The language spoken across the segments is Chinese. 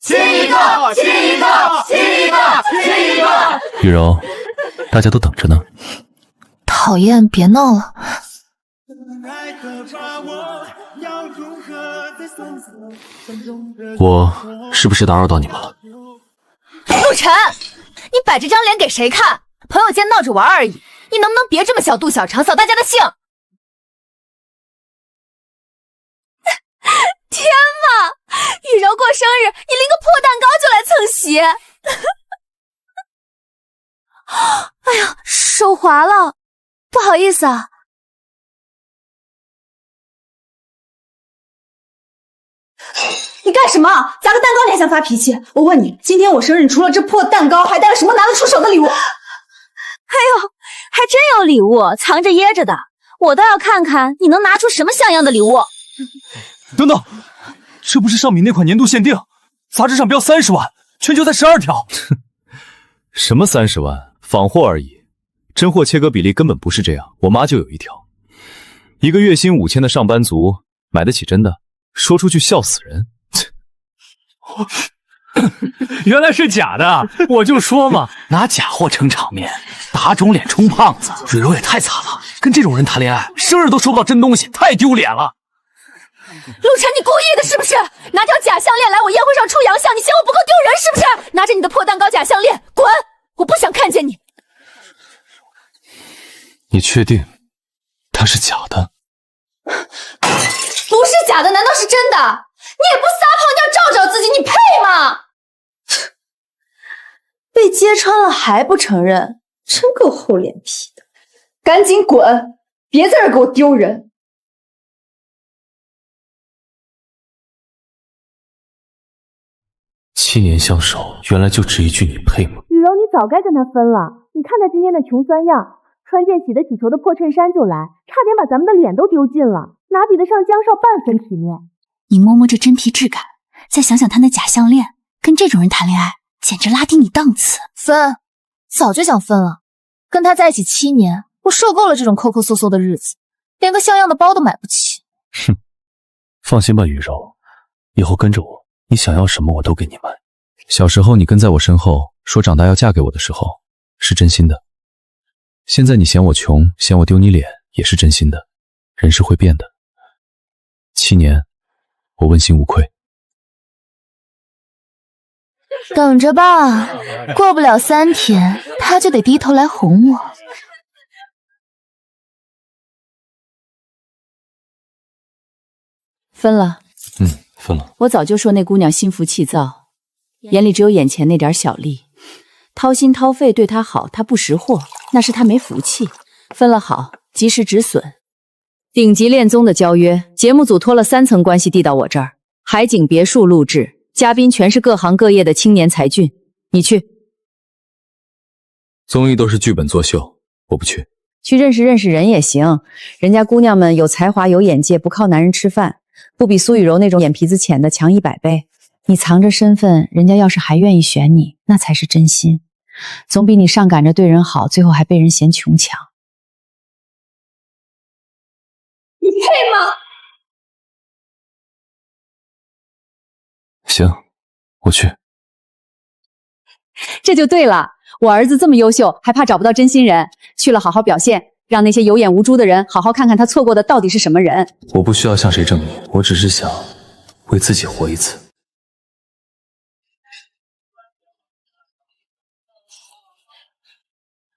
亲一个，亲一个，亲一个，亲一个。雨柔，大家都等着呢。讨厌，别闹了。我是不是打扰到你们了？陆晨，你摆这张脸给谁看？朋友间闹着玩而已，你能不能别这么小肚小肠，扫大家的兴？天哪！雨柔过生日，你拎个破蛋糕就来蹭席。哎呀，手滑了，不好意思啊。你干什么？砸个蛋糕你还想发脾气？我问你，今天我生日，除了这破蛋糕，还带了什么拿得出手的礼物？哎呦，还真有礼物，藏着掖着的，我倒要看看你能拿出什么像样的礼物。等等，这不是上米那款年度限定，杂志上标30万，全球才12条。什么30万？仿货而已，真货切割比例根本不是这样。我妈就有一条，一个月薪5000的上班族买得起真的，说出去笑死人。原来是假的，我就说嘛，拿假货撑场面，打肿脸充胖子。雨柔也太惨了，跟这种人谈恋爱，生日都收不到真东西，太丢脸了。陆晨，你故意的是不是？拿条假项链来我宴会上出洋相，你嫌我不够丢人是不是？拿着你的破蛋糕假项链，滚！我不想看见你。你确定它是假的？不是假的，难道是真的？你也不撒泡尿照照自己，你配吗？被揭穿了还不承认，真够厚脸皮的。赶紧滚，别在这儿给我丢人。7年相守，原来就值一句你配吗？雨柔，你早该跟他分了。你看他今天的穷酸样，穿件洗得起球的破衬衫就来，差点把咱们的脸都丢尽了，哪比得上江少半分体面？你摸摸这真皮质感，再想想他那假项链，跟这种人谈恋爱，简直拉低你档次。分，早就想分了。跟他在一起7年，我受够了这种抠抠搜搜的日子，连个像样的包都买不起。哼，放心吧，雨柔，以后跟着我，你想要什么我都给你买。小时候你跟在我身后说长大要嫁给我的时候，是真心的。现在你嫌我穷，嫌我丢你脸，也是真心的。人是会变的。7年，我问心无愧。等着吧，过不了3天，他就得低头来哄我。分了。分了。我早就说那姑娘心浮气躁，眼里只有眼前那点小利，掏心掏肺对她好，她不识货，那是她没福气。分了好，及时止损。顶级恋综的交约，节目组托了3层关系递到我这儿，海景别墅录制，嘉宾全是各行各业的青年才俊，你去。综艺都是剧本作秀，我不去。去认识认识人也行，人家姑娘们有才华有眼界，不靠男人吃饭，不比苏雨柔那种眼皮子浅的强100倍。你藏着身份，人家要是还愿意选你，那才是真心，总比你上赶着对人好，最后还被人嫌穷强。你配吗？行，我去。这就对了，我儿子这么优秀，还怕找不到真心人？去了好好表现，让那些有眼无珠的人好好看看他错过的到底是什么人。我不需要向谁证明，我只是想为自己活一次。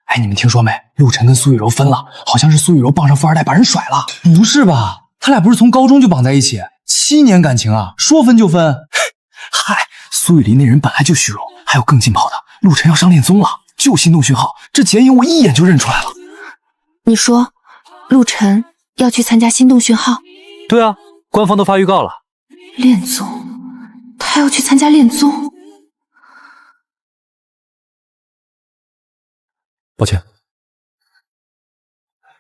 哎，你们听说没？陆晨跟苏雨柔分了，好像是苏雨柔傍上富二代把人甩了。不是吧？他俩不是从高中就绑在一起，7年感情啊，说分就分。嗨，苏雨林那人本来就虚荣，还有更劲爆的，陆晨要上恋综了，就心动讯号，这剪影我一眼就认出来了。你说，陆晨要去参加心动讯号？对啊，官方都发预告了。恋综，他要去参加恋综？抱歉。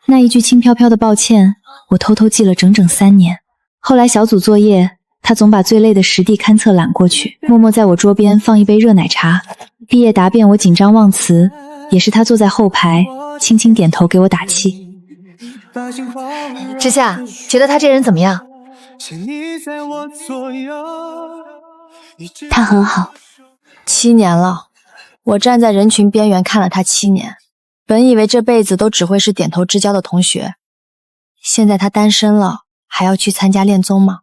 那一句轻飘飘的抱歉，我偷偷记了整整3年。后来小组作业，他总把最累的实地勘测揽过去，默默在我桌边放一杯热奶茶。毕业答辩我紧张忘词，也是他坐在后排，轻轻点头给我打气。之夏，觉得他这人怎么样？他很好。7年了，我站在人群边缘看了他7年，本以为这辈子都只会是点头之交的同学，现在他单身了，还要去参加恋综吗？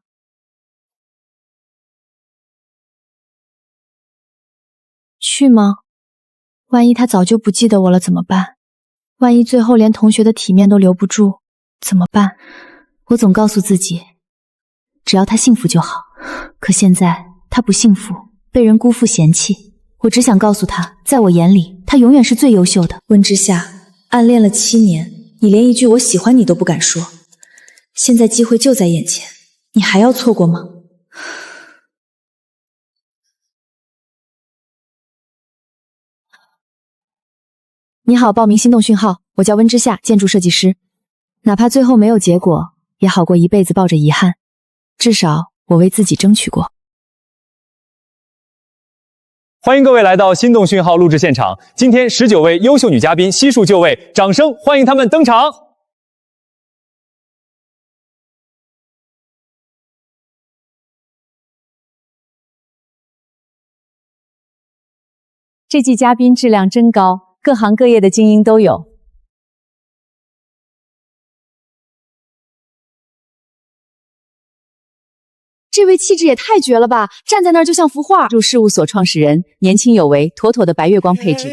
去吗？万一他早就不记得我了怎么办？万一最后连同学的体面都留不住怎么办？我总告诉自己，只要他幸福就好。可现在他不幸福，被人辜负嫌弃。我只想告诉他，在我眼里，他永远是最优秀的。温之夏，暗恋了7年，你连一句我喜欢你都不敢说，现在机会就在眼前，你还要错过吗？你好，报名心动讯号，我叫温之夏，建筑设计师。哪怕最后没有结果，也好过一辈子抱着遗憾。至少我为自己争取过。欢迎各位来到心动讯号录制现场，今天19位优秀女嘉宾悉数就位，掌声欢迎她们登场。这季嘉宾质量真高，各行各业的精英都有。这位气质也太绝了吧，站在那儿就像幅画。入事务所创始人，年轻有为，妥妥的白月光配置。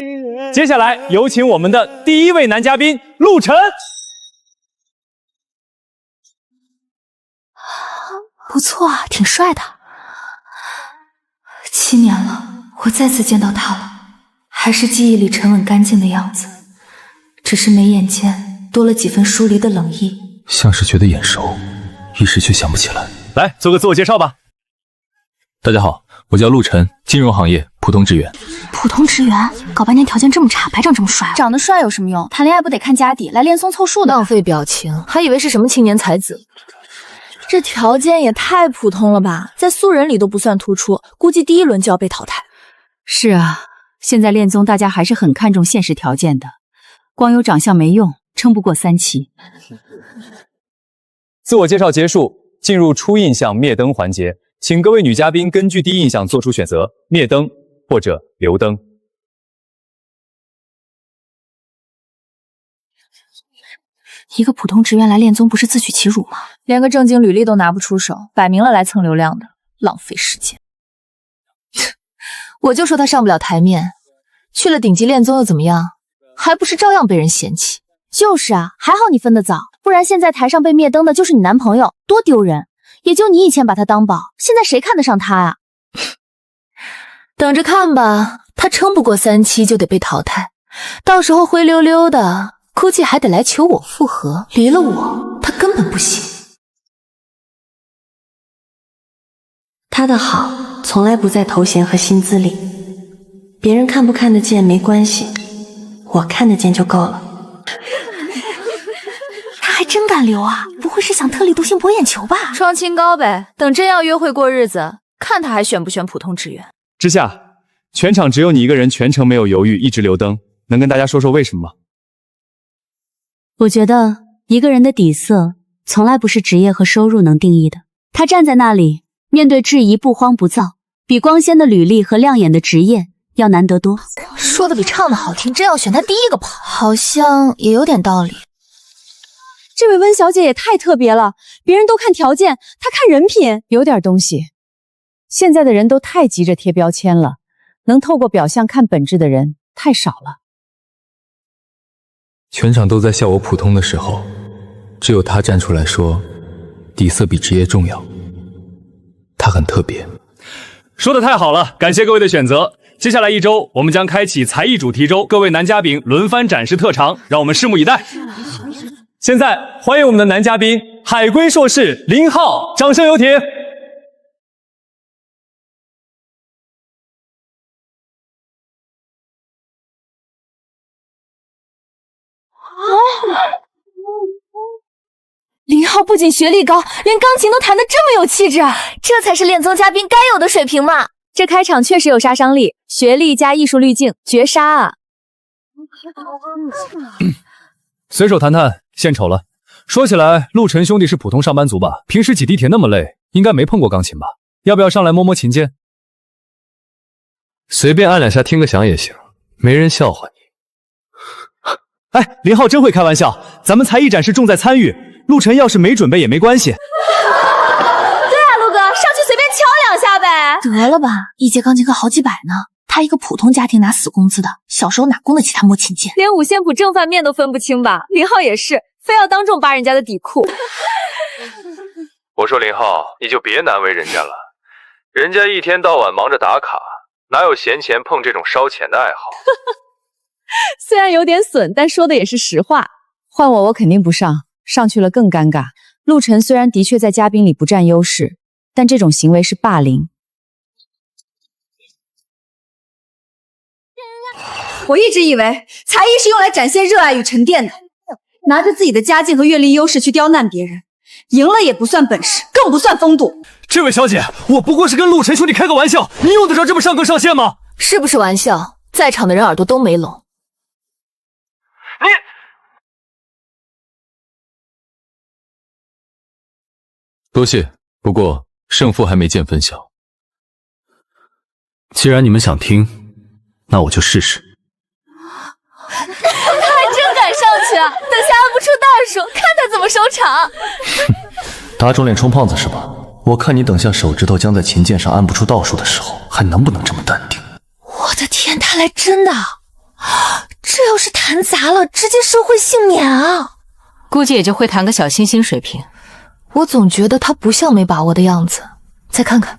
接下来有请我们的第1位男嘉宾陆晨。不错啊，挺帅的。7年了，我再次见到他了，还是记忆里沉稳干净的样子，只是眉眼间多了几分疏离的冷意，像是觉得眼熟，一时却想不起来。来，做个自我介绍吧。大家好，我叫陆晨，金融行业普通职员。普通职员，搞半天条件这么差，白长这么帅。长得帅有什么用？谈恋爱不得看家底，来恋综凑数的。浪费表情，还以为是什么青年才子。这条件也太普通了吧，在素人里都不算突出，估计第1轮就要被淘汰。是啊，现在恋综大家还是很看重现实条件的，光有长相没用，撑不过3期。自我介绍结束，进入初印象灭灯环节，请各位女嘉宾根据第一印象做出选择，灭灯或者留灯。一个普通职员来恋综不是自取其辱吗？连个正经履历都拿不出手，摆明了来蹭流量的，浪费时间。我就说他上不了台面，去了顶级恋综又怎么样？还不是照样被人嫌弃。就是啊，还好你分得早，不然现在台上被灭灯的就是你男朋友，多丢人！也就你以前把他当宝，现在谁看得上他啊？等着看吧，他撑不过3期就得被淘汰，到时候灰溜溜的，估计还得来求我复合。离了我，他根本不行。他的好从来不在头衔和薪资里，别人看不看得见没关系，我看得见就够了。他还真敢留啊，不会是想特立独行博眼球吧？创清高呗，等真要约会过日子，看他还选不选普通职员。之夏，全场只有你一个人全程没有犹豫，一直留灯，能跟大家说说为什么吗？我觉得一个人的底色从来不是职业和收入能定义的。他站在那里，面对质疑不慌不躁，比光鲜的履历和亮眼的职业要难得多。说的比唱的好听，真要选他第一个跑，好像也有点道理。这位温小姐也太特别了，别人都看条件，她看人品，有点东西。现在的人都太急着贴标签了，能透过表象看本质的人太少了。全场都在笑我普通的时候，只有他站出来说，底色比职业重要。他很特别。说的太好了，感谢各位的选择。接下来1周，我们将开启才艺主题周，各位男嘉宾轮番展示特长，让我们拭目以待。现在欢迎我们的男嘉宾海归硕士林浩，掌声有请。林浩不仅学历高，连钢琴都弹得这么有气质啊！这才是恋综嘉宾该有的水平嘛！这开场确实有杀伤力，学历加艺术滤镜，绝杀啊！随手谈谈，献丑了。说起来，陆晨兄弟是普通上班族吧？平时挤地铁那么累，应该没碰过钢琴吧？要不要上来摸摸琴键？随便按2下听个响也行，没人笑话你。哎，林浩真会开玩笑，咱们才艺展是重在参与，陆晨要是没准备也没关系。对啊，陆哥，上去随便敲2下呗。得了吧，一节钢琴课好几百呢，他一个普通家庭拿死工资的，小时候哪供得起他摸琴键？连五线谱正反面都分不清吧？林浩也是，非要当众扒人家的底裤。我说林浩，你就别难为人家了，人家一天到晚忙着打卡，哪有闲钱碰这种烧钱的爱好？虽然有点损，但说的也是实话。换我肯定不上，上去了更尴尬。陆晨虽然的确在嘉宾里不占优势，但这种行为是霸凌。我一直以为才艺是用来展现热爱与沉淀的，拿着自己的家境和阅历优势去刁难别人，赢了也不算本事，更不算风度。这位小姐，我不过是跟陆晨兄弟开个玩笑，你用得着这么上纲上线吗？是不是玩笑？在场的人耳朵都没聋。多谢，不过胜负还没见分晓。既然你们想听，那我就试试。他还真敢上去啊！等下按不出大数，看他怎么收场。打肿脸充胖子是吧？我看你等下手指头将在琴键上按不出倒数的时候，还能不能这么淡定？我的天，他来真的！这要是弹砸了，直接社会幸免啊！估计也就会弹个小星星水平。我总觉得他不像没把握的样子，再看看。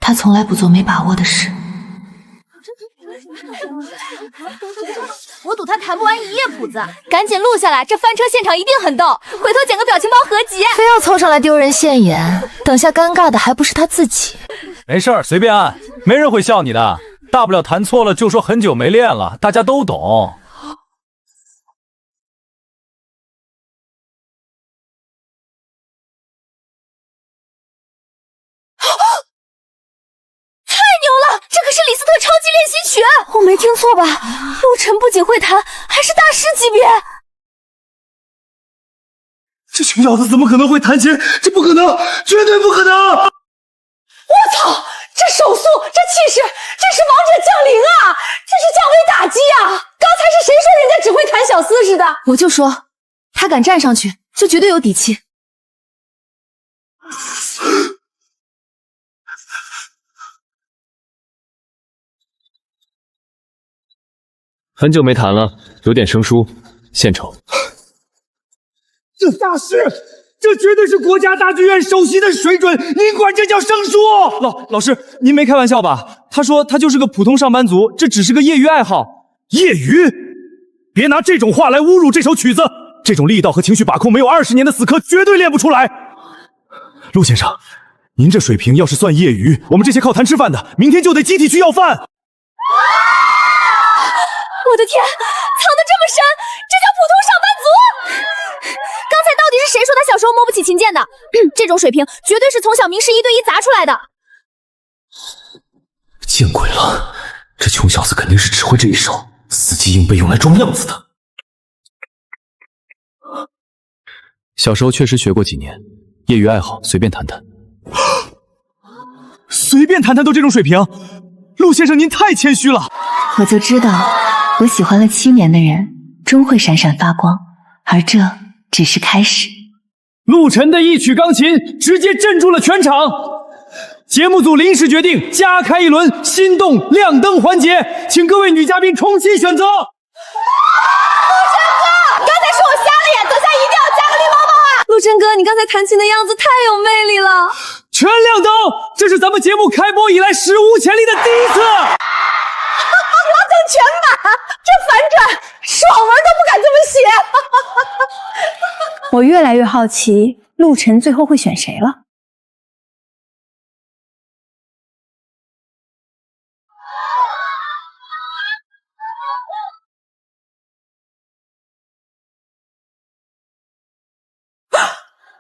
他从来不做没把握的事。我赌他弹不完1页谱子，赶紧录下来，这翻车现场一定很逗，回头剪个表情包合集。非要凑上来丢人现眼，等下尴尬的还不是他自己。没事儿，随便按，没人会笑你的，大不了弹错了就说很久没练了，大家都懂。这可是李斯特超级练习曲，我没听错吧？陆晨不仅会弹，还是大师级别。这穷小子怎么可能会弹琴？这不可能，绝对不可能！我操，这手速，这气势，这是王者降临啊！这是降维打击啊！刚才是谁说人家只会弹小四似的？我就说，他敢站上去，就绝对有底气。很久没弹了，有点生疏，献丑。这大师，这绝对是国家大剧院首席的水准，您管这叫生疏？老师，您没开玩笑吧？他说他就是个普通上班族，这只是个业余爱好。业余？别拿这种话来侮辱这首曲子，这种力道和情绪把控没有20年的死磕绝对练不出来。陆先生，您这水平要是算业余，我们这些靠弹吃饭的，明天就得集体去要饭。我的天，藏得这么深，这叫普通上班族！刚才到底是谁说他小时候摸不起琴键的？这种水平绝对是从小名师1对1砸出来的。见鬼了，这穷小子肯定是只会这一手，死记硬背用来装样子的。小时候确实学过几年，业余爱好随便弹弹。随便弹弹都这种水平，陆先生您太谦虚了。我就知道，我喜欢了7年的人，终会闪闪发光，而这只是开始。陆晨的一曲钢琴直接镇住了全场，节目组临时决定加开一轮心动亮灯环节，请各位女嘉宾重新选择。陆晨哥，刚才是我瞎了眼，等下一定要加个绿毛毛啊！陆晨哥，你刚才弹琴的样子太有魅力了，全亮灯，这是咱们节目开播以来史无前例的第一次。全满，这反转爽文都不敢这么写。我越来越好奇，陆晨最后会选谁了？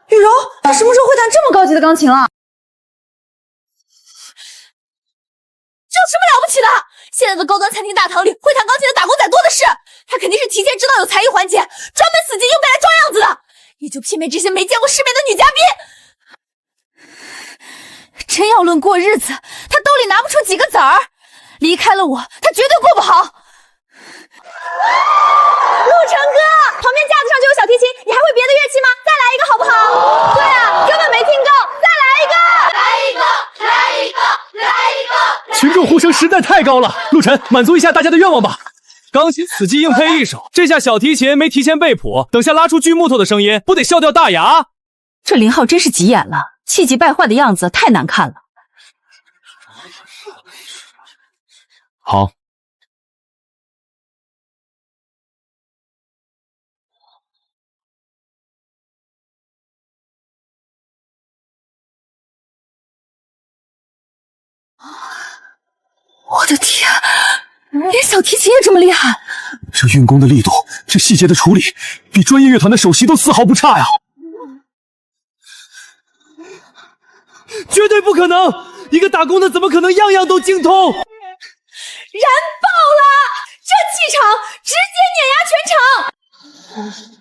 雨柔，她什么时候会弹这么高级的钢琴了？这有什么了不起的？现在的高端餐厅大堂里，会弹钢琴的打工仔多的是，他肯定是提前知道有才艺环节，专门死记硬背来装样子的，也就媲美这些没见过世面的女嘉宾。真要论过日子，他兜里拿不出几个子儿，离开了我，他绝对过不好。陆晨哥，旁边架子上就有小提琴，你还会别的乐器吗？再来一个好不好？对啊，根本没听够，再来一个！群众呼声实在太高了，陆晨，满足一下大家的愿望吧。钢琴此际硬配一手，这下小提琴没提前背谱，等下拉出锯木头的声音，不得笑掉大牙？这林浩真是急眼了，气急败坏的样子太难看了。好。我的天，连小提琴也这么厉害！这运弓的力度，这细节的处理，比专业乐团的首席都丝毫不差呀！绝对不可能！一个打工的怎么可能样样都精通？燃爆了！这气场直接碾压全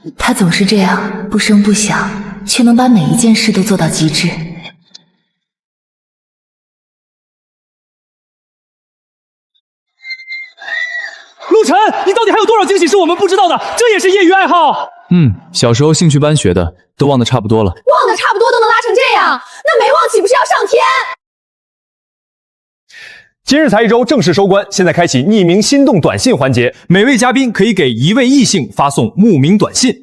场！他总是这样不声不响，却能把每一件事都做到极致。陆晨，你到底还有多少惊喜是我们不知道的？这也是业余爱好。小时候兴趣班学的都忘得差不多了。忘得差不多都能拉成这样，那没忘岂不是要上天？今日才艺周正式收官，现在开启匿名心动短信环节，每位嘉宾可以给一位异性发送慕名短信。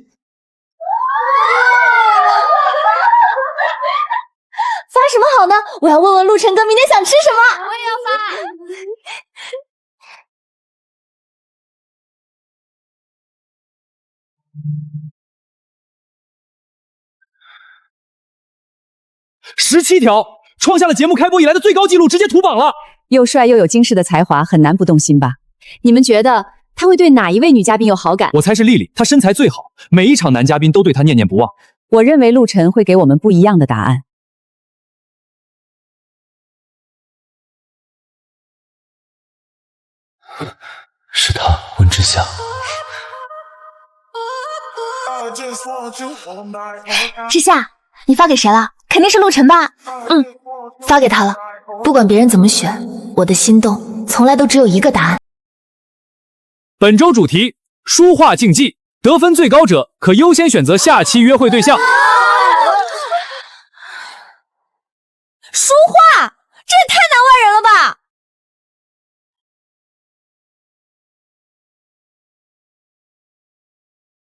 发什么好呢？我要问问陆晨哥明天想吃什么。我也要发。17条，创下了节目开播以来的最高纪录，直接屠榜了。又帅又有惊世的才华，很难不动心吧？你们觉得他会对哪一位女嘉宾有好感？我猜是丽丽，她身材最好，每一场男嘉宾都对她念念不忘。我认为陆晨会给我们不一样的答案。是他，温之夏。之夏，你发给谁了？肯定是陆晨吧？发给他了。不管别人怎么选，我的心动从来都只有一个答案。本周主题：书画竞技，得分最高者可优先选择下期约会对象。书画，这也太难为人了吧！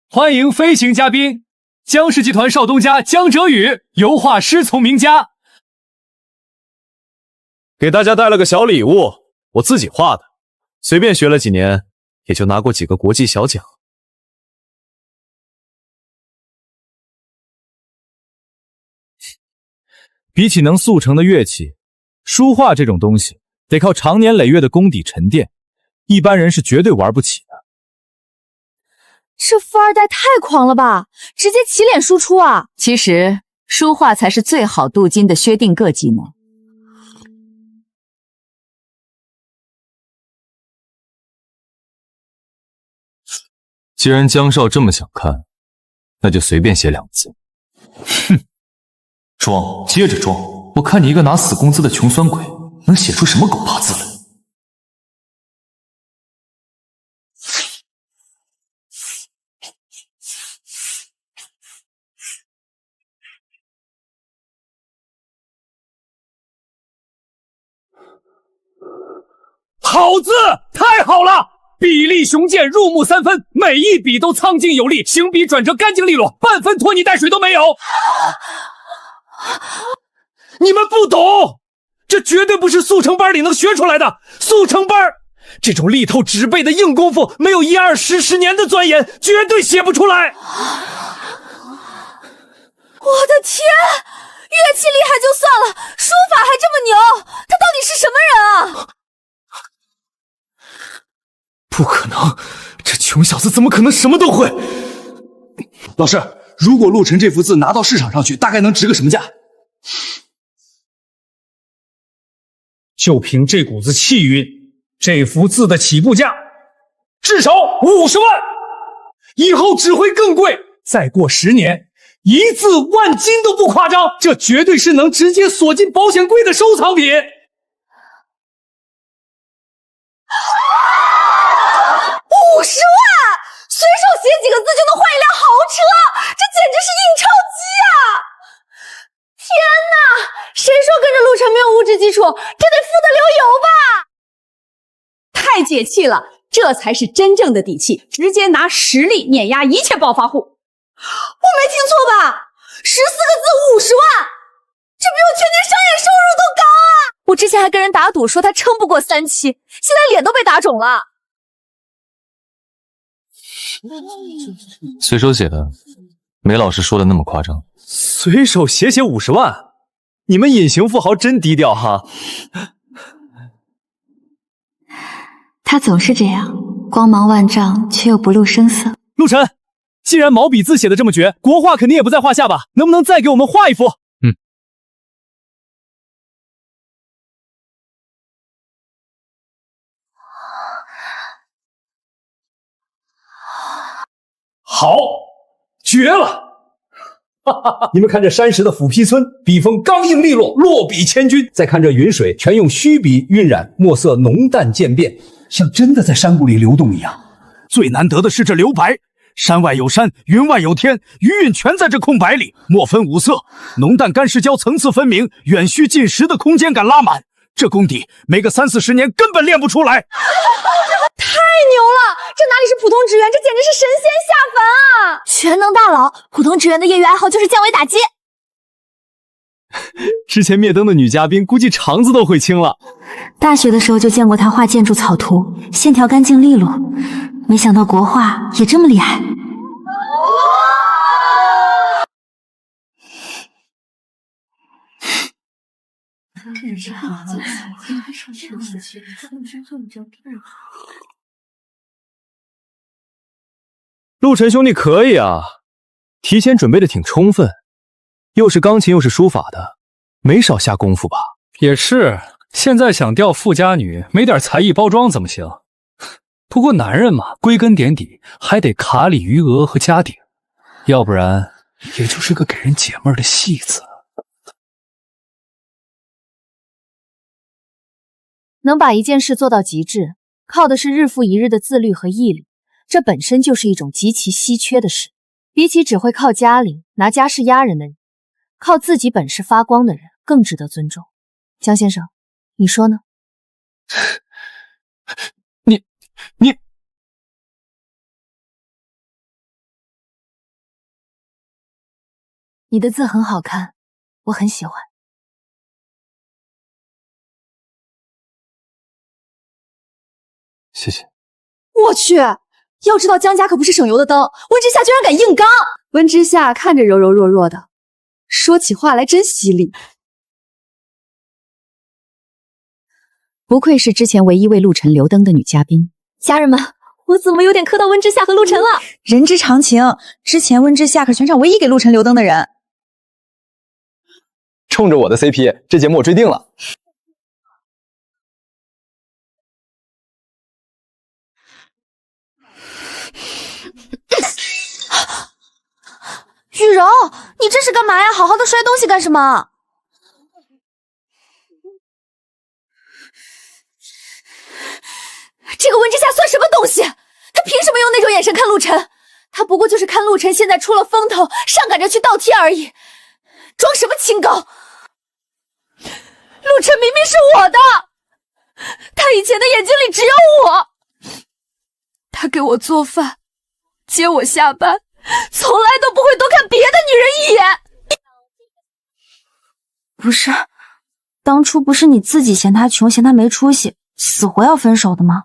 欢迎飞行嘉宾，江氏集团少东家江哲宇，油画师从名家。给大家带了个小礼物，我自己画的，随便学了几年，也就拿过几个国际小奖。比起能速成的乐器，书画这种东西得靠长年累月的功底沉淀，一般人是绝对玩不起的。这富二代太狂了吧，直接起脸输出啊！其实书画才是最好镀金的薛定谔技能。既然江少这么想看，那就随便写2个字。哼，装，接着装，我看你一个拿死工资的穷酸鬼，能写出什么狗爬字来？好字，太好了！比例雄健，入木3分，每一笔都苍劲有力，行笔转折干净利落，半分拖泥带水都没有。你们不懂，这绝对不是速成班里能学出来的。速成班这种力透纸背的硬功夫，没有1、2、10年的钻研，绝对写不出来。我的天，乐器厉害就算了，书法还这么牛，他到底是什么人啊？不可能，这穷小子怎么可能什么都会？老师，如果陆晨这幅字拿到市场上去，大概能值个什么价？就凭这股子气韵，这幅字的起步价至少50万，以后只会更贵。再过10年， 1字万金都不夸张，这绝对是能直接锁进保险柜的收藏品。50万，随手写几个字就能换一辆豪车，这简直是印钞机啊！天哪，谁说跟着陆晨没有物质基础？这得富得流油吧？太解气了，这才是真正的底气，直接拿实力碾压一切暴发户。我没听错吧？14个字50万，这比我全年商业收入都高啊！我之前还跟人打赌说他撑不过3期，现在脸都被打肿了。随手写的，没老师说的那么夸张。随手写50万，你们隐形富豪真低调哈。他总是这样，光芒万丈却又不露声色。陆晨，既然毛笔字写的这么绝，国画肯定也不在话下吧？能不能再给我们画一幅？好，绝了！哈哈哈！你们看这山石的斧劈皴，笔锋刚硬利落，落笔千钧；再看这云水，全用虚笔晕染，墨色浓淡渐变，像真的在山谷里流动一样。最难得的是这留白，山外有山，云外有天，余韵全在这空白里，墨分五色，浓淡干湿胶层次分明，远虚近实的空间感拉满。这功底，没个30-40年根本练不出来。太牛了！这哪里是普通职员，这简直是神仙下凡啊！全能大佬，普通职员的业余爱好就是降维打击。之前灭灯的女嘉宾估计肠子都会青了。大学的时候就见过他画建筑草图，线条干净利落，没想到国画也这么厉害。陆晨兄弟可以啊，提前准备的挺充分，又是钢琴又是书法的，没少下功夫吧？也是，现在想钓富家女，没点才艺包装怎么行？不过男人嘛，归根点底还得卡里余额和家底，要不然也就是个给人解闷的戏子。能把一件事做到极致，靠的是日复一日的自律和毅力，这本身就是一种极其稀缺的事。比起只会靠家里拿家世压人的人，靠自己本事发光的人更值得尊重。江先生，你说呢？你，你的字很好看，我很喜欢。谢谢。我去，要知道江家可不是省油的灯，温之夏居然敢硬刚。温之夏看着柔柔弱弱的，说起话来真犀利。不愧是之前唯一为陆晨留灯的女嘉宾。家人们，我怎么有点磕到温之夏和陆晨了？人之常情，之前温之夏可全场唯一给陆晨留灯的人。冲着我的 CP， 这节目我追定了。雨柔，你这是干嘛呀？好好的摔东西干什么？这个温之夏算什么东西？他凭什么用那种眼神看陆晨？他不过就是看陆晨现在出了风头，上赶着去倒贴而已，装什么清高？陆晨明明是我的，他以前的眼睛里只有我，他给我做饭，接我下班，从来都不会多看别的女人一眼。不是，当初不是你自己嫌他穷，嫌他没出息，死活要分手的吗？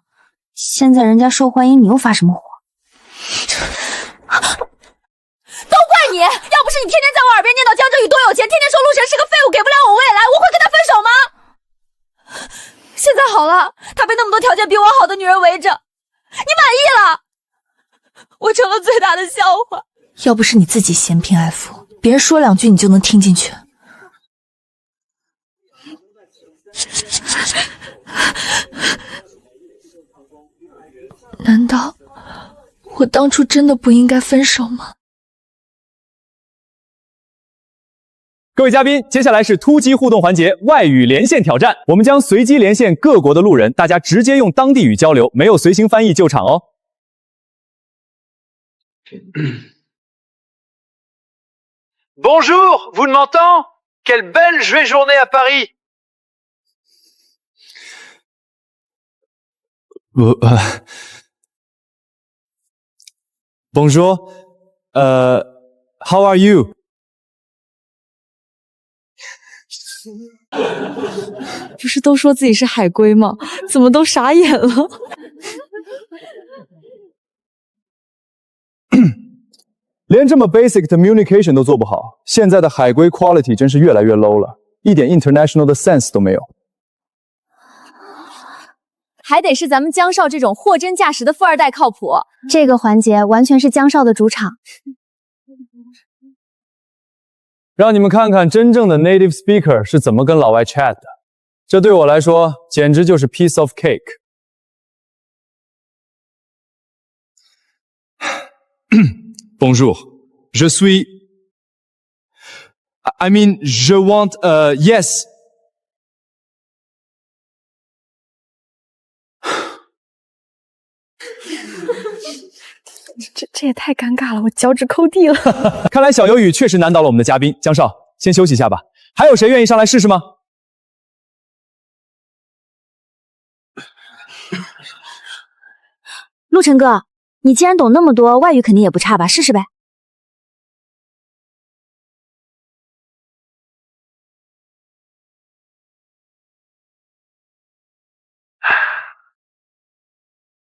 现在人家受欢迎，你又发什么火？都怪你！要不是你天天在我耳边念叨江浙宇多有钱，天天说陆晨是个废物，给不了我未来，我会跟他分手吗？现在好了，他被那么多条件比我好的女人围着，你满意了？我成了最大的笑话。要不是你自己嫌贫爱富，别人说两句你就能听进去。难道我当初真的不应该分手吗？各位嘉宾，接下来是突击互动环节——外语连线挑战。我们将随机连线各国的路人，大家直接用当地语交流，没有随行翻译救场哦。Bonjour, vous m'entendez? Quelle belle journée à Paris! Bonjour, how are you? 不是都说自己是海归吗？怎么都傻眼了？连这么 basic communication 都做不好，现在的海归 quality 真是越来越 low 了，一点 international 的 sense 都没有。还得是咱们江少这种货真价实的富二代靠谱。这个环节完全是江少的主场。让你们看看真正的 native speaker 是怎么跟老外 chat 的，这对我来说简直就是 piece of cake。Bonjour, je suis. I mean, je want. Yes. 这也太尴尬了，我脚趾抠地了。看来小鱿鱼确实难倒了我们的嘉宾江少，先休息一下吧。还有谁愿意上来试试吗？陆晨哥，你既然懂那么多，外语肯定也不差吧？试试呗。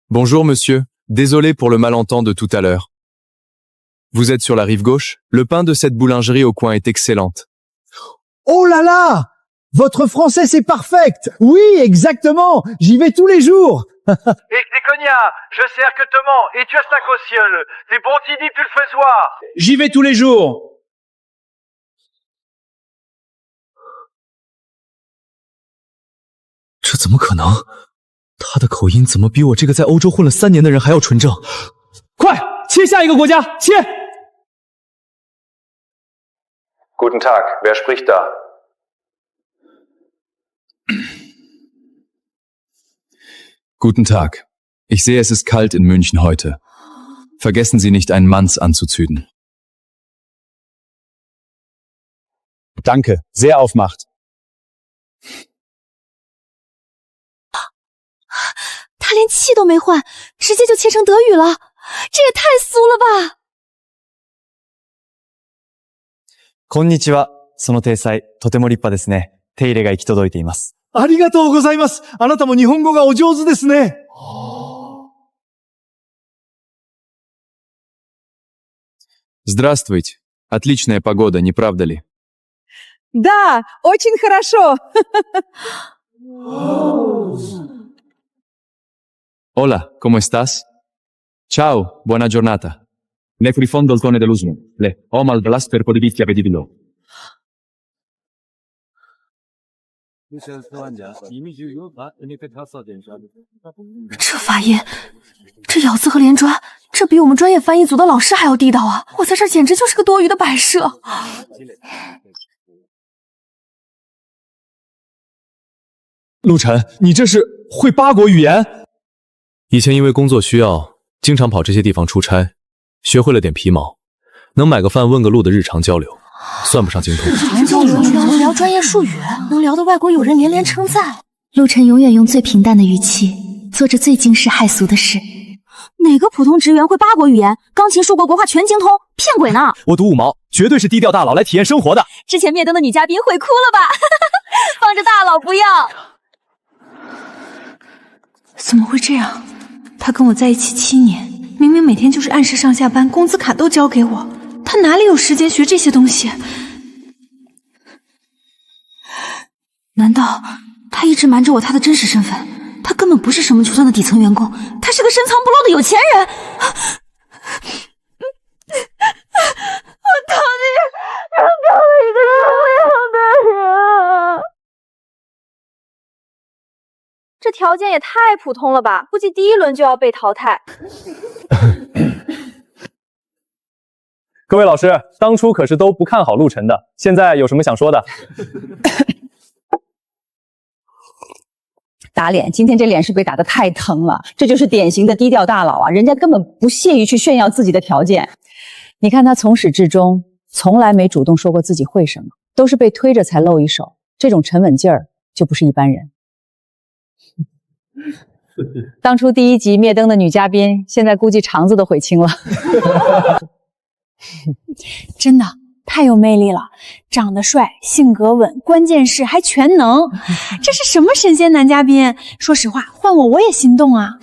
Bonjour monsieur, désolé pour le malentendu de tout à l'heure. Vous êtes sur la rive gauche? Le pain de cette boulangerie au coin est excellente. Oh là là! Votre français c'est parfait! Oui, exactement! J'y vais tous les jours! Et Cogna, je sers que Toman, et tu as 5 au ciel. C'est bon, Tidi, tu le fais soir. J'y vais tous les jours! 这怎么可能？他的口音怎么比我这个在欧洲混了3年的人还要纯正？快切下一个国家，切！ Guten Tag, wer spricht da? Guten Tag. Ich sehe, es ist kalt in München heute. Vergessen Sie nicht, einen Manz anzuzünden. Danke, sehr aufmacht. 他连气都没换，直接就切成德语了，这也太俗了吧！こんにちは。その体裁、とても立派ですね。手入れが行き届いています。ありがとうございます。あなたも日本語がお上手ですね。Здравствуйте. Отличная погода, не правда ли? Да, очень хорошо. Hola, ¿cómo estás? Ciao, buona giornata. Le frifondo il tone dell'usmo. Le omal blaster podivicchia vedivilo. 这发音，这咬字和连专，这比我们专业翻译组的老师还要地道啊！我在这儿简直就是个多余的摆设。陆晨，你这是会8国语言？以前因为工作需要，经常跑这些地方出差，学会了点皮毛，能买个饭问个路的日常交流，算不上精通。能聊专业术语，能聊的外国友人连连称赞。陆晨永远用最平淡的语气，做着最惊世骇俗的事。哪个普通职员会8国语言？钢琴、数国、国画全精通，骗鬼呢！我赌5毛，绝对是低调大佬来体验生活的。之前灭灯的女嘉宾会哭了吧？放着大佬不要。怎么会这样？他跟我在一起7年，明明每天就是按时上下班，工资卡都交给我，他哪里有时间学这些东西？难道他一直瞒着我他的真实身份？他根本不是什么出色的底层员工，他是个深藏不露的有钱人。我到底要找一个什么样的人？这条件也太普通了吧，估计第1轮就要被淘汰。各位老师，当初可是都不看好陆晨的，现在有什么想说的？打脸，今天这脸是被打得太疼了，这就是典型的低调大佬啊！人家根本不屑于去炫耀自己的条件。你看他从始至终从来没主动说过自己会什么，都是被推着才露一手，这种沉稳劲儿就不是一般人。当初第1集灭灯的女嘉宾，现在估计肠子都悔青了。真的太有魅力了，长得帅，性格稳，关键是还全能，这是什么神仙男嘉宾？说实话，换我也心动啊！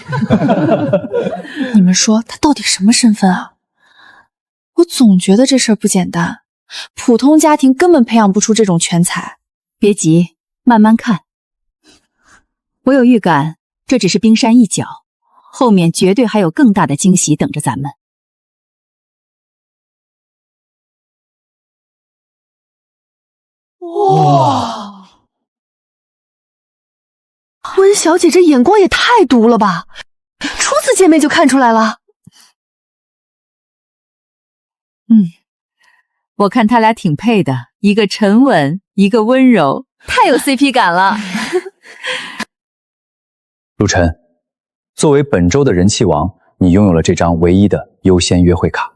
你们说他到底什么身份啊？我总觉得这事儿不简单，普通家庭根本培养不出这种全才。别急，慢慢看。我有预感，这只是冰山一角，后面绝对还有更大的惊喜等着咱们。哇，温小姐这眼光也太毒了吧！初次见面就看出来了。我看他俩挺配的，一个沉稳，一个温柔，太有 CP 感了。陆晨，作为本周的人气王，你拥有了这张唯一的优先约会卡，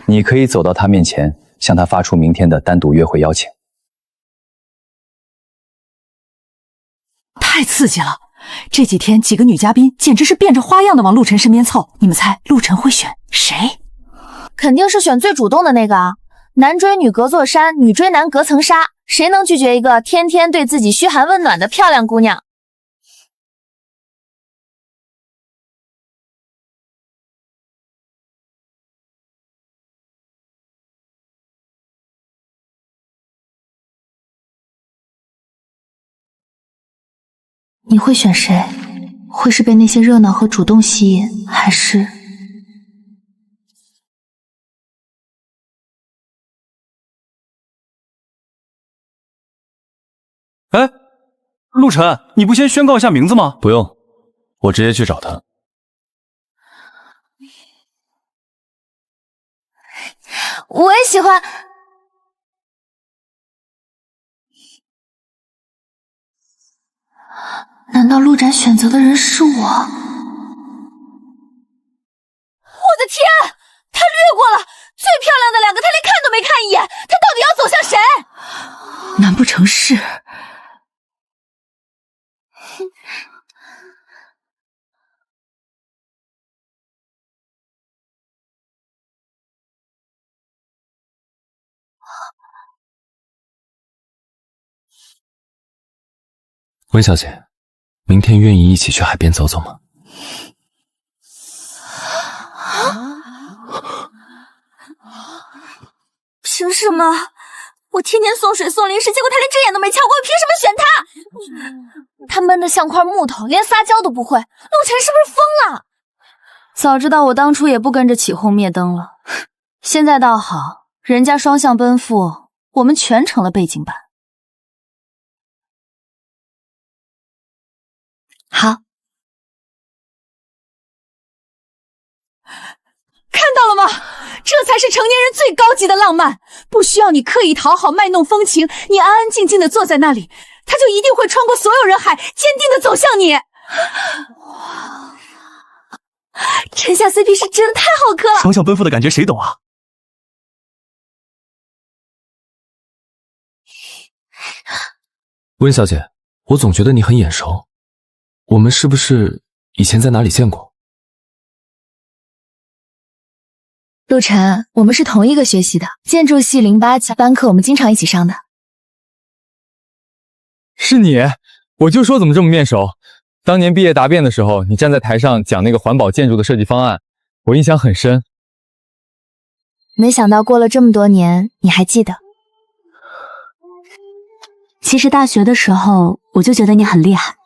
你可以走到他面前，向他发出明天的单独约会邀请。太刺激了！这几天几个女嘉宾简直是变着花样的往陆晨身边凑，你们猜陆晨会选谁？肯定是选最主动的那个啊！男追女隔座山，女追男隔层纱，谁能拒绝一个天天对自己嘘寒问暖的漂亮姑娘？你会选谁？会是被那些热闹和主动吸引，还是……哎，陆晨，你不先宣告一下名字吗？不用，我直接去找他。我也喜欢。难道陆展选择的人是我？我的天，他略过了最漂亮的2个，他连看都没看一眼，他到底要走向谁？难不成是……温小姐，明天愿意一起去海边走走吗？凭什么？我天天送水送零食，结果他连只眼都没瞧过，我凭什么选他？他闷得像块木头，连撒娇都不会。陆晨是不是疯了？早知道我当初也不跟着起哄灭灯了。现在倒好，人家双向奔赴，我们全成了背景板。好，看到了吗？这才是成年人最高级的浪漫，不需要你刻意讨好卖弄风情，你安安静静的坐在那里，他就一定会穿过所有人海，坚定的走向你。陈夏 CP 是真的太好磕了，双向奔赴的感觉谁懂啊？温小姐，我总觉得你很眼熟，我们是不是以前在哪里见过？陆晨，我们是同一个学系的，建筑系08级班课，我们经常一起上的。是你，我就说怎么这么面熟。当年毕业答辩的时候，你站在台上讲那个环保建筑的设计方案，我印象很深。没想到过了这么多年，你还记得。其实大学的时候，我就觉得你很厉害，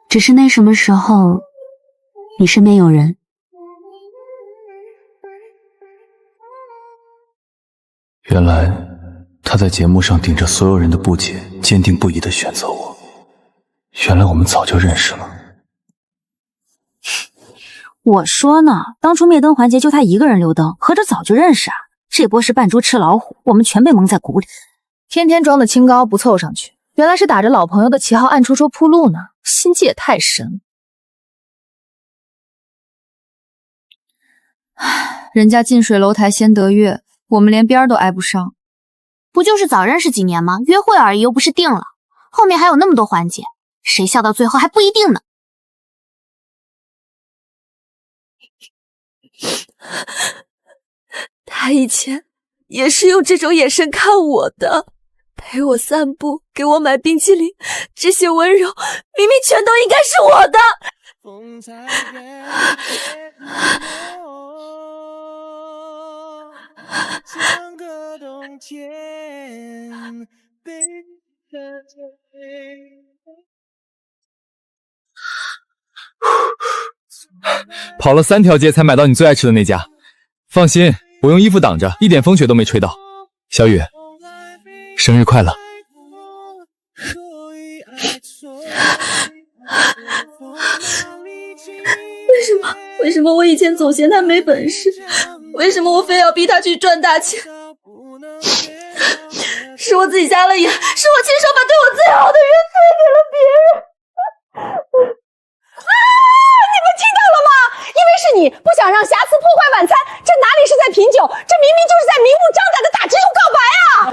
只是那什么时候，你身边有人。原来他在节目上顶着所有人的不解，坚定不移地选择我。原来我们早就认识了。我说呢，当初灭灯环节就他一个人留灯，合着早就认识啊。这波是扮猪吃老虎，我们全被蒙在鼓里。天天装的清高不凑上去，原来是打着老朋友的旗号暗戳戳铺路呢，心机也太深。唉，人家近水楼台先得月，我们连边儿都挨不上。不就是早认识几年吗？约会而已，又不是定了。后面还有那么多环节，谁笑到最后还不一定呢。他以前也是用这种眼神看我的，陪我散步，给我买冰淇淋，这些温柔明明全都应该是我的。跑了3条街才买到你最爱吃的那家。放心，我用衣服挡着，一点风雪都没吹到。小雨，生日快乐！为什么我以前总嫌他没本事？为什么我非要逼他去赚大钱？是我自己瞎了眼，是我亲手把对我最好的人推给了别人。你们听到了吗？因为是你不想让瑕疵破坏晚餐，这哪里是在品酒，这明明就是在明目张胆的打直球告白啊！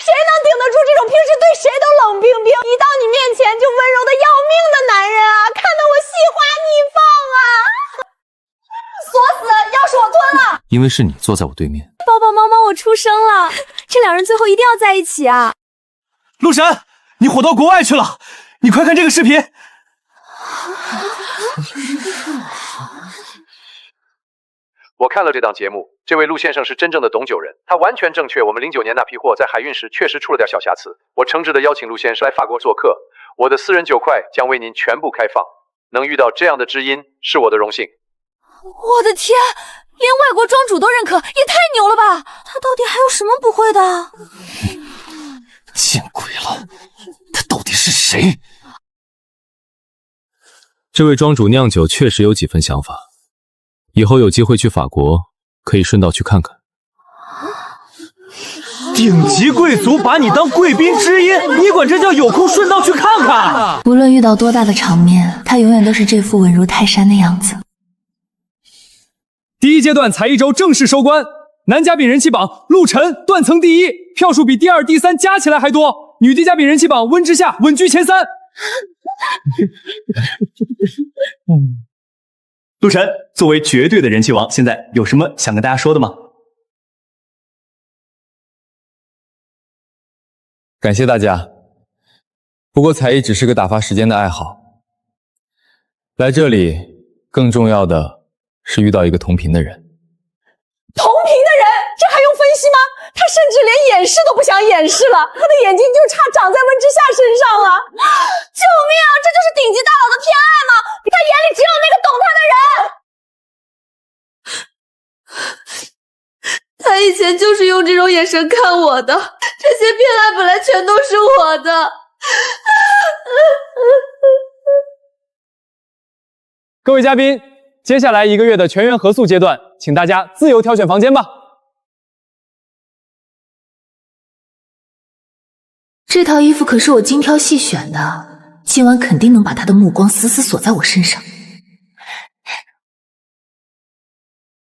谁能顶得住这种平时对谁都冷冰冰，一到你面前就温柔的要命的男人啊？看得我心花怒放啊！锁死，钥匙我吞了。因为是你坐在我对面。抱抱猫猫，我出生了，这两人最后一定要在一起啊！陆神，你火到国外去了，你快看这个视频。我看了这档节目，这位陆先生是真正的懂酒人，他完全正确。我们09年那批货在海运时确实出了点小瑕疵，我诚挚的邀请陆先生来法国做客，我的私人酒块将为您全部开放，能遇到这样的知音是我的荣幸。我的天，连外国庄主都认可，也太牛了吧！他到底还有什么不会的？见鬼了，他到底是谁？这位庄主酿酒确实有几分想法，以后有机会去法国，可以顺道去看看。顶级贵族把你当贵宾知音，你管这叫有空顺道去看看？无论遇到多大的场面，他永远都是这副稳如泰山的样子。第一阶段才艺周正式收官，男嘉宾人气榜陆晨断层第一，票数比第2、第3加起来还多。女低嘉宾人气榜温之夏稳居前3。陆晨作为绝对的人气王，现在有什么想跟大家说的吗？感谢大家。不过才艺只是个打发时间的爱好，来这里更重要的是遇到一个同频的人。同频的人，这还用分析吗？他甚至连掩饰都不想掩饰了，他的眼睛就差长在温之夏身上了。救命啊！这就是顶级大佬的偏爱吗？他眼里只有那个懂他的人。他以前就是用这种眼神看我的，这些偏爱本来全都是我的。各位嘉宾，接下来1个月的全员合宿阶段，请大家自由挑选房间吧。这套衣服可是我精挑细选的，今晚肯定能把他的目光死死锁在我身上。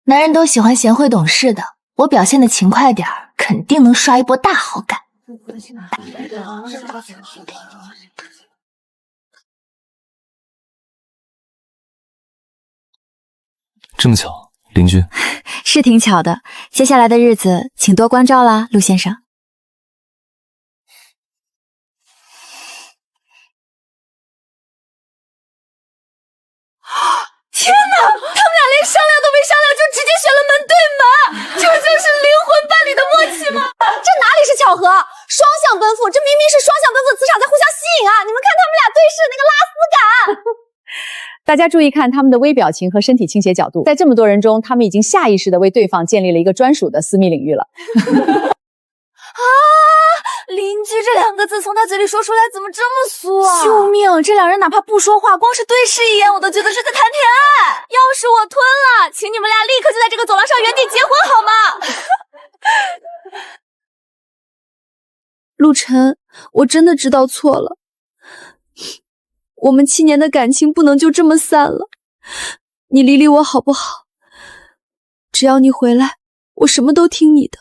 男人都喜欢贤惠懂事的，我表现的勤快点儿，肯定能刷一波大好感。这么巧，邻居是挺巧的。接下来的日子，请多关照啦，陆先生。天哪，他们俩连商量都没商量，就直接选了门对门，这就是灵魂伴侣的默契吗？这哪里是巧合？双向奔赴，这明明是双向奔赴的磁场在互相吸引啊！你们看他们俩对视那个拉丝感。大家注意看他们的微表情和身体倾斜角度，在这么多人中，他们已经下意识地为对方建立了一个专属的私密领域了。啊，邻居这2个个字从他嘴里说出来怎么这么俗啊！救命！这两人哪怕不说话，光是对视一眼，我都觉得是在谈恋爱。要是我吞了，请你们俩立刻就在这个走廊上原地结婚好吗？陆晨，我真的知道错了，我们7年的感情不能就这么散了。你理理我好不好？只要你回来，我什么都听你的。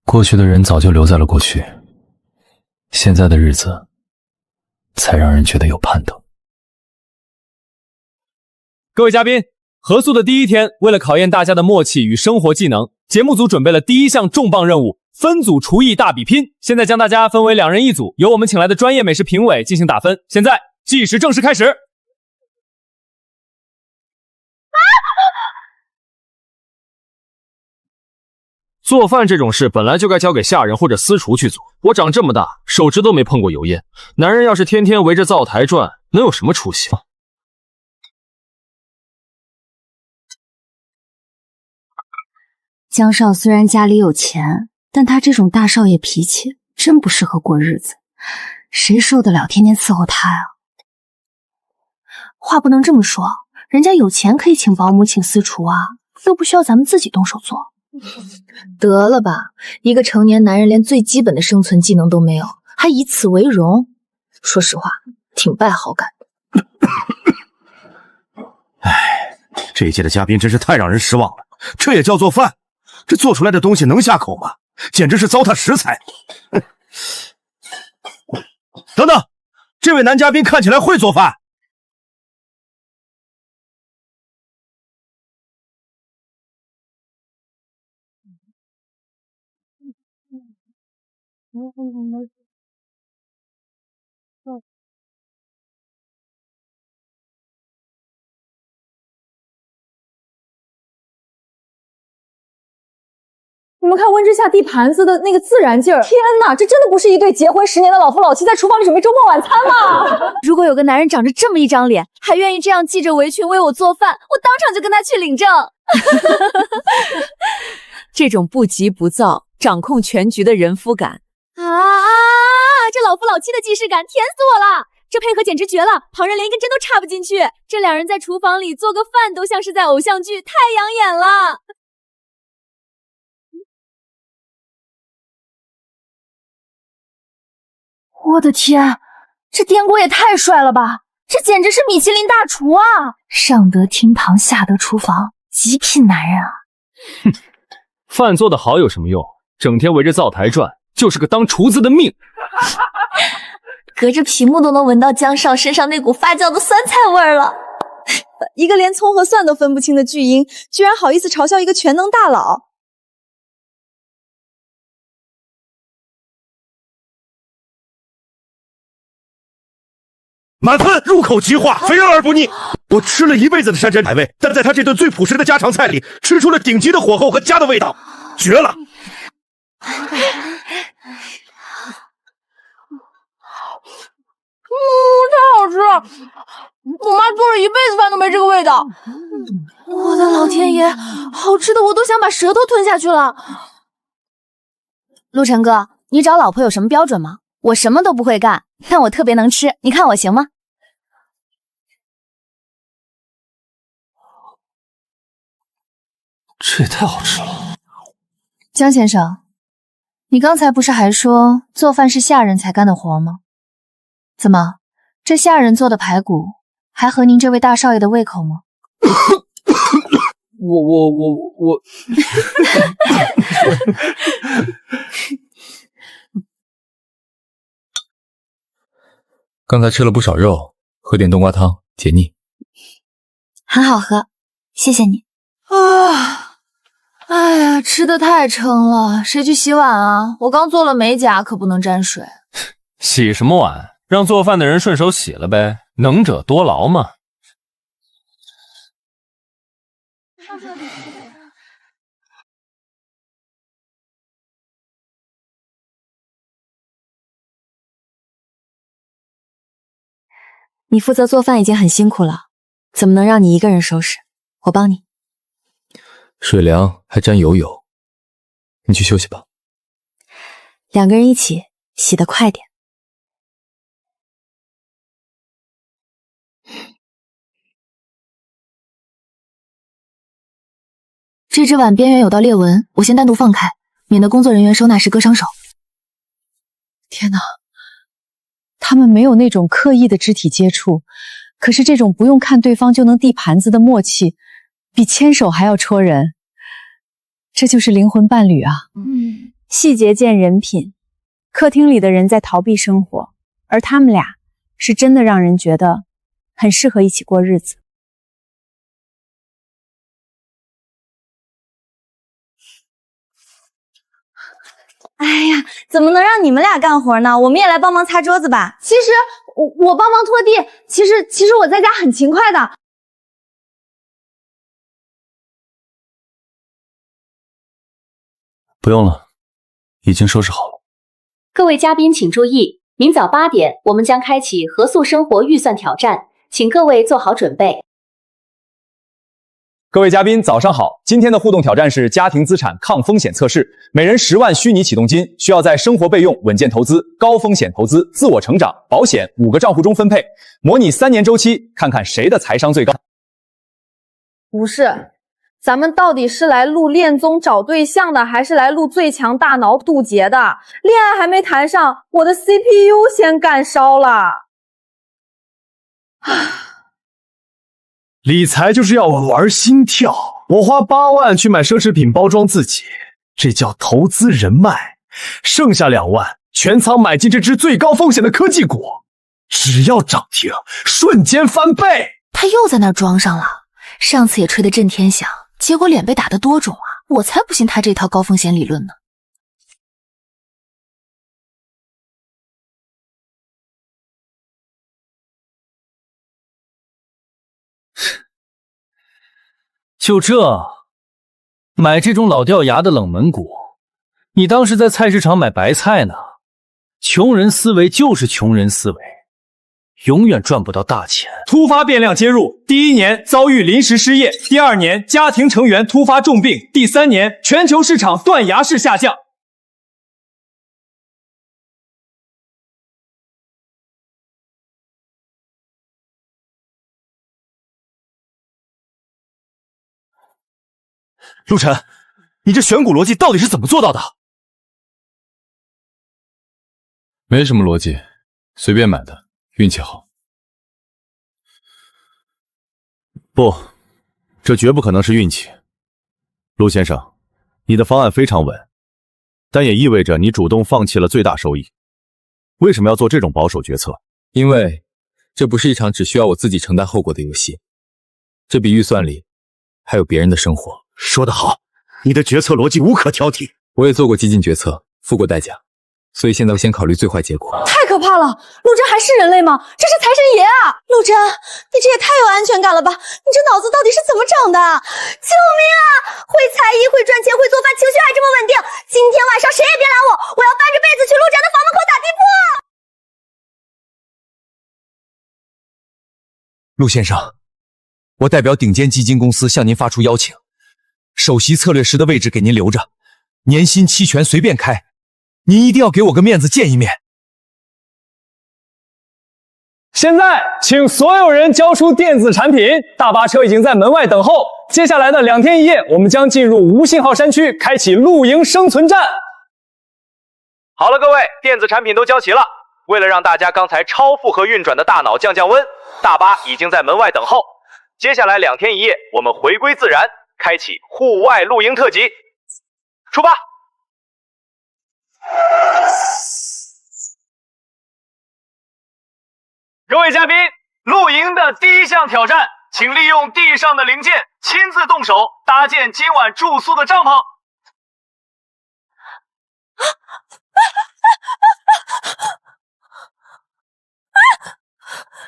过去的人早就留在了过去，现在的日子才让人觉得有盼头。各位嘉宾，合宿的第一天，为了考验大家的默契与生活技能，节目组准备了第一项重磅任务——分组厨艺大比拼。现在将大家分为2人1组，由我们请来的专业美食评委进行打分。现在计时正式开始。做饭这种事本来就该交给下人或者私厨去做。我长这么大，手指都没碰过油烟。男人要是天天围着灶台转，能有什么出息？江少虽然家里有钱，但他这种大少爷脾气真不适合过日子，谁受得了天天伺候他呀？话不能这么说，人家有钱可以请保姆请私厨啊，又不需要咱们自己动手做。得了吧，一个成年男人连最基本的生存技能都没有，还以此为荣，说实话挺败好感的。唉，这一届的嘉宾真是太让人失望了，这也叫做饭？这做出来的东西能下口吗？简直是糟蹋食材。等等，这位男嘉宾看起来会做饭。你们看温之夏递盘子的那个自然劲儿，天哪，这真的不是一对结婚10年的老夫老妻在厨房里准备周末晚餐吗？如果有个男人长着这么一张脸，还愿意这样系着围裙为我做饭，我当场就跟他去领证。这种不急不躁、掌控全局的人夫感，这老夫老妻的既视感甜死我了！这配合简直绝了，旁人连一根针都插不进去。这两人在厨房里做个饭都像是在偶像剧，太养眼了。我的天，这颠锅也太帅了吧！这简直是米其林大厨啊！上得厅堂，下得厨房，极品男人啊！哼，饭做得好有什么用？整天围着灶台转，就是个当厨子的命。隔着屏幕都能闻到江少身上那股发酵的酸菜味儿了。一个连葱和蒜都分不清的巨婴，居然好意思嘲笑一个全能大佬。满分，入口即化，肥而不腻。我吃了一辈子的山珍海味，但在他这顿最朴实的家常菜里，吃出了顶级的火候和家的味道，绝了！太好吃了！我妈做了一辈子饭都没这个味道。我的老天爷，好吃的我都想把舌头吞下去了。陆晨哥，你找老婆有什么标准吗？我什么都不会干，但我特别能吃，你看我行吗？这也太好吃了。江先生，你刚才不是还说做饭是下人才干的活吗？怎么，这下人做的排骨还合您这位大少爷的胃口吗？我刚才吃了不少肉，喝点冬瓜汤解腻。很好喝，谢谢你。哎呀，吃的太撑了，谁去洗碗啊？我刚做了美甲，可不能沾水。洗什么碗？让做饭的人顺手洗了呗，能者多劳嘛。你负责做饭已经很辛苦了，怎么能让你一个人收拾？我帮你。水凉还沾油油，你去休息吧。2个人一起，洗得快点。这只碗边缘有道裂纹，我先单独放开，免得工作人员收纳时割伤手。天哪，他们没有那种刻意的肢体接触，可是这种不用看对方就能递盘子的默契，比牵手还要戳人。这就是灵魂伴侣啊！细节见人品。客厅里的人在逃避生活，而他们俩是真的让人觉得很适合一起过日子。哎呀，怎么能让你们俩干活呢？我们也来帮忙擦桌子吧。其实我帮忙拖地，其实我在家很勤快的。不用了，已经收拾好了。各位嘉宾请注意，明早8点我们将开启合宿生活预算挑战，请各位做好准备。各位嘉宾早上好，今天的互动挑战是家庭资产抗风险测试，每人10万虚拟启动金，需要在生活备用、稳健投资、高风险投资、自我成长、保险5个账户中分配，模拟3年周期，看看谁的财商最高。不是，咱们到底是来录恋综找对象的，还是来录最强大脑渡劫的？恋爱还没谈上，我的 CPU 先干烧了。理财就是要玩心跳，我花8万去买奢侈品包装自己，这叫投资人脉。剩下2万全仓买进这只最高风险的科技股，只要涨停，瞬间翻倍。他又在那儿装上了，上次也吹得震天响，结果脸被打得多肿啊！我才不信他这套高风险理论呢。就这，买这种老掉牙的冷门股，你当是在菜市场买白菜呢？穷人思维就是穷人思维，永远赚不到大钱。突发变量接入，第1年遭遇临时失业，第2年家庭成员突发重病，第3年全球市场断崖式下降。陆晨，你这选股逻辑到底是怎么做到的？没什么逻辑，随便买的，运气好。不，这绝不可能是运气。陆先生，你的方案非常稳，但也意味着你主动放弃了最大收益。为什么要做这种保守决策？因为这不是一场只需要我自己承担后果的游戏，这笔预算里还有别人的生活。说得好，你的决策逻辑无可挑剔。我也做过激进决策，付过代价，所以现在我先考虑最坏结果。太可怕了！陆真还是人类吗？这是财神爷啊！陆真，你这也太有安全感了吧？你这脑子到底是怎么长的？救命啊！会才艺，会赚钱，会做饭，情绪还这么稳定。今天晚上谁也别拦我，我要翻着被子去陆真的房门口打地铺。陆先生，我代表顶尖基金公司向您发出邀请，首席策略师的位置给您留着，年薪期权随便开，您一定要给我个面子见一面。现在，请所有人交出电子产品，大巴车已经在门外等候。接下来的2天1夜，我们将进入无信号山区，开启露营生存战。好了，各位，电子产品都交齐了。为了让大家刚才超负荷运转的大脑降温，大巴已经在门外等候。接下来2天1夜，我们回归自然，开启户外露营特辑，出发！各位嘉宾，露营的第1项挑战，请利用地上的零件亲自动手搭建今晚住宿的帐篷。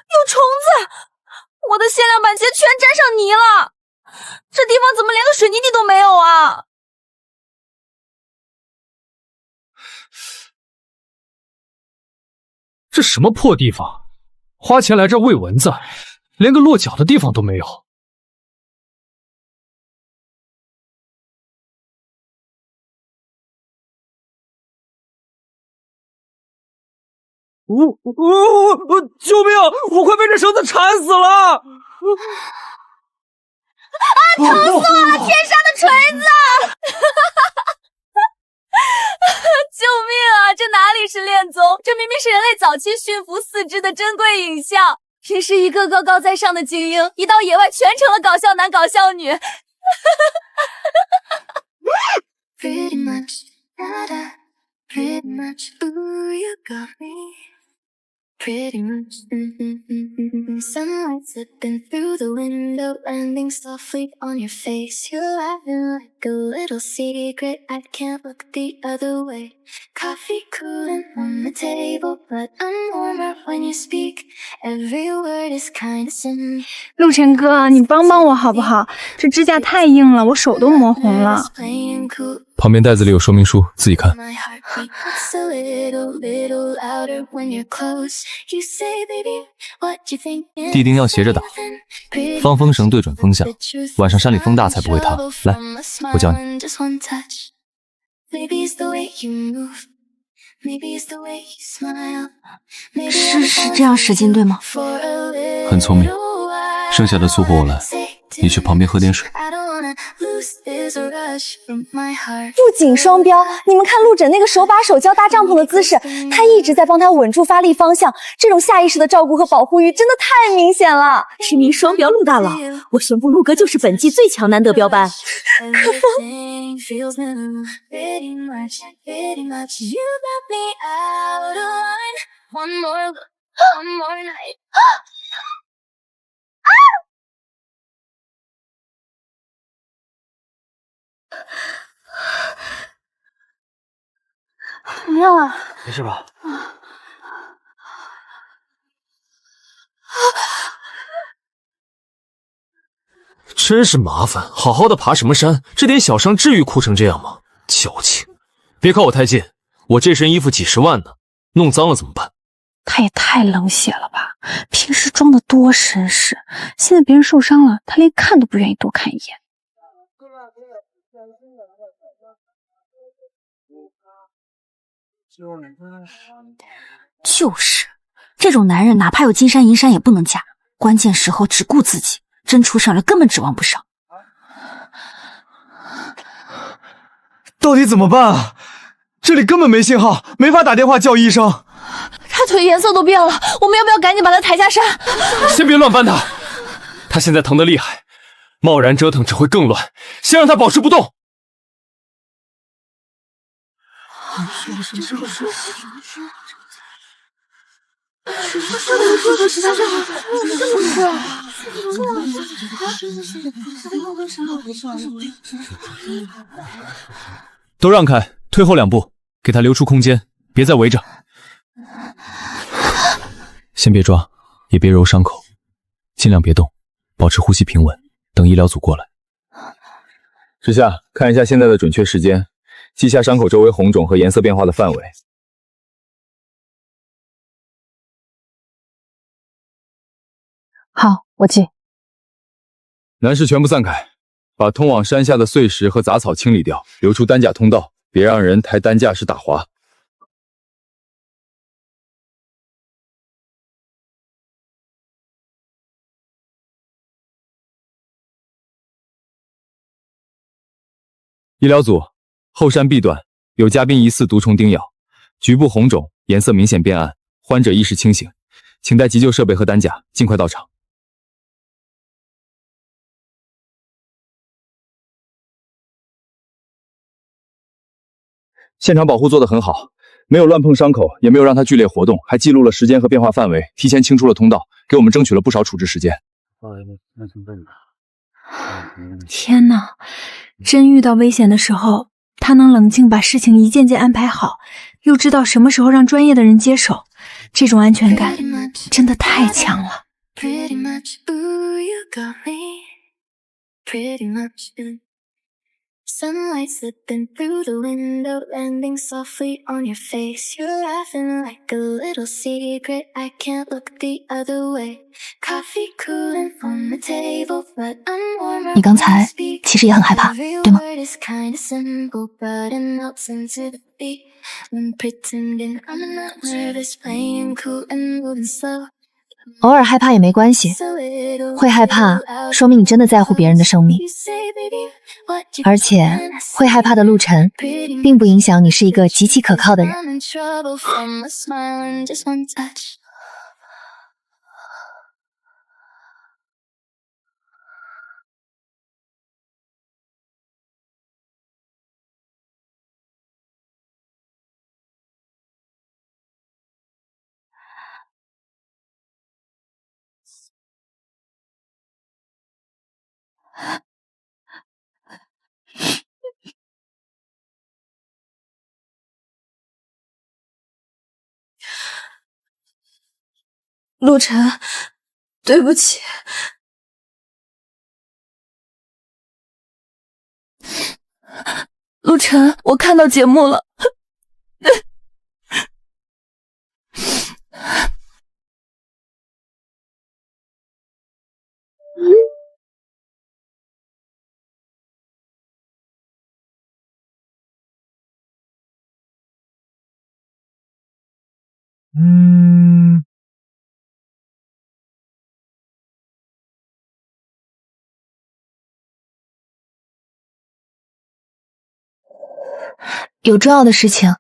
有虫子！我的限量版鞋全沾上泥了，这地方怎么连个水泥地都没有啊？这什么破地方？花钱来这儿喂蚊子，连个落脚的地方都没有。救命！我快被这绳子缠死了！疼死我了！天上的锤子！救命啊！这哪里是恋综？这明明是人类早期驯服4只的珍贵影像。平时一个个高在上的精英，一到野外全成了搞笑男、搞笑女。Pretty much, pretty much, ooh, you got me. Pretty much, sunlight slipping through the window, landing softly on your face. You're laughing like a little secret. I can't look the other way. Coffee cooling on the table, but I'm warmer when you speak. Every word is kind of sin. 陆晨哥，你帮帮我好不好？这指甲太硬了，我手都磨红了。旁边袋子里有说明书，自己看。地钉要斜着打，放风绳对准风向，晚上山里风大才不会塌。来，我教你。是这样使劲对吗？很聪明。剩下的粗活我来，你去旁边喝点水。不仅双标，你们看陆枕那个手把手教搭帐篷的姿势，他一直在帮他稳住发力方向，这种下意识的照顾和保护欲真的太明显了。实名双标陆大佬，我宣布陆哥就是本季最强难得标班。可风。怎么样啊？没事吧？真是麻烦，好好的爬什么山，这点小伤至于哭成这样吗？矫情！别靠我太近，我这身衣服几10万呢，弄脏了怎么办？他也太冷血了吧！平时装的多绅士，现在别人受伤了，他连看都不愿意多看一眼。就是这种男人，哪怕有金山银山也不能嫁，关键时候只顾自己，真出事了根本指望不上。到底怎么办啊？这里根本没信号，没法打电话叫医生。他腿颜色都变了，我们要不要赶紧把他抬下山？先别乱搬他，他现在疼得厉害，贸然折腾只会更乱，先让他保持不动。都让开，退后2步，给他留出空间，别再围着。先别抓，也别揉伤口，尽量别动，保持呼吸平稳，等医疗组过来。之夏，看一下现在的准确时间，记下伤口周围红肿和颜色变化的范围。好，我记。男士全部散开，把通往山下的碎石和杂草清理掉，留出担架通道，别让人抬担架时打滑。医疗组，后山 B 段有嘉宾疑似毒虫叮咬，局部红肿，颜色明显变暗，患者意识清醒，请带急救设备和担架，尽快到场。现场保护做得很好，没有乱碰伤口，也没有让它剧烈活动，还记录了时间和变化范围，提前清出了通道，给我们争取了不少处置时间。天哪！真遇到危险的时候，他能冷静把事情一件件安排好，又知道什么时候让专业的人接手，这种安全感真的太强了。Sunlight slipping through the window, landing softly on your face. You're laughing like a little secret. I can't look the other way. Coffee cooling on the table, but I'm warmer. 你刚才其实也很害怕，对吗？ It's kind of simple, but it melts into the beat. When pretending I'm not nervous, playing cool and moving slow. 偶尔害怕也没关系，会害怕说明你真的在乎别人的生命，而且会害怕的陆晨，并不影响你是一个极其可靠的人。陆晨，对不起。陆晨，我看到节目了。有重要的事情，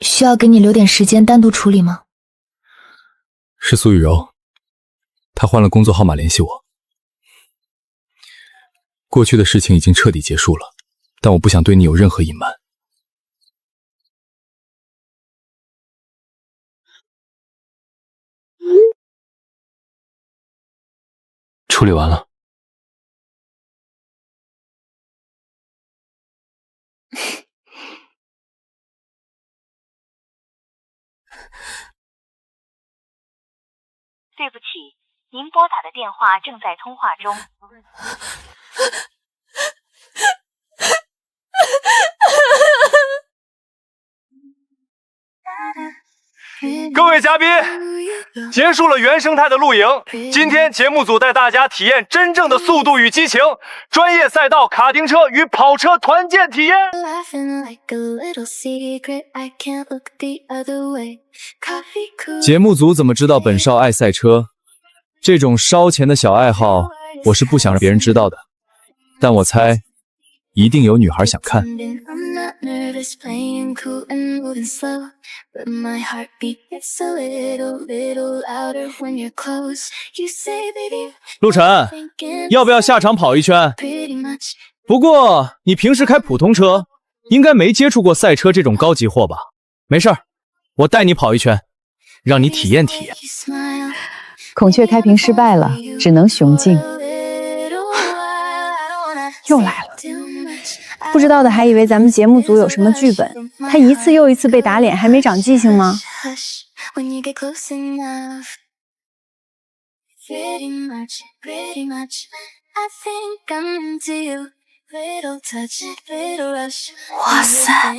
需要给你留点时间单独处理吗？是苏雨柔，她换了工作号码联系我。过去的事情已经彻底结束了，但我不想对你有任何隐瞒。处理完了。对不起，您拨打的电话正在通话中。各位嘉宾，结束了原生态的露营，今天节目组带大家体验真正的速度与激情，专业赛道卡丁车与跑车团建体验。节目组怎么知道本少爱赛车？这种烧钱的小爱好，我是不想让别人知道的。但我猜，一定有女孩想看。陆晨，要不要下场跑一圈？不过你平时开普通车，应该没接触过赛车这种高级货吧？没事儿，我带你跑一圈，让你体验体验。孔雀开屏失败了，只能雄竞。又来了，不知道的还以为咱们节目组有什么剧本，他一次又一次被打脸，还没长记性吗？哇塞，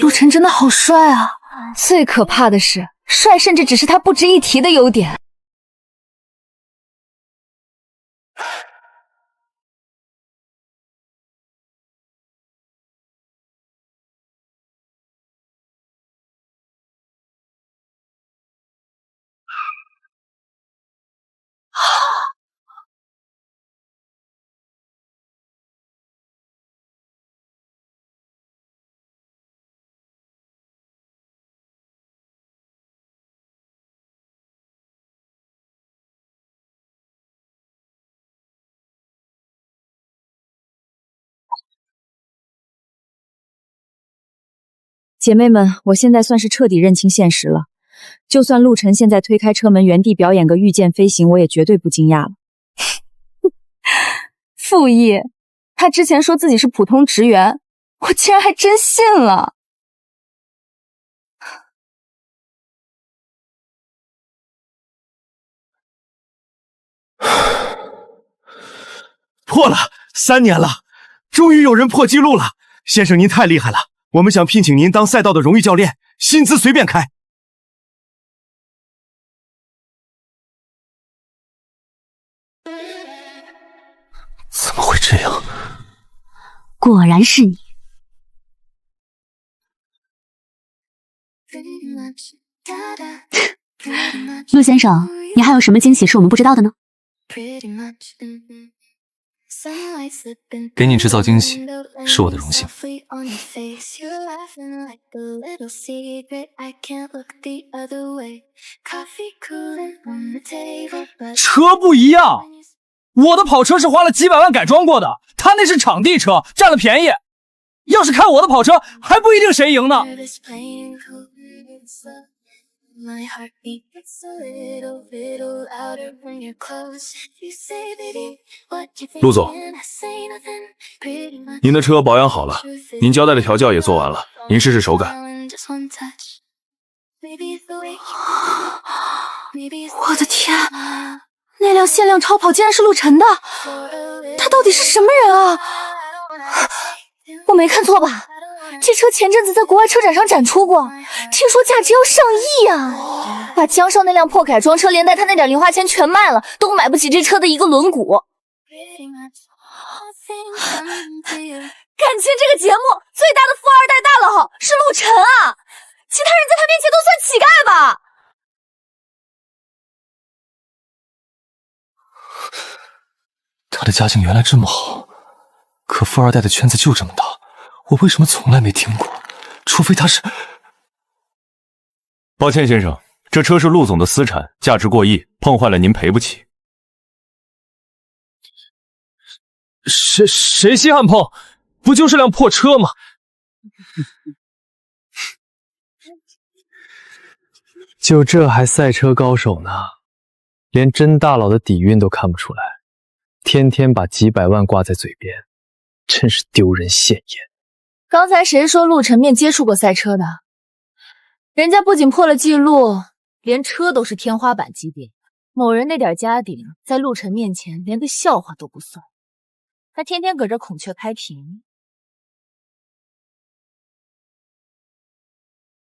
陆晨真的好帅啊！最可怕的是，帅甚至只是他不值一提的优点。姐妹们，我现在算是彻底认清现实了。就算陆晨现在推开车门原地表演个御剑飞行，我也绝对不惊讶了。傅毅，他之前说自己是普通职员，我竟然还真信了。破了，3年了，终于有人破纪录了。先生您太厉害了，我们想聘请您当赛道的荣誉教练，薪资随便开。怎么会这样？果然是你。陆先生，你还有什么惊喜是我们不知道的呢？给你制造惊喜是我的荣幸。车不一样，我的跑车是花了几百万改装过的，他那是场地车，占了便宜。要是开我的跑车，还不一定谁赢呢。陆总，您的车保养好了，您交代的调教也做完了，您试试手感。我的天，那辆限量超跑竟然是陆晨的，他到底是什么人啊？我没看错吧？这车前阵子在国外车展上展出过，听说价值要上亿啊！把江少那辆破改装车连带他那点零花钱全卖了，都买不起这车的一个轮毂。感情这个节目最大的富二代大佬是陆晨啊，其他人在他面前都算乞丐吧？他的家境原来这么好，可富二代的圈子就这么大，我为什么从来没听过？除非他是……抱歉，先生，这车是陆总的私产，价值过亿，碰坏了您赔不起。谁稀罕碰？不就是辆破车吗？就这还赛车高手呢，连真大佬的底蕴都看不出来，天天把几百万挂在嘴边，真是丢人现眼。刚才谁说陆晨面接触过赛车的？人家不仅破了记录，连车都是天花板级别。某人那点家底，在陆晨面前连个笑话都不算。他天天搁这孔雀开屏。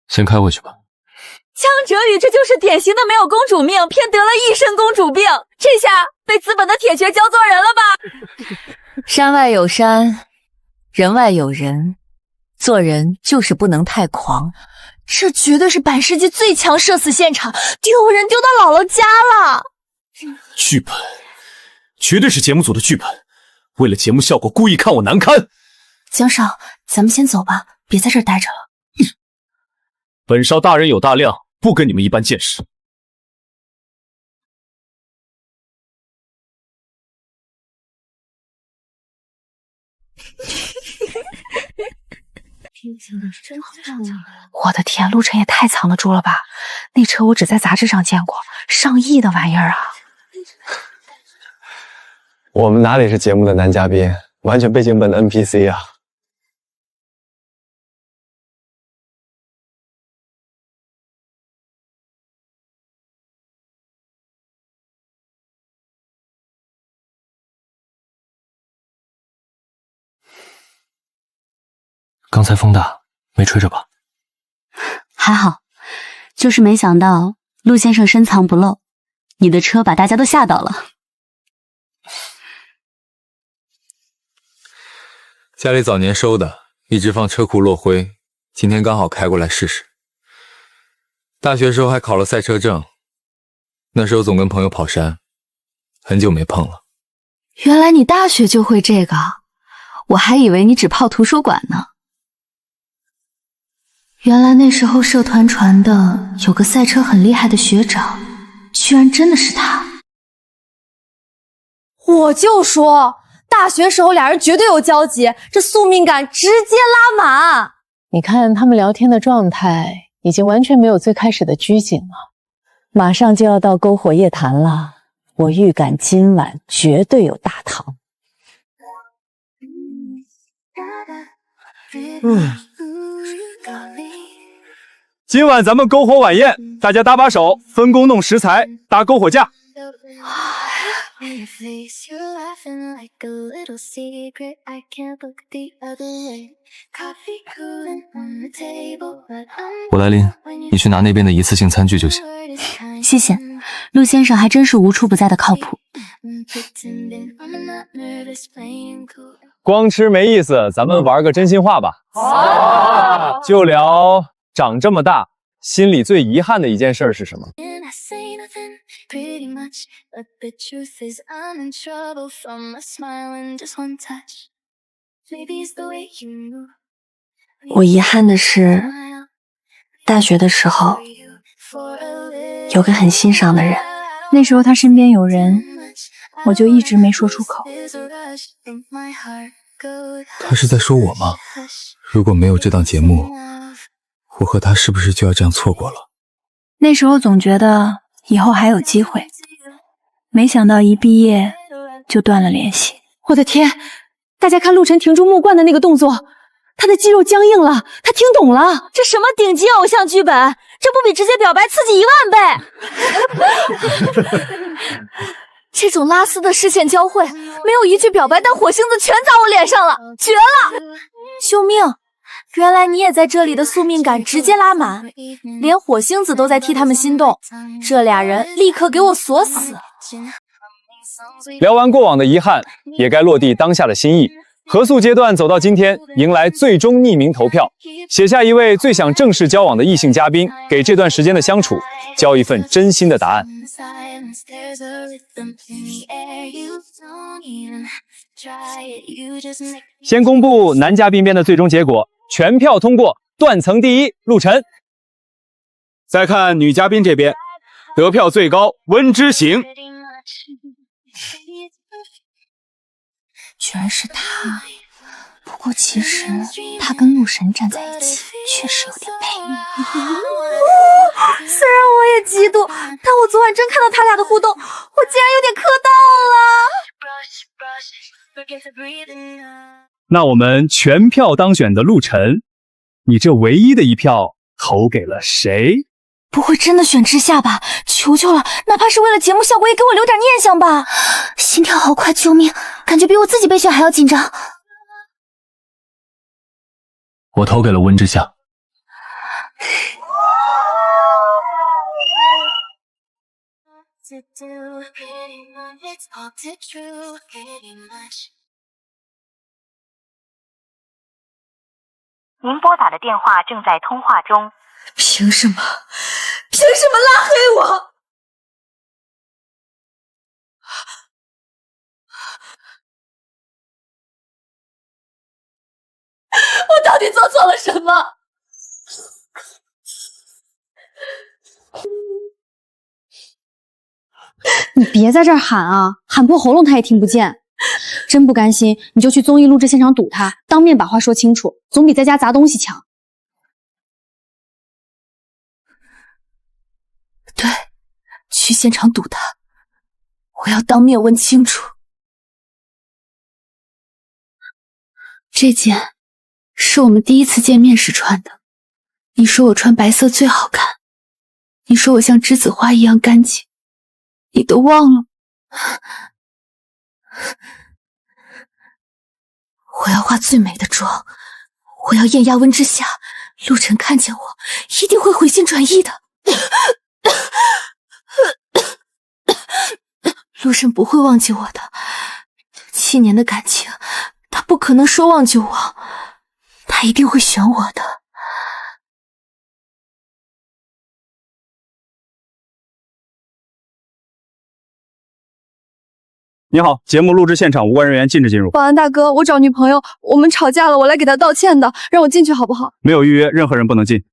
先开回去吧。江哲宇这就是典型的没有公主命，偏得了一身公主病，这下被资本的铁拳教做人了吧？山外有山，人外有人，做人就是不能太狂。这绝对是本世纪最强社死现场，丢人丢到姥姥家了。剧本，绝对是节目组的剧本，为了节目效果故意看我难堪。江少，咱们先走吧，别在这儿待着了。本少大人有大量，不跟你们一般见识。我的天，陆晨也太藏得住了吧！那车我只在杂志上见过，上亿的玩意儿啊！我们哪里是节目的男嘉宾，完全背景本的 NPC 啊！刚才风大，没吹着吧？还好，就是没想到陆先生深藏不露，你的车把大家都吓到了。家里早年收的，一直放车库落灰，今天刚好开过来试试。大学时候还考了赛车证，那时候总跟朋友跑山，很久没碰了。原来你大学就会这个，我还以为你只泡图书馆呢。原来那时候社团传的有个赛车很厉害的学长，居然真的是他。我就说，大学时候俩人绝对有交集，这宿命感直接拉满。你看他们聊天的状态，已经完全没有最开始的拘谨了。马上就要到篝火夜谈了，我预感今晚绝对有大糖。今晚咱们篝火晚宴，大家搭把手，分工弄食材，搭篝火架。your face, you're laughing like a little secret. I can't look the other way. Coffee cooling on the table, but I'm 我来拎，你去拿那边的一次性餐具就行。谢谢，陆先生还真是无处不在的靠谱。 pretending I'm not nervous, playing cool. 光吃没意思，咱们玩个真心话吧。就聊长这么大，心里最遗憾的一件事是什么？ And I say nothing, pretty much, but the truth is I'm in trouble from a smile and just one touch. Maybe it's the way you move. 我遗憾的是，大学的时候有个很欣赏的人，那时候他身边有人，我就一直没说出口。他是在说我吗？如果没有这档节目，我和他是不是就要这样错过了？那时候总觉得以后还有机会，没想到一毕业就断了联系。我的天！大家看陆晨停住木罐的那个动作，他的肌肉僵硬了，他听懂了。这什么顶级偶像剧本？这不比直接表白刺激10000倍？这种拉丝的视线交汇，没有一句表白，但火星子全砸我脸上了，绝了！救命！原来你也在这里的宿命感直接拉满，连火星子都在替他们心动，这俩人立刻给我锁死！聊完过往的遗憾，也该落地当下的心意。合宿阶段走到今天，迎来最终匿名投票，写下一位最想正式交往的异性嘉宾，给这段时间的相处交一份真心的答案。先公布男嘉宾编的最终结果，全票通过，断层第一，陆晨。再看女嘉宾这边，得票最高温之行。居然是他，不过其实他跟陆神站在一起确实有点配。虽然我也嫉妒，但我昨晚真看到他俩的互动，我竟然有点磕到了。那我们全票当选的陆晨，你这唯一的一票投给了谁？不会真的选之夏吧？求求了，哪怕是为了节目效果，也给我留点念想吧！心跳好快，救命！感觉比我自己被选还要紧张。我投给了温之夏。您拨打的电话正在通话中。凭什么？凭什么拉黑我？我到底做错了什么？你别在这儿喊啊，喊破喉咙他也听不见。真不甘心，你就去综艺录制现场堵他，当面把话说清楚，总比在家砸东西强。对，去现场堵他，我要当面问清楚。这件是我们第一次见面时穿的，你说我穿白色最好看，你说我像栀子花一样干净，你都忘了？我要化最美的妆，我要艳压温之夏，陆晨看见我一定会回心转意的。陆晨不会忘记我的，7年的感情，他不可能说忘就忘，他一定会选我的。你好，节目录制现场无关人员禁止进入。保安大哥，我找女朋友，我们吵架了，我来给她道歉的，让我进去好不好？没有预约，任何人不能进。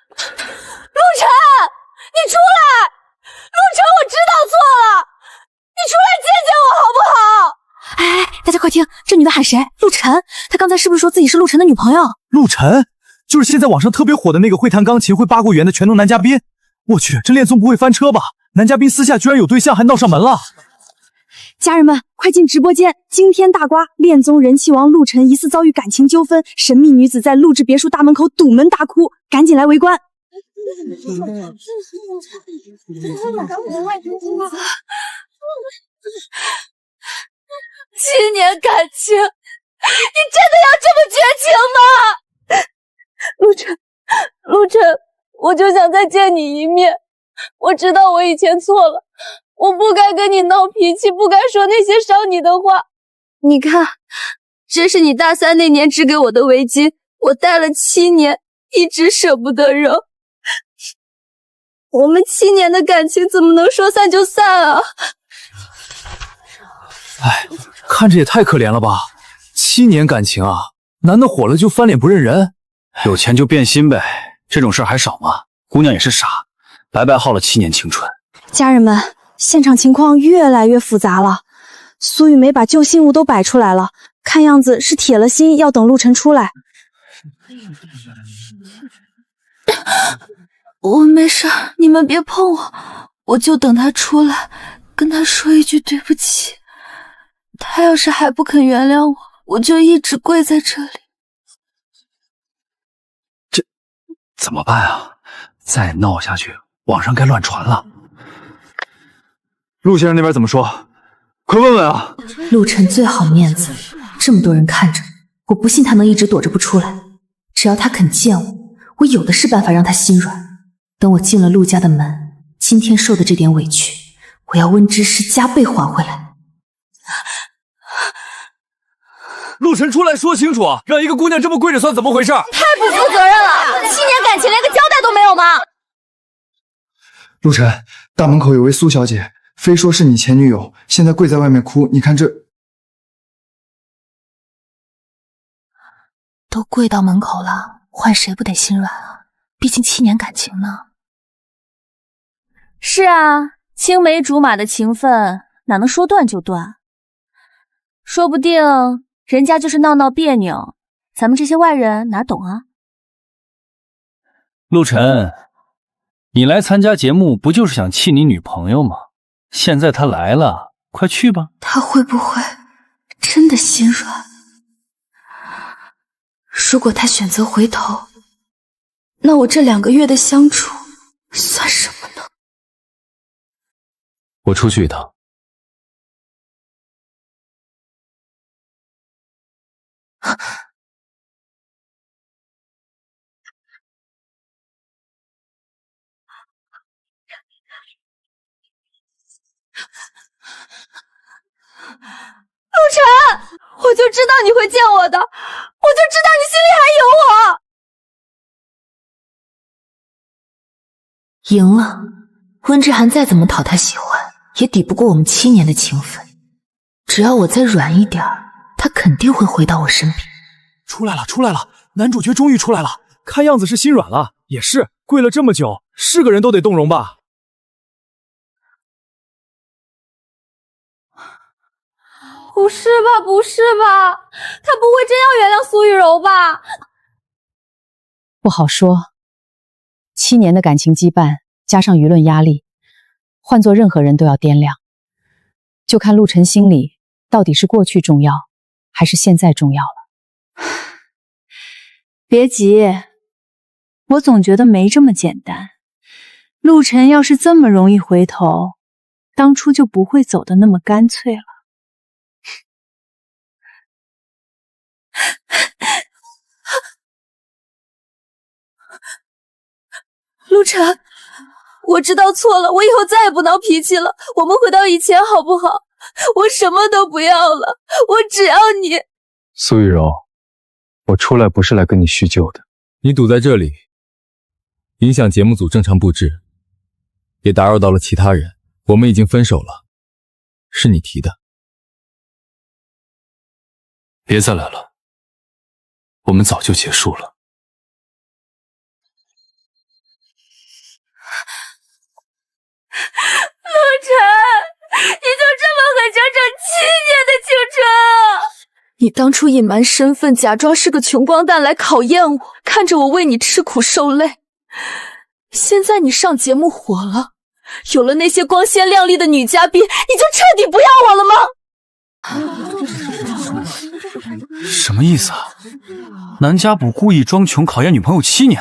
陆晨，你出来！陆晨，我知道错了，你出来见见我好不好？哎，大家快听，这女的喊谁？陆晨，她刚才是不是说自己是陆晨的女朋友？陆晨，就是现在网上特别火的那个会弹钢琴、会八卦语言的全能男嘉宾。我去，这恋综不会翻车吧？男嘉宾私下居然有对象，还闹上门了！家人们，快进直播间！惊天大瓜，恋综人气王陆晨疑似遭遇感情纠纷，神秘女子在录制别墅大门口堵门大哭，赶紧来围观！ 7年感情，你真的要这么绝情吗？陆晨，我就想再见你一面。我知道我以前错了，我不该跟你闹脾气，不该说那些伤你的话。你看，这是你大3那年织给我的围巾，我戴了7年，一直舍不得扔。我们7年的感情怎么能说散就散啊？哎，看着也太可怜了吧！7年感情啊，男的火了就翻脸不认人？有钱就变心呗，这种事儿还少吗？姑娘也是傻，白白耗了7年青春。家人们，现场情况越来越复杂了。苏雨梅把旧信物都摆出来了，看样子是铁了心要等陆晨出来。我没事，你们别碰我，我就等他出来，跟他说一句对不起。他要是还不肯原谅我，我就一直跪在这里。这怎么办啊？再闹下去，网上该乱传了。陆先生那边怎么说？快问问啊！陆晨最好面子，这么多人看着，我不信他能一直躲着不出来。只要他肯见我，我有的是办法让他心软。等我进了陆家的门，今天受的这点委屈，我要温之诗加倍还回来。陆晨出来说清楚，让一个姑娘这么跪着算怎么回事？太不负责任了！7年感情连个交代都没有吗？陆晨，大门口有位苏小姐，非说是你前女友，现在跪在外面哭，你看这……都跪到门口了，换谁不得心软啊？毕竟7年感情呢。是啊，青梅竹马的情分哪能说断就断？说不定人家就是闹闹别扭，咱们这些外人哪懂啊？陆晨，你来参加节目不就是想气你女朋友吗？现在她来了，快去吧。他会不会真的心软？如果他选择回头，那我这2个月的相处算什么呢？我出去一趟。陆晨，我就知道你会见我的，我就知道你心里还有我。赢了，温之涵再怎么讨他喜欢，也抵不过我们7年的情分。只要我再软一点，他肯定会回到我身边。出来了，出来了！男主角终于出来了，看样子是心软了。也是，跪了这么久，是个人都得动容吧？不是吧，不是吧，他不会真要原谅苏雨柔吧？不好说，7年的感情羁绊，加上舆论压力，换做任何人都要掂量。就看陆晨心里到底是过去重要，还是现在重要了。别急，我总觉得没这么简单。陆晨要是这么容易回头，当初就不会走得那么干脆了。陆晨，我知道错了，我以后再也不闹脾气了，我们回到以前好不好？我什么都不要了，我只要你。苏雨柔，我出来不是来跟你叙旧的，你堵在这里，影响节目组正常布置，也打扰到了其他人。我们已经分手了，是你提的。别再来了，我们早就结束了。陆晨，你就这么狠整整7年的青春啊！你当初隐瞒身份，假装是个穷光蛋来考验我，看着我为你吃苦受累。现在你上节目火了，有了那些光鲜亮丽的女嘉宾，你就彻底不要我了吗？什么意思啊？南家补故意装穷考验女朋友7年，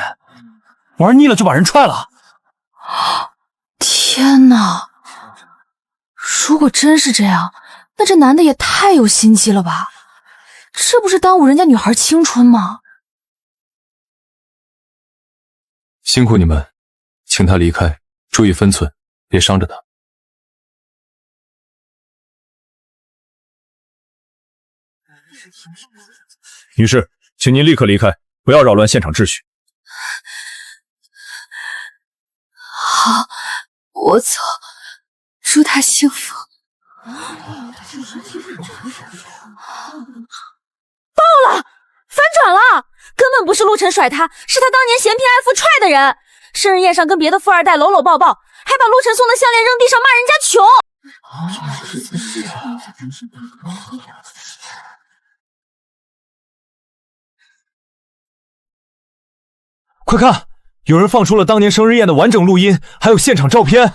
玩腻了就把人踹了。天哪！如果真是这样，那这男的也太有心机了吧？这不是耽误人家女孩青春吗？辛苦你们，请他离开，注意分寸，别伤着他。女士，请您立刻离开，不要扰乱现场秩序。好，我走，祝他幸福。爆了！反转了！根本不是陆晨甩他，是他当年嫌贫爱富踹的人。生日宴上跟别的富二代搂搂抱抱，还把陆晨送的项链扔地上骂人家穷。快看，有人放出了当年生日宴的完整录音，还有现场照片。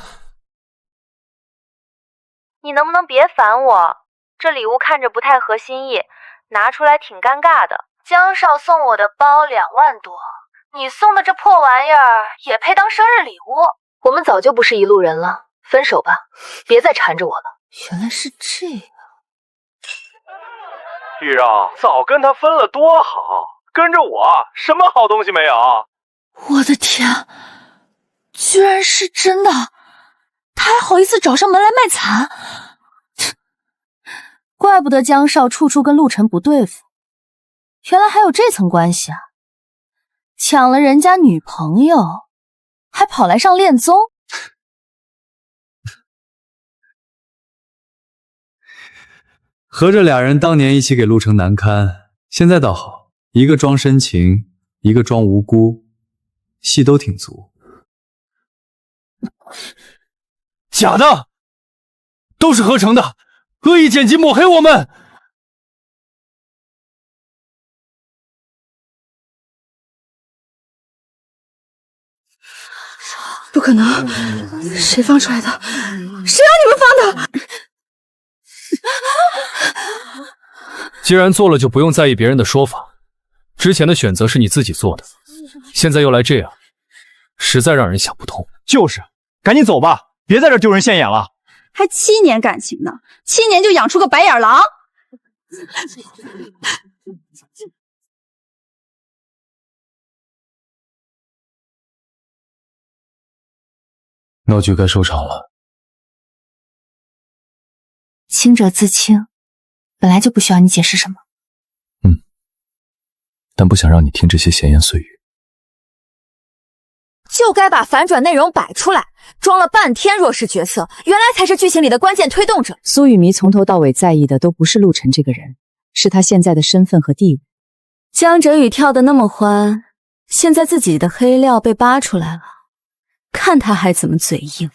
你能不能别烦我？这礼物看着不太合心意，拿出来挺尴尬的。江少送我的包2万多，你送的这破玩意儿也配当生日礼物？我们早就不是一路人了，分手吧，别再缠着我了。原来是这样。玉娆，早跟他分了多好，跟着我什么好东西没有？我的天，居然是真的！他还好意思找上门来卖惨，怪不得江少处处跟陆晨不对付，原来还有这层关系啊！抢了人家女朋友，还跑来上恋综。合着俩人当年一起给陆城难堪，现在倒好，一个装深情，一个装无辜，戏都挺足。假的，都是合成的，恶意剪辑抹黑我们。不可能，谁放出来的？谁让你们放的？既然做了，就不用在意别人的说法。之前的选择是你自己做的，现在又来这样，实在让人想不通。就是，赶紧走吧，别在这丢人现眼了。还7年感情呢，7年就养出个白眼狼。闹剧该收场了。清者自清，本来就不需要你解释什么。但不想让你听这些闲言碎语。就该把反转内容摆出来，装了半天弱势角色，原来才是剧情里的关键推动者。苏雨迷从头到尾在意的都不是陆晨这个人，是他现在的身份和地位。江哲宇跳得那么欢，现在自己的黑料被扒出来了，看他还怎么嘴硬。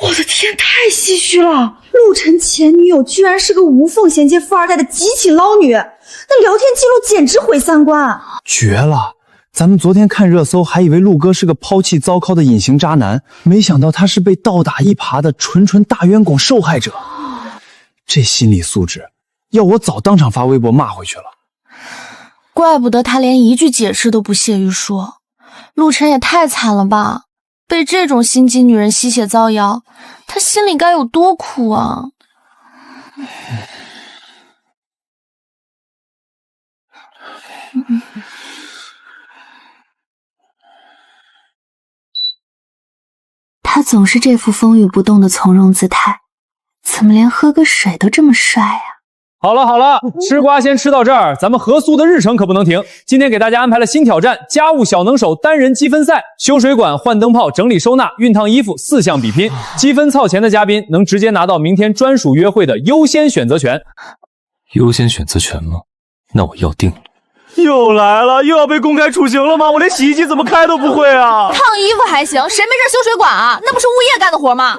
我的天，太唏嘘了！陆晨前女友居然是个无缝衔接富二代的极品捞女，那聊天记录简直毁三观，绝了！咱们昨天看热搜，还以为陆哥是个抛弃糟糠的隐形渣男，没想到他是被倒打一耙的纯大冤种受害者。这心理素质，要我早当场发微博骂回去了。怪不得他连一句解释都不屑于说。陆晨也太惨了吧，被这种心机女人吸血造谣，他心里该有多苦啊！他总是这副风雨不动的从容姿态，怎么连喝个水都这么帅啊？好了，吃瓜先吃到这儿，咱们合宿的日程可不能停。今天给大家安排了新挑战：家务小能手单人积分赛，修水管、换灯泡、整理收纳、熨烫衣服4项比拼。积分操前的嘉宾能直接拿到明天专属约会的优先选择权。优先选择权吗？那我要定了。又来了，又要被公开处刑了吗？我连洗衣机怎么开都不会啊！烫衣服还行，谁没事修水管啊？那不是物业干的活吗？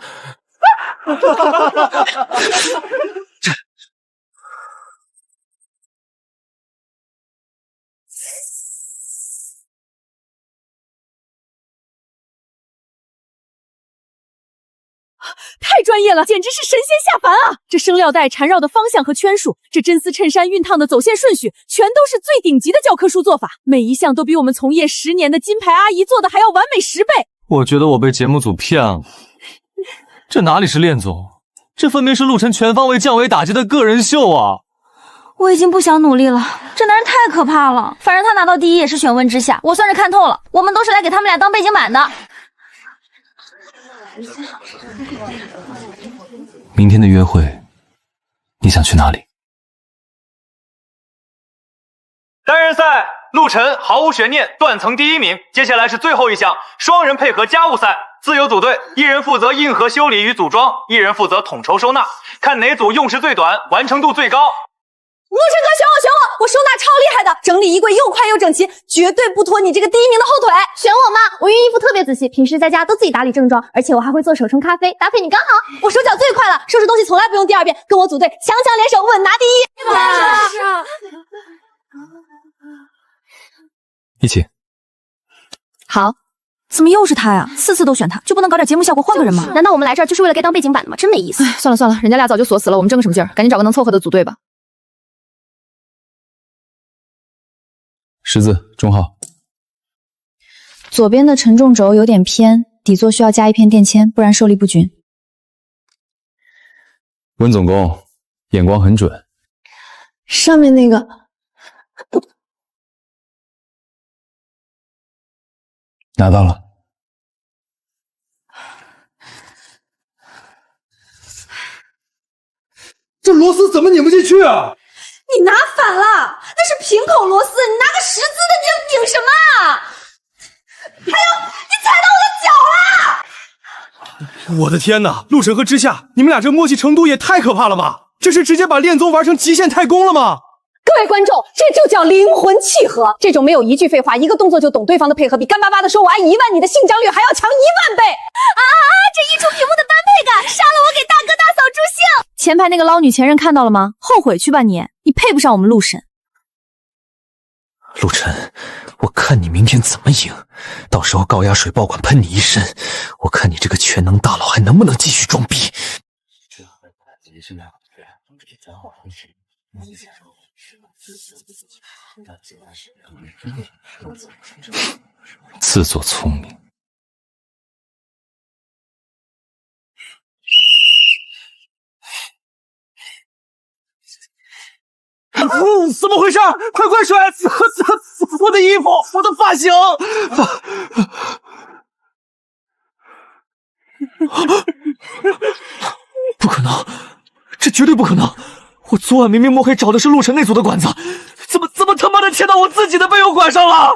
太专业了，简直是神仙下凡啊！这生料带缠绕的方向和圈数，这真丝衬衫熨烫的走线顺序，全都是最顶级的教科书做法，每一项都比我们从业10年的金牌阿姨做的还要完美10倍。我觉得我被节目组骗了，这哪里是恋综，这分明是陆晨全方位降维打击的个人秀啊！我已经不想努力了，这男人太可怕了。反正他拿到第1也是选问之下，我算是看透了，我们都是来给他们俩当背景板的。明天的约会，你想去哪里？单人赛，陆晨毫无悬念，断层第1名。接下来是最后一项，双人配合家务赛，自由组队，一人负责硬核修理与组装，一人负责统筹收纳，看哪组用时最短，完成度最高。陆晨哥，选我，我收纳超厉害的，整理衣柜又快又整齐，绝对不拖你这个第1名的后腿。选我吗？我熨衣服特别仔细，平时在家都自己打理正装，而且我还会做手冲咖啡，搭配你刚好。我手脚最快了，收拾东西从来不用第2遍，跟我组队，强强联手，稳拿第1。是啊。一起。好，怎么又是他呀？4次都选他，就不能搞点节目效果，换个人吗？难道我们来这儿就是为了该当背景板的吗？真没意思。算了算了，人家俩早就锁死了，我们争个什么劲儿？赶紧找个能凑合的组队吧。10字中号。左边的承重轴有点偏，底座需要加一片垫铅，不然受力不均。温总工，眼光很准。上面那个拿到了。这螺丝怎么拧不进去啊？你拿反了，那是平口螺丝，你拿个10字的，你要拧什么啊？还有，你踩到我的脚了！我的天哪，陆晨和之夏，你们俩这默契程度也太可怕了吧！这是直接把恋综玩成极限太攻了吗？各位观众，这就叫灵魂契合。这种没有一句废话，一个动作就懂对方的配合，比干巴巴的说我爱1万你的性张力还要强1万倍！这一出屏幕的般配感，杀了我给大哥大嫂助兴！前排那个捞女前任看到了吗？后悔去吧你，你配不上我们陆神。陆晨，我看你明天怎么赢，到时候高压水爆管喷你一身，我看你这个全能大佬还能不能继续装逼。自作聪明。怎么回事？快甩！我的衣服，我的发型！不可能，这绝对不可能！我昨晚明明摸黑找的是陆晨那组的管子，怎么他妈的贴到我自己的备用管上了？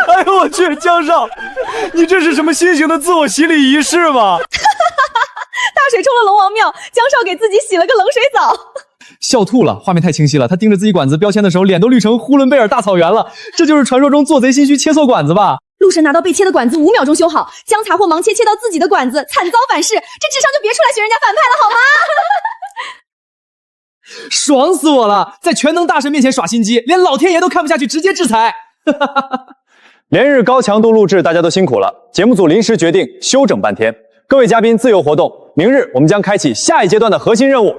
哎呦我去，江少，你这是什么新型的自我洗礼仪式吗？大水冲了龙王庙，江少给自己洗了个冷水澡。笑吐了，画面太清晰了。他盯着自己管子标签的时候，脸都绿成呼伦贝尔大草原了。这就是传说中做贼心虚切错管子吧？陆神拿到被切的管子5秒钟修好，江财货盲切到自己的管子，惨遭反噬。这智商就别出来学人家反派了好吗？爽死我了！在全能大神面前耍心机，连老天爷都看不下去，直接制裁。连日高强度录制，大家都辛苦了。节目组临时决定休整半天，各位嘉宾自由活动。明日我们将开启下一阶段的核心任务。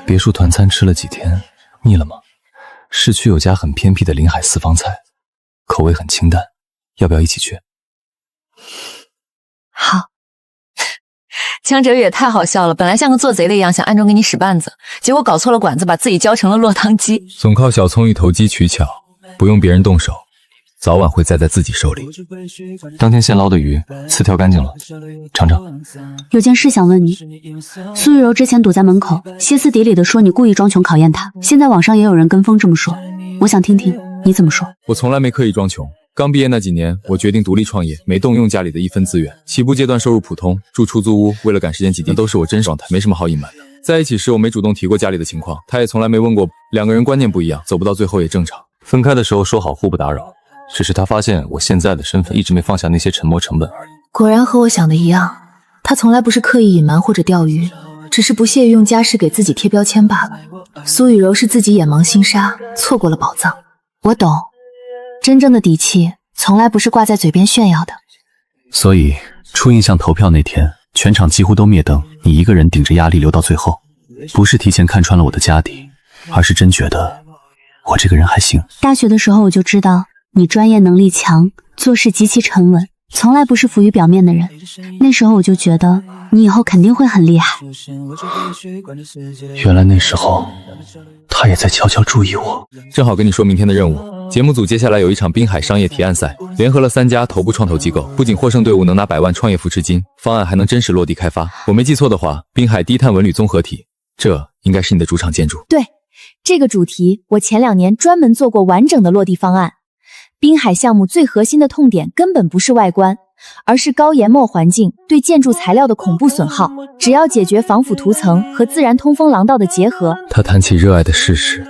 别墅团餐吃了几天，腻了吗？市区有家很偏僻的临海私房菜，口味很清淡，要不要一起去？好。江哲宇也太好笑了，本来像个做贼的一样，想暗中给你使绊子，结果搞错了管子，把自己教成了落汤鸡。总靠小聪一投机取巧，不用别人动手，早晚会栽在自己手里。当天现捞的鱼，刺挑干净了，尝尝。有件事想问你，苏玉柔之前堵在门口，歇斯底里的说你故意装穷考验她，现在网上也有人跟风这么说，我想听听你怎么说。我从来没刻意装穷。刚毕业那几年，我决定独立创业，没动用家里的一分资源。起步阶段收入普通，住出租屋，为了赶时间挤地，都是我真实状态，没什么好隐瞒的。在一起时，我没主动提过家里的情况，他也从来没问过。两个人观念不一样，走不到最后也正常。分开的时候说好互不打扰，只是他发现我现在的身份，一直没放下那些沉没成本而已。果然和我想的一样，他从来不是刻意隐瞒或者钓鱼，只是不屑于用家事给自己贴标签罢了。苏雨柔是自己眼盲心沙，错过了宝藏。我懂，真正的底气从来不是挂在嘴边炫耀的。所以出印象投票那天，全场几乎都灭灯，你一个人顶着压力留到最后，不是提前看穿了我的家底，而是真觉得我这个人还行。大学的时候我就知道你专业能力强，做事极其沉稳，从来不是浮于表面的人。那时候我就觉得你以后肯定会很厉害。原来那时候他也在悄悄注意我。正好跟你说明天的任务，节目组接下来有一场滨海商业提案赛，联合了3家头部创投机构，不仅获胜队伍能拿100万创业扶持金，方案还能真实落地开发。我没记错的话，滨海低碳文旅综合体，这应该是你的主场建筑。对，这个主题我前2年专门做过完整的落地方案。滨海项目最核心的痛点根本不是外观，而是高研墨环境对建筑材料的恐怖损耗。只要解决防腐涂层和自然通风廊道的结合，他谈起热爱的事实，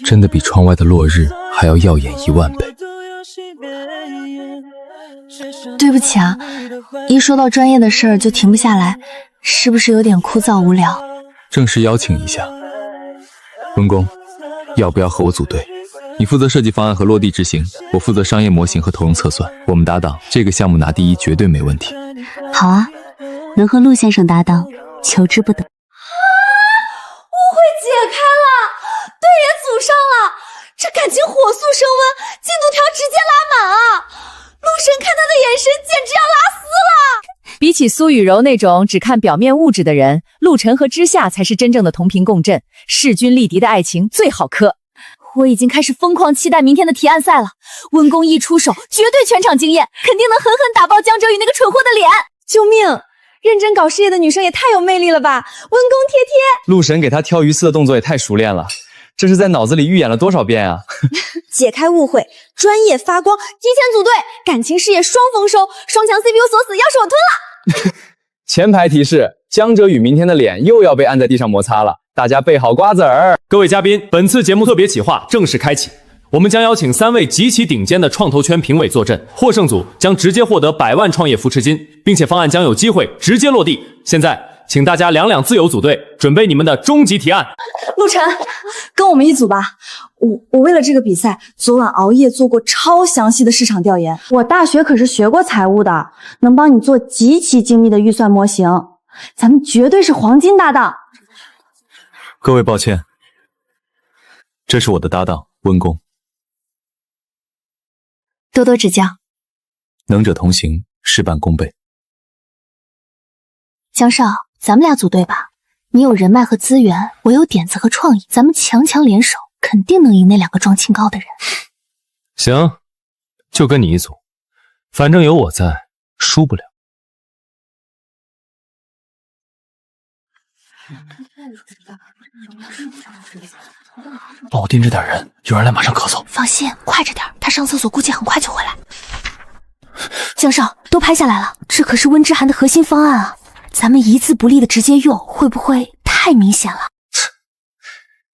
真的比窗外的落日还要耀眼1万倍。对不起啊，一说到专业的事儿就停不下来，是不是有点枯燥无聊？正式邀请一下，文工，要不要和我组队？你负责设计方案和落地执行，我负责商业模型和投用测算，我们搭档，这个项目拿第1绝对没问题。好啊，能和陆先生搭档，求之不得。误会解开了，队也组上了，这感情火速升温，进度条直接拉满啊！陆晨看他的眼神简直要拉丝了。比起苏雨柔那种只看表面物质的人，陆晨和之夏才是真正的同频共振，势均力敌的爱情最好磕。我已经开始疯狂期待明天的提案赛了，温公一出手，绝对全场惊艳，肯定能狠狠打爆江哲宇那个蠢货的脸。救命！认真搞事业的女生也太有魅力了吧！温公贴贴，陆神给他挑鱼刺的动作也太熟练了，这是在脑子里预演了多少遍啊？解开误会，专业发光，提前组队，感情事业双丰收，双强 CPU 锁死，钥匙我吞了。前排提示：江哲宇明天的脸又要被按在地上摩擦了，大家备好瓜子儿。各位嘉宾，本次节目特别企划正式开启，我们将邀请3位极其顶尖的创投圈评委坐镇，获胜组将直接获得100万创业扶持金，并且方案将有机会直接落地。现在，请大家2自由组队，准备你们的终极提案。陆晨，跟我们一组吧。我为了这个比赛，昨晚熬夜做过超详细的市场调研。我大学可是学过财务的，能帮你做极其精密的预算模型。咱们绝对是黄金搭档。各位抱歉，这是我的搭档温公。多多指教。能者同行，事半功倍。江少，咱们俩组队吧。你有人脉和资源，我有点子和创意，咱们强联手，肯定能赢那2个装清高的人。行，就跟你一组，反正有我在，输不了。保定这点人，有人来马上咳嗽。放心，快着点，他上厕所估计很快就回来。江少，都拍下来了，这可是温之涵的核心方案啊！咱们一字不离的直接用，会不会太明显了？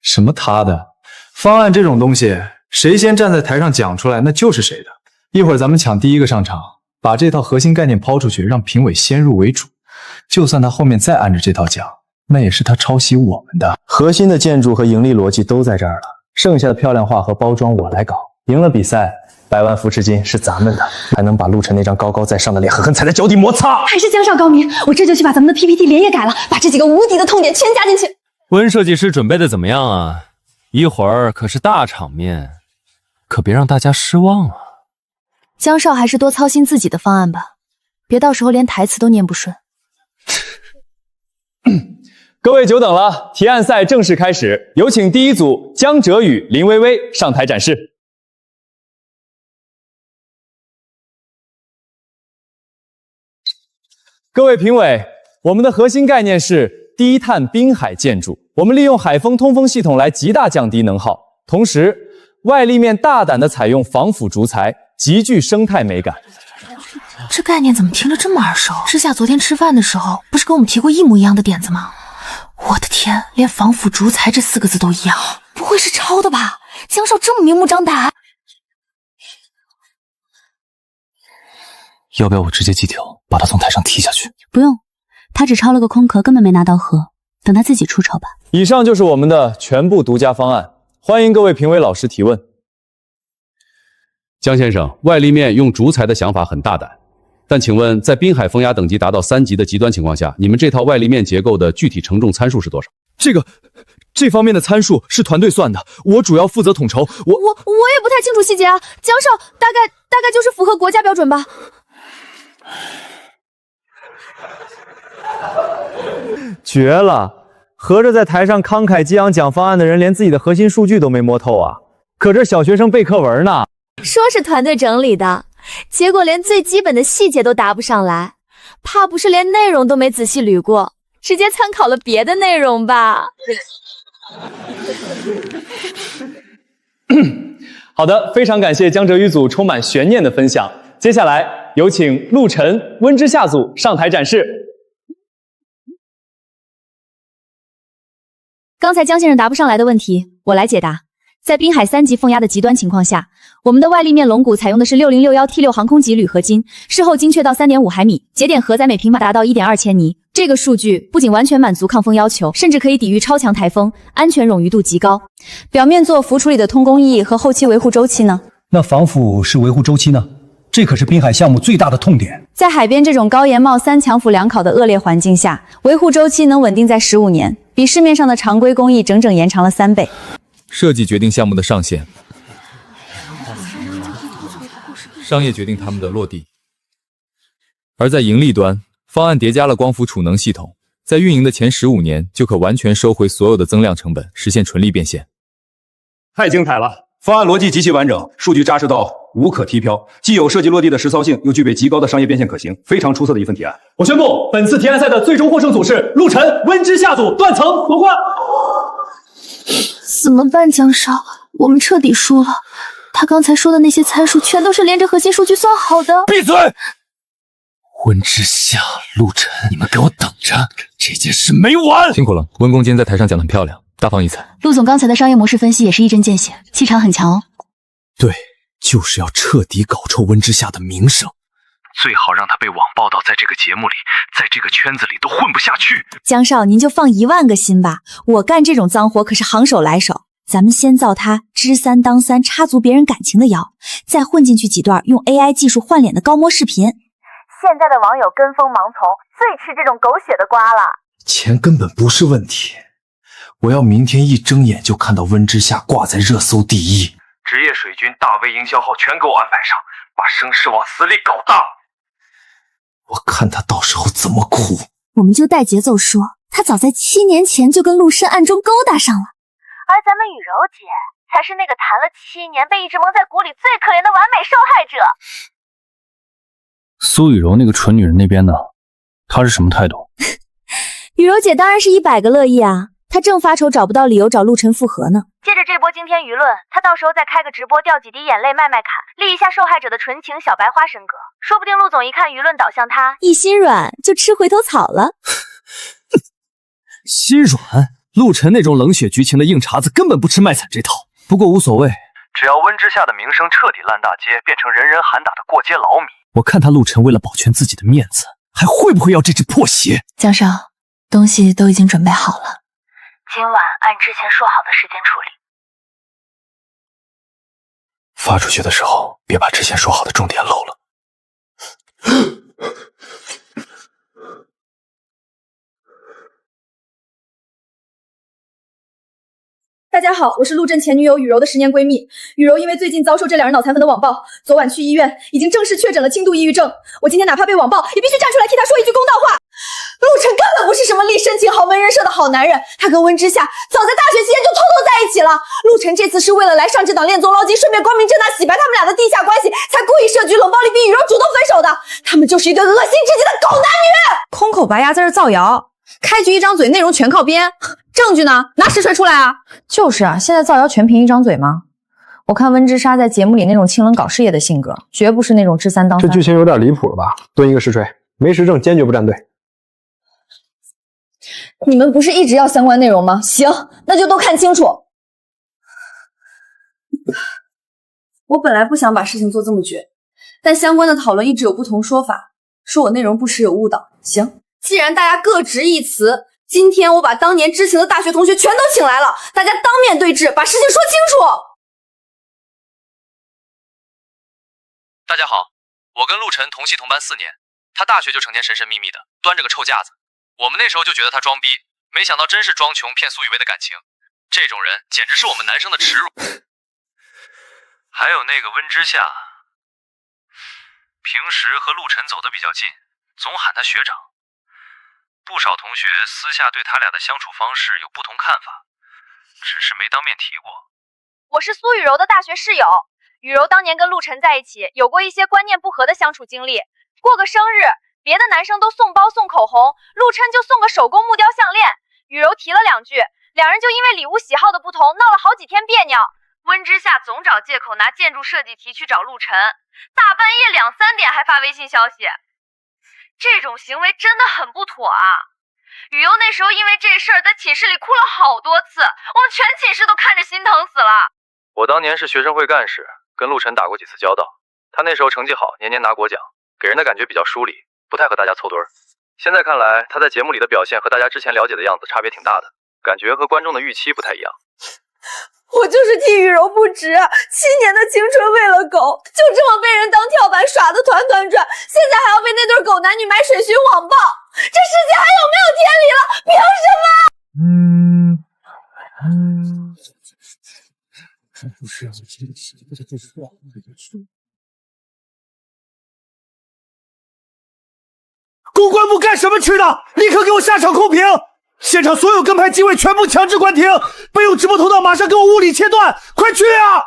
什么他的方案这种东西，谁先站在台上讲出来，那就是谁的。一会儿咱们抢第1个上场，把这套核心概念抛出去，让评委先入为主。就算他后面再按着这套讲，那也是他抄袭我们的。核心的建筑和盈利逻辑都在这儿了，剩下的漂亮化和包装我来搞。赢了比赛，100万扶持金是咱们的，还能把陆晨那张高高在上的脸狠狠踩在脚底摩擦。还是江少高明，我这就去把咱们的 PPT 连页改了，把这几个无敌的痛点全加进去。温设计师准备的怎么样啊？一会儿可是大场面，可别让大家失望啊。江少还是多操心自己的方案吧，别到时候连台词都念不顺。各位久等了，提案赛正式开始，有请第1组江哲宇、林薇薇上台展示。各位评委，我们的核心概念是低碳滨海建筑，我们利用海风通风系统来极大降低能耗，同时外立面大胆地采用防腐竹材，极具生态美感。这概念怎么听着这么耳熟？之夏昨天吃饭的时候，不是跟我们提过一模一样的点子吗？我的天，连防腐竹材这4个字都一样，不会是抄的吧？江少这么明目张胆。要不要我直接记条，把他从台上踢下去？不用，他只抄了个空壳，根本没拿到盒，等他自己出丑吧。以上就是我们的全部独家方案，欢迎各位评委老师提问。江先生，外立面用竹材的想法很大胆，但请问，在滨海风压等级达到3级的极端情况下，你们这套外立面结构的具体承重参数是多少？这方面的参数是团队算的，我主要负责统筹。我也不太清楚细节啊，江少大概就是符合国家标准吧。绝了！合着在台上慷慨激昂讲方案的人，连自己的核心数据都没摸透啊！可这小学生背课文呢。说是团队整理的，结果连最基本的细节都答不上来，怕不是连内容都没仔细捋过，直接参考了别的内容吧？好的，非常感谢江浙渝组充满悬念的分享。接下来有请陆晨、温之夏组上台展示。刚才江先生答不上来的问题，我来解答。在滨海3级风压的极端情况下，我们的外立面龙骨采用的是6061T6航空级铝合金，事后精确到3.5海米，节点荷载每平米达到1.2千尼。这个数据不仅完全满足抗风要求，甚至可以抵御超强台风，安全冗余度极高。表面做浮处理的通工艺和后期维护周期呢？那防腐是维护周期呢？这可是滨海项目最大的痛点。在海边这种高盐冒3强腐2考的恶劣环境下，维护周期能稳定在15年，比市面上的常规工艺整整延长了3倍。设计决定项目的上限，商业决定他们的落地。而在盈利端，方案叠加了光伏储能系统，在运营的前15年就可完全收回所有的增量成本，实现纯利变现。太精彩了！方案逻辑极其完整，数据扎实到无可踢飘，既有设计落地的实操性，又具备极高的商业变现可行，非常出色的一份提案。我宣布，本次提案赛的最终获胜组是陆晨、温之夏组断层夺冠。怎么办，江少？我们彻底输了。他刚才说的那些参数，全都是连着核心数据算好的。闭嘴！温之夏、陆晨，你们给我等着，这件事没完！辛苦了，温公今天在台上讲得很漂亮，大放异彩。陆总刚才的商业模式分析也是一针见血，气场很强哦。对，就是要彻底搞臭温之夏的名声。最好让他被网报道，在这个节目里，在这个圈子里都混不下去。江少，您就放1万个心吧，我干这种脏活可是行手来手。咱们先造他知3当3插足别人感情的谣，再混进去几段用 AI 技术换脸的高模视频。现在的网友跟风盲从，最吃这种狗血的瓜了。钱根本不是问题，我要明天一睁眼就看到温之夏挂在热搜第1。职业水军、大 V 营销号全给我安排上，把声势往死里搞大。我看他到时候怎么哭。我们就带节奏说，他早在7年前就跟陆深暗中勾搭上了。而咱们雨柔姐才是那个谈了7年被一直蒙在鼓里最可怜的完美受害者。苏雨柔那个蠢女人那边呢？她是什么态度？雨柔姐当然是100个乐意啊，她正发愁找不到理由找陆晨复合呢。借着这波惊天舆论，她到时候再开个直播，掉几滴眼泪卖卡，立一下受害者的纯情小白花神格，说不定陆总一看舆论导向他，一心软就吃回头草了。心软？陆晨那种冷血绝情的硬茬子根本不吃卖惨这套。不过无所谓，只要温之夏的名声彻底烂大街，变成人人喊打的过街老米，我看他陆晨为了保全自己的面子，还会不会要这只破鞋？江少，东西都已经准备好了，今晚按之前说好的时间处理。发出去的时候别把之前说好的重点漏了。大家好，我是陆震前女友雨柔的10年闺蜜。雨柔因为最近遭受这2人脑残粉的网暴，昨晚去医院，已经正式确诊了轻度抑郁症。我今天哪怕被网暴，也必须站出来替他说一句公道话。陆晨根本不是什么立深情豪门人设的好男人，他跟温之夏早在大学期间就偷偷在一起了。陆晨这次是为了来上这档恋综捞金，顺便光明正大洗白他们俩的地下关系，才故意设局冷暴力逼雨柔主动分手的。他们就是一对恶心至极的狗男女。空口白牙在这造谣，开局一张嘴，内容全靠编，证据呢？拿实锤出来啊！就是啊，现在造谣全凭一张嘴吗？我看温之莎在节目里那种清冷搞事业的性格，绝不是那种知3当3。这剧情有点离谱了吧？蹲一个实锤，没实证坚决不站队。你们不是一直要相关内容吗？行，那就都看清楚。我本来不想把事情做这么绝，但相关的讨论一直有不同说法，说我内容不实有误导。行，既然大家各执一词，今天我把当年知情的大学同学全都请来了，大家当面对质，把事情说清楚。大家好，我跟陆晨同系同班4年，他大学就成天神神秘秘的，端着个臭架子。我们那时候就觉得他装逼，没想到真是装穷骗苏雨薇的感情。这种人简直是我们男生的耻辱。还有那个温之夏，平时和陆晨走得比较近，总喊他学长。不少同学私下对他俩的相处方式有不同看法，只是没当面提过。我是苏雨柔的大学室友，雨柔当年跟陆晨在一起，有过一些观念不合的相处经历。过个生日，别的男生都送包送口红，陆琛就送个手工木雕项链。雨柔提了2句，两人就因为礼物喜好的不同闹了好几天别扭。温之夏总找借口拿建筑设计题去找陆晨，大半夜2、3点还发微信消息，这种行为真的很不妥啊！雨悠那时候因为这事儿在寝室里哭了好多次，我们全寝室都看着心疼死了。我当年是学生会干事，跟陆晨打过几次交道。他那时候成绩好，年年拿国奖，给人的感觉比较疏离，不太和大家凑堆儿。现在看来，他在节目里的表现和大家之前了解的样子差别挺大的，感觉和观众的预期不太一样。我就是替雨柔不值，7年的青春喂了狗，就这么被人当跳板耍得团团转，现在还要被那对狗男女买水军网暴，这世界还有没有天理了？凭什么？公关部干什么吃的？立刻给我下场控评！现场所有跟拍机位全部强制关停，备用直播通道马上给我物理切断，快去啊！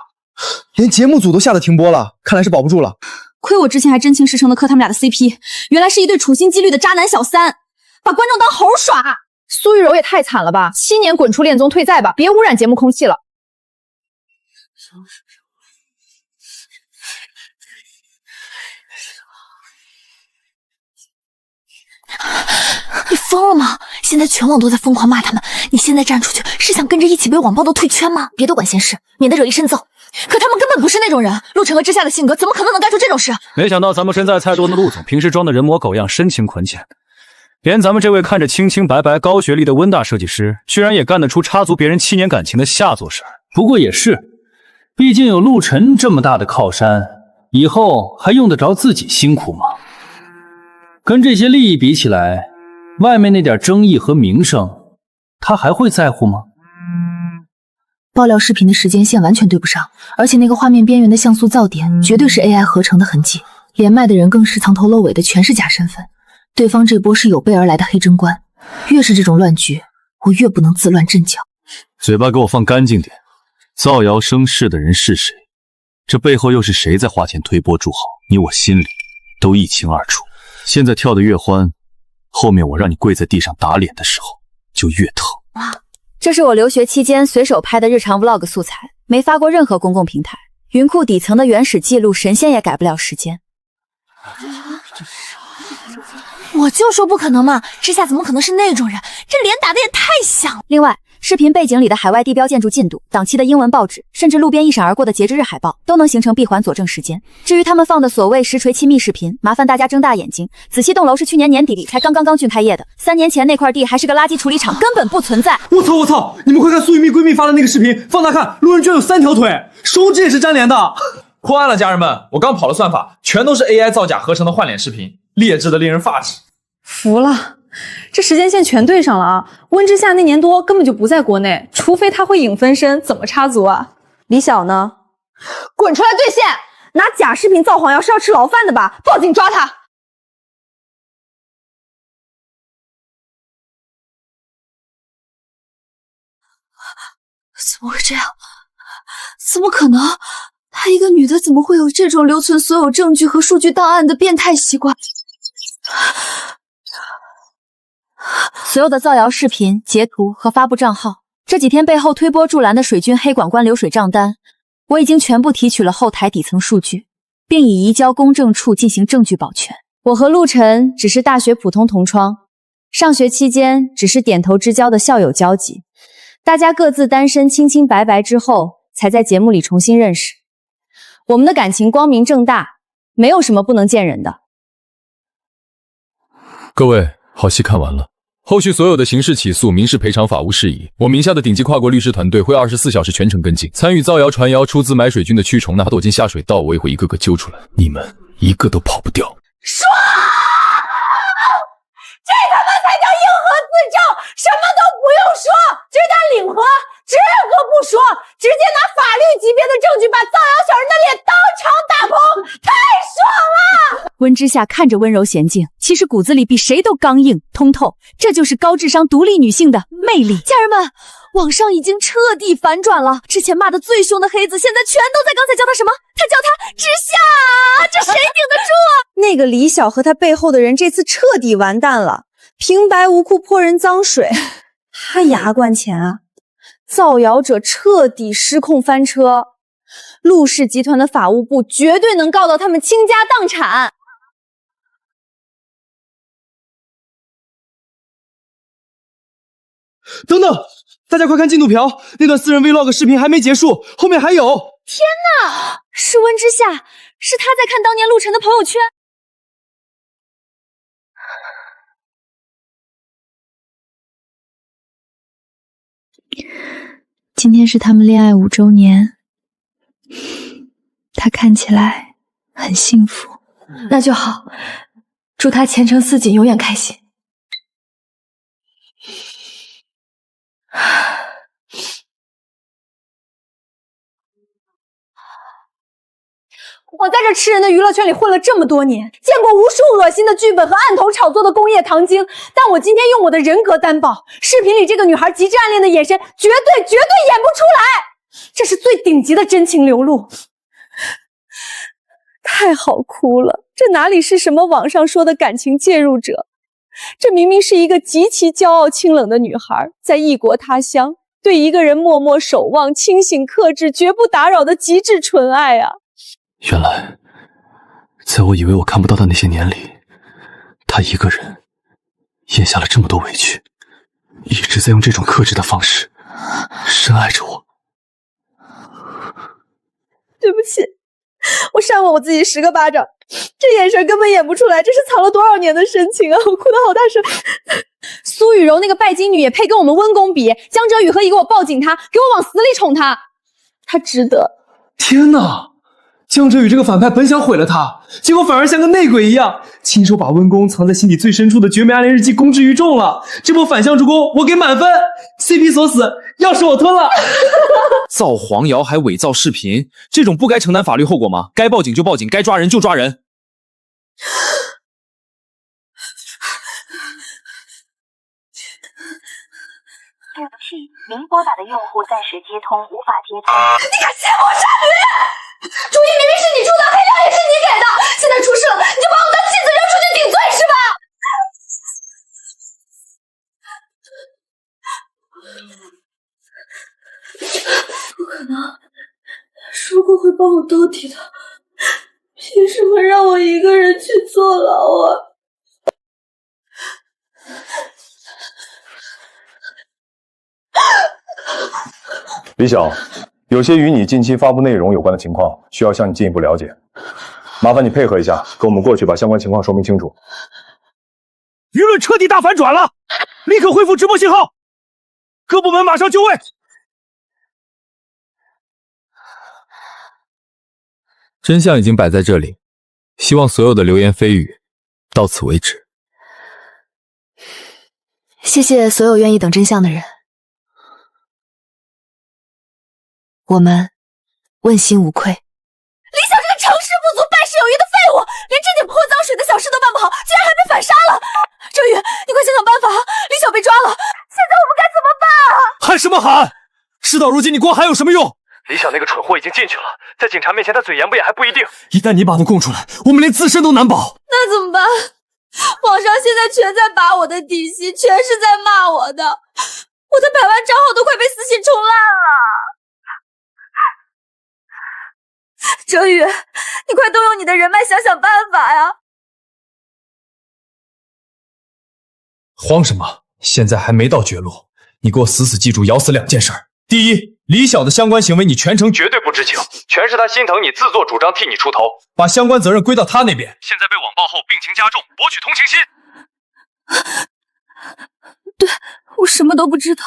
连节目组都吓得停播了，看来是保不住了。亏我之前还真情实诚的磕他们俩的 CP， 原来是一对处心积虑的渣男小三，把观众当猴耍。苏雨柔也太惨了吧！7年滚出恋综退赛吧，别污染节目空气了。你疯了吗？现在全网都在疯狂骂他们，你现在站出去是想跟着一起被网暴的退圈吗？别多管闲事，免得惹一身揍。可他们根本不是那种人，陆晨和之夏的性格怎么可能干出这种事？没想到咱们身在菜多的陆总，平时装的人模狗样，深情款浅，连咱们这位看着清清白白、高学历的温大设计师，居然也干得出插足别人7年感情的下作事。不过也是，毕竟有陆晨这么大的靠山，以后还用得着自己辛苦吗？跟这些利益比起来，外面那点争议和名声，他还会在乎吗？爆料视频的时间线完全对不上，而且那个画面边缘的像素噪点绝对是 AI 合成的痕迹，连麦的人更是藏头露尾的全是假身份。对方这波是有备而来的黑贞观，越是这种乱局，我越不能自乱阵脚。嘴巴给我放干净点，造谣生事的人是谁？这背后又是谁在花钱推波助好？你我心里都一清二楚。现在跳得越欢，后面我让你跪在地上打脸的时候就越疼。这是我留学期间随手拍的日常 vlog 素材，没发过任何公共平台。云库底层的原始记录，神仙也改不了时间。我就说不可能嘛，之夏怎么可能是那种人？这脸打的也太像了。另外，视频背景里的海外地标建筑进度、档期的英文报纸，甚至路边一闪而过的截止日海报，都能形成闭环佐证时间。至于他们放的所谓实锤亲密视频，麻烦大家睁大眼睛，仔细栋楼是去年年底里才刚竣开业的，3年前那块地还是个垃圾处理厂，根本不存在。我操！你们快看苏雨蜜闺蜜发的那个视频，放大看，路人居然有3条腿，手指也是粘连的。破案了，家人们！我刚跑了算法，全都是 AI 造假合成的换脸视频，劣质的令人发指。服了，这时间线全对上了啊！温之夏那年多根本就不在国内，除非他会影分身，怎么插足啊？李晓呢？滚出来兑现！拿假视频造黄谣是要吃牢饭的吧？报警抓他！怎么会这样？怎么可能？她一个女的怎么会有这种留存所有证据和数据档案的变态习惯？所有的造谣视频、截图和发布账号，这几天背后推波助澜的水军黑管官流水账单，我已经全部提取了后台底层数据，并已移交公证处进行证据保全。我和陆晨只是大学普通同窗，上学期间只是点头之交的校友交集，大家各自单身清清白白之后，才在节目里重新认识。我们的感情光明正大，没有什么不能见人的。各位，好戏看完了，后续所有的刑事起诉、民事赔偿、法务事宜，我名下的顶级跨国律师团队会24小时全程跟进。参与造谣传谣、出资买水军的蛆虫，哪怕躲进下水道，我也会一个个揪出来，你们一个都跑不掉。说，这他妈才叫应和自证，什么都不用说，只打领和，只个不说，直接拿法律级别的证据把造谣小人的脸当场打崩，太爽了！温之夏看着温柔娴静，其实骨子里比谁都刚硬通透，这就是高智商独立女性的魅力。家人们，网上已经彻底反转了，之前骂的最凶的黑子，现在全都在刚才叫他什么？他叫他之夏，这谁顶得住啊？那个李晓和他背后的人这次彻底完蛋了，平白无故泼人脏水，他牙关钱啊！造谣者彻底失控翻车，陆氏集团的法务部绝对能告到他们倾家荡产。等等，大家快看进度条，那段私人 vlog 视频还没结束，后面还有。天哪，是温之夏，是他在看当年陆晨的朋友圈。今天是他们恋爱5周年，他看起来很幸福。那就好，祝他前程似锦，永远开心。我在这吃人的娱乐圈里混了这么多年，见过无数恶心的剧本和暗头炒作的工业糖精，但我今天用我的人格担保，视频里这个女孩极致暗恋的眼神绝对演不出来，这是最顶级的真情流露，太好哭了，这哪里是什么网上说的感情介入者，这明明是一个极其骄傲清冷的女孩，在异国他乡对一个人默默守望、清醒克制、绝不打扰的极致纯爱啊！原来，在我以为我看不到的那些年里，他一个人咽下了这么多委屈，一直在用这种克制的方式深爱着我。对不起，我扇过我自己10个巴掌，这眼神根本演不出来，这是藏了多少年的深情啊！我哭得好大声。苏雨柔那个拜金女也配跟我们温公比？江哲宇何以给我抱紧她，给我往死里宠她？她值得。天哪！江哲宇这个反派本想毁了他，结果反而像个内鬼一样，亲手把温公藏在心底最深处的绝美暗恋日记公之于众了。这波反向助攻我给满分 ，CP 锁死，钥匙我吞了。造黄谣还伪造视频，这种不该承担法律后果吗？该报警就报警，该抓人就抓人。对不起，您拨打的用户暂时接通，无法接通。你个邪魔杀女！主意明明是你出的，黑料也是你给的，现在出事了，你就把我当弃子扔出去顶罪是吧？不可能，说过会帮我到底的，凭什么让我一个人去坐牢啊？李晓，有些与你近期发布内容有关的情况，需要向你进一步了解，麻烦你配合一下，跟我们过去把相关情况说明清楚。舆论彻底大反转了，立刻恢复直播信号，各部门马上就位。真相已经摆在这里，希望所有的流言蜚语到此为止。谢谢所有愿意等真相的人，我们问心无愧。李晓这个成事不足败事有余的废物，连这点泼脏水的小事都办不好，居然还被反杀了。哲宇，你快想想办法，李晓被抓了，现在我们该怎么办啊？喊什么喊？事到如今，你光喊有什么用？李晓那个蠢货已经进去了，在警察面前他嘴严不严还不一定。一旦你把他供出来，我们连自身都难保。那怎么办？网上现在全在拔我的底细，全是在骂我的，我的100万账号都快被私信冲烂了。哲宇，你快动用你的人脉想想办法呀！慌什么？现在还没到绝路，你给我死死记住咬死2件事儿。第一，李晓的相关行为你全程绝对不知情，全是他心疼你，自作主张替你出头，把相关责任归到他那边。现在被网暴后病情加重，博取同情心。对，我什么都不知道，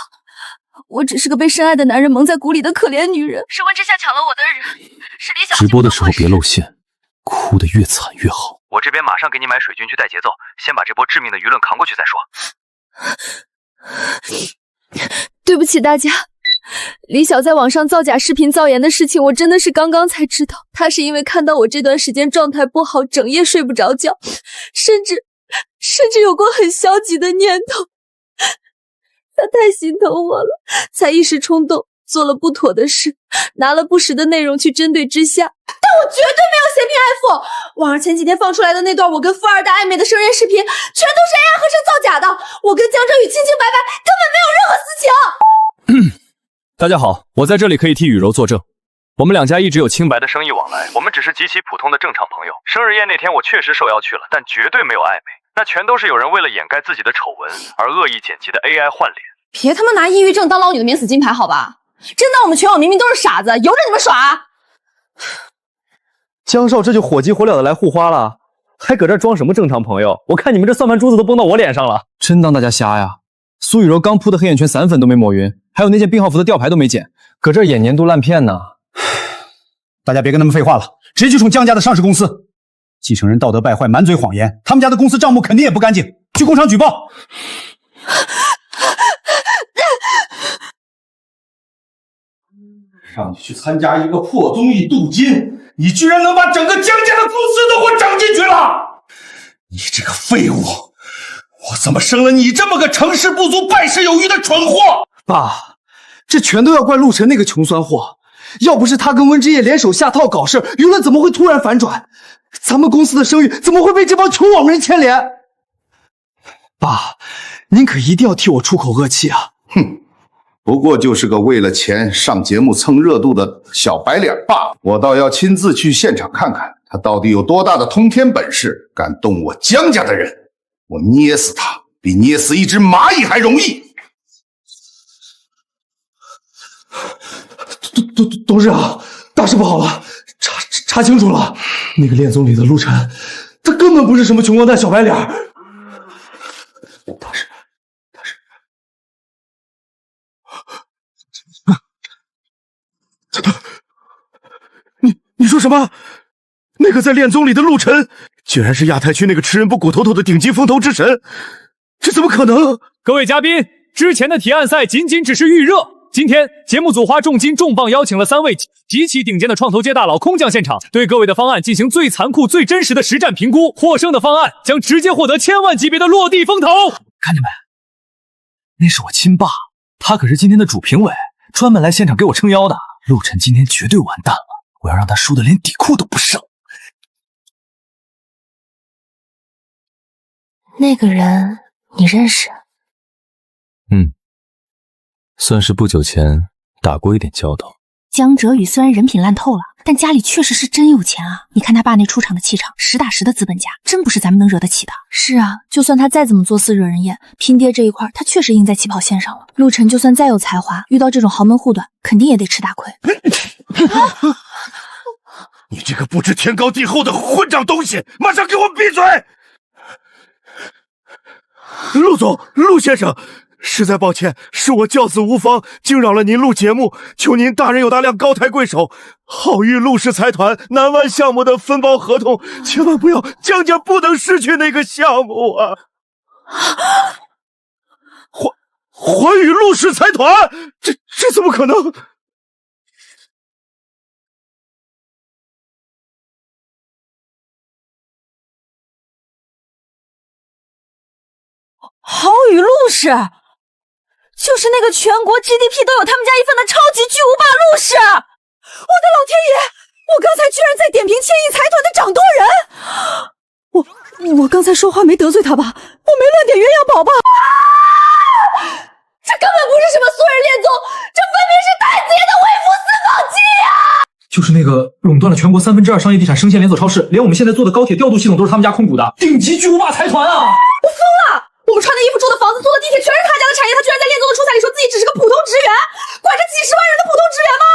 我只是个被深爱的男人蒙在鼓里的可怜女人。是温之夏抢了我的人，是李小直播的时候别露馅，哭得越惨越好。我这边马上给你买水军去带节奏，先把这波致命的舆论扛过去再说。对不起大家，李晓在网上造假视频造言的事情，我真的是刚刚才知道。他是因为看到我这段时间状态不好，整夜睡不着觉，甚至有过很消极的念头。他太心疼我了，才一时冲动做了不妥的事，拿了不实的内容去针对之夏。但我绝对没有嫌贫爱富。网上前几天放出来的那段我跟富二代暧昧的生人视频，全都是 AI 合成造假的。我跟江哲宇清清白白，根本没有任何私情。大家好，我在这里可以替雨柔作证，我们两家一直有清白的生意往来，我们只是极其普通的正常朋友。生日宴那天我确实受邀去了，但绝对没有暧昧，那全都是有人为了掩盖自己的丑闻而恶意剪辑的 AI 换脸。别他妈拿抑郁症当捞女的免死金牌好吧？真当我们全网明明都是傻子，由着你们耍？江少这就火急火燎的来护花了，还搁这装什么正常朋友？我看你们这算盘珠子都崩到我脸上了，真当大家瞎呀？苏雨柔刚铺的黑眼圈散粉都没抹匀，还有那件病号服的吊牌都没剪，搁这演年度烂片呢。大家别跟他们废话了，直接去冲江家的上市公司。继承人道德败坏，满嘴谎言，他们家的公司账目肯定也不干净，去工厂举报。让你去参加一个破综艺镀金，你居然能把整个江家的公司都给我整进去了！你这个废物！我怎么生了你这么个成事不足败事有余的蠢货？爸，这全都要怪陆晨那个穷酸货，要不是他跟温之夜联手下套搞事，舆论怎么会突然反转？咱们公司的声誉怎么会被这帮穷网民牵连？爸，您可一定要替我出口恶气啊！哼，不过就是个为了钱上节目蹭热度的小白脸罢了，我倒要亲自去现场看看他到底有多大的通天本事，敢动我江家的人，我捏死他比捏死一只蚂蚁还容易。董事长，大事不好了，查清楚了，那个恋综里的陆晨，他根本不是什么穷光蛋小白脸，他是，你说什么？那个在恋综里的陆晨，居然是亚太区那个吃人不骨头头的顶级风投之神，这怎么可能？各位嘉宾，之前的提案赛仅仅只是预热。今天节目组花重金重磅邀请了3位极其顶尖的创投界大佬空降现场，对各位的方案进行最残酷、最真实的实战评估。获胜的方案将直接获得千万级别的落地风投。看见没？那是我亲爸，他可是今天的主评委，专门来现场给我撑腰的。陆晨今天绝对完蛋了，我要让他输的连底裤都不剩。那个人你认识？算是不久前打过一点交道。江哲宇虽然人品烂透了，但家里确实是真有钱啊！你看他爸那出场的气场，实打实的资本家，真不是咱们能惹得起的。是啊，就算他再怎么作死惹人厌，拼爹这一块他确实赢在起跑线上了。陆晨就算再有才华，遇到这种豪门护短，肯定也得吃大亏。你这个不知天高地厚的混账东西，马上给我闭嘴！陆总，陆先生，实在抱歉，是我教子无方，惊扰了您录节目，求您大人有大量，高抬贵手，好于陆氏财团南湾项目的分包合同，千万不要，江家不能失去那个项目啊！还于陆氏财团，这怎么可能？郝宇陆氏，就是那个全国 GDP 都有他们家一份的超级巨无霸陆氏！我的老天爷，我刚才居然在点评千亿财团的掌舵人！我刚才说话没得罪他吧？我没乱点鸳鸯宝吧？这根本不是什么素人恋综，这分明是太子爷的微服私访记呀！就是那个垄断了全国2/3商业地产生鲜连锁超市，连我们现在做的高铁调度系统都是他们家控股的顶级巨无霸财团啊！我疯了！我们穿的衣服、住的房子、坐的地铁，全是他家的产业。他居然在恋综的初赛里说自己只是个普通职员，管着几十万人的普通职员吗？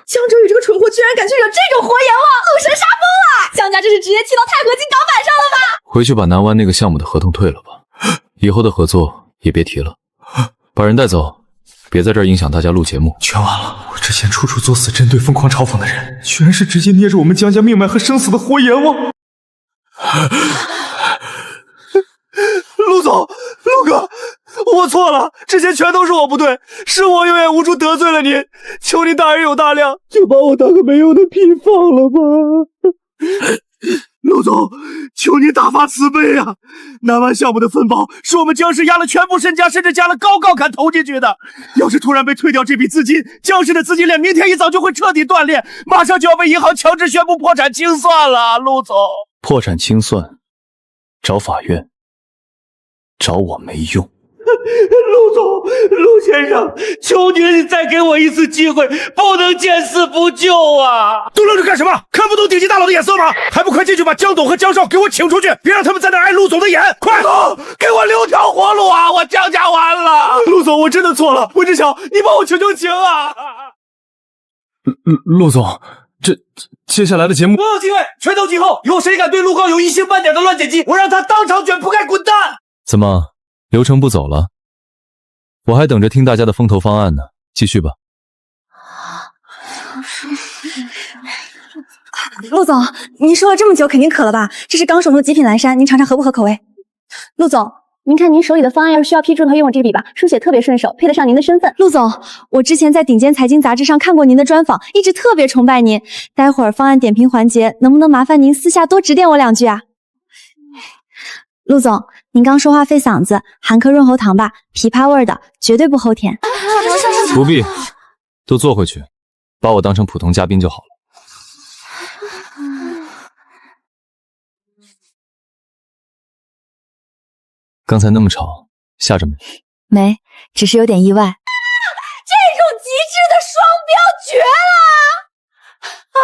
江哲宇这个蠢货居然敢去惹这种活阎王，陆神杀疯了！江家这是直接气到钛合金钢板上了吧？回去把南湾那个项目的合同退了吧，以后的合作也别提了。把人带走，别在这儿影响大家录节目。全完了！我之前处处作死针对、疯狂嘲讽的人，居然是直接捏着我们江家命脉和生死的活阎王！陆总，陆哥，我错了，之前全都是我不对，是我有眼无珠得罪了您，求您大人有大量，就把我当个没用的屁放了吧。陆总，求您大发慈悲啊！南湾项目的分包是我们江氏押了全部身家，甚至加了高坎投进去的。要是突然被退掉这笔资金，江氏的资金链明天一早就会彻底断裂，马上就要被银行强制宣布破产清算了。陆总，破产清算，找法院，找我没用。陆总，陆先生，求您再给我一次机会，不能见死不救啊！都愣着干什么？看不懂顶级大佬的眼色吗？还不快进去把江董和江少给我请出去，别让他们在那挨陆总的眼！快，给我留条活路啊！我江家完了！陆总，我真的错了，我只想你帮我求求情啊！陆总，接下来的节目，我有机会，拳头今后，有谁敢对陆高有一星半点的乱剪辑，我让他当场卷铺盖滚蛋！怎么？流程不走了？我还等着听大家的风投方案呢，继续吧。陆总，您说了这么久，肯定渴了吧？这是刚手弄极品蓝山，您尝尝合不合口味？陆总，您看您手里的方案要是需要批注的话，用我这笔吧，书写特别顺手，配得上您的身份。陆总，我之前在顶尖财经杂志上看过您的专访，一直特别崇拜您。待会儿方案点评环节，能不能麻烦您私下多指点我2句啊？陆总，您刚说话费嗓子，含颗润喉糖吧，枇杷味的，绝对不齁甜。不必，都坐回去，把我当成普通嘉宾就好了。刚才那么吵，吓着没？没，只是有点意外。这种极致的双标绝了！啊！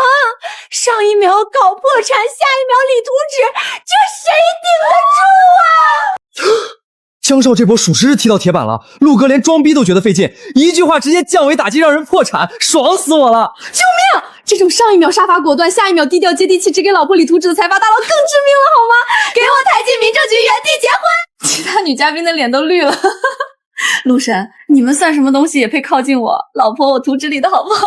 上一秒搞破产，下一秒理图纸，这谁顶得住啊？江少这波属实是踢到铁板了，陆哥连装逼都觉得费劲，一句话直接降维打击，让人破产，爽死我了！救命！这种上一秒杀伐果断，下一秒低调接地气，只给老婆理图纸的财阀大佬更致命了好吗？给我抬进民政局，原地结婚！其他女嘉宾的脸都绿了。陆神，你们算什么东西，也配靠近我？老婆，我图纸里的好不好？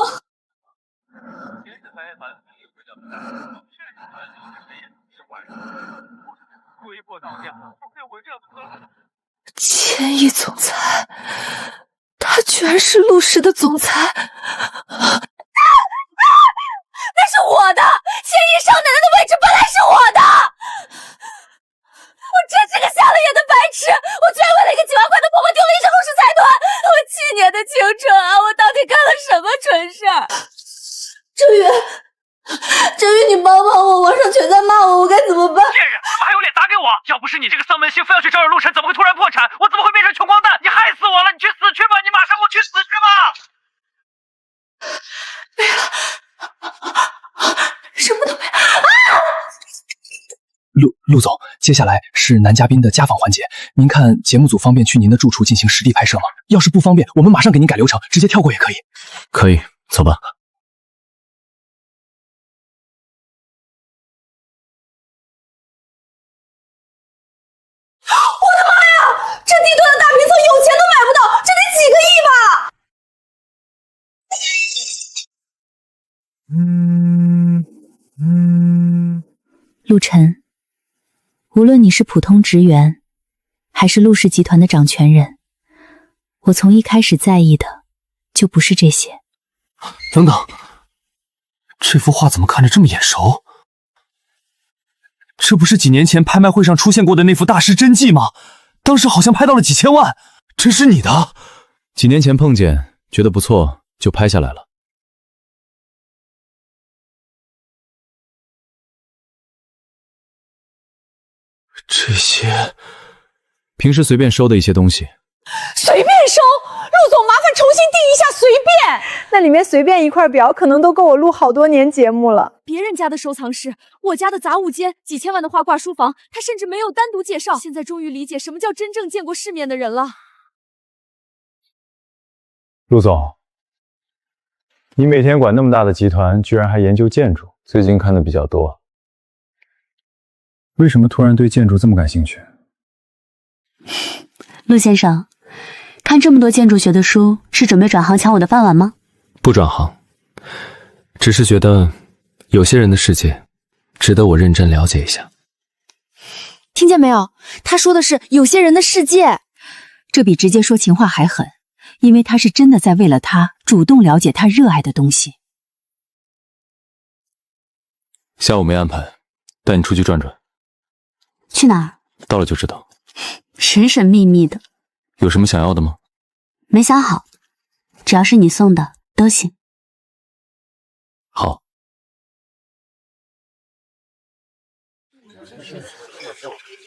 千亿总裁，他居然是陆氏的总裁！那是我的，千亿少奶奶的位置本来是我的。我真是个瞎了眼的白痴！我居然为了一个几万块的婆婆丢了一身陆氏财团！我7年的青春啊，我到底干了什么蠢事儿？郑宇，你帮帮我，网上全在骂我，我该怎么办？贱人，怎么还有脸打给我？要不是你这个丧门星非要去招惹陆晨，怎么会突然破产？我怎么会变成穷光蛋？你害死我了！你去死去吧！你马上给我去死去吧！没了，什么都没了啊！陆总，接下来是男嘉宾的家访环节，您看节目组方便去您的住处进行实地拍摄吗？要是不方便，我们马上给您改流程，直接跳过也可以。可以，走吧。我的妈呀！这地段的大平层有钱都买不到，这得几个亿吧？陆晨，无论你是普通职员，还是陆氏集团的掌权人，我从一开始在意的就不是这些。等等，这幅画怎么看着这么眼熟？这不是几年前拍卖会上出现过的那幅大师真迹吗？当时好像拍到了几千万，这是你的？几年前碰见，觉得不错，就拍下来了。这些平时随便收的一些东西。随便收？陆总，麻烦重新定一下随便。那里面随便一块表，可能都够我录好多年节目了。别人家的收藏室，我家的杂物间，几千万的画挂书房，他甚至没有单独介绍。现在终于理解什么叫真正见过世面的人了。陆总，你每天管那么大的集团，居然还研究建筑，最近看的比较多。为什么突然对建筑这么感兴趣？陆先生，看这么多建筑学的书，是准备转行抢我的饭碗吗？不转行，只是觉得有些人的世界值得我认真了解一下。听见没有？他说的是有些人的世界，这比直接说情话还狠，因为他是真的在为了他主动了解他热爱的东西。下午没安排，带你出去转转。去哪儿？到了就知道。神神秘秘的。有什么想要的吗？没想好，只要是你送的都行。好。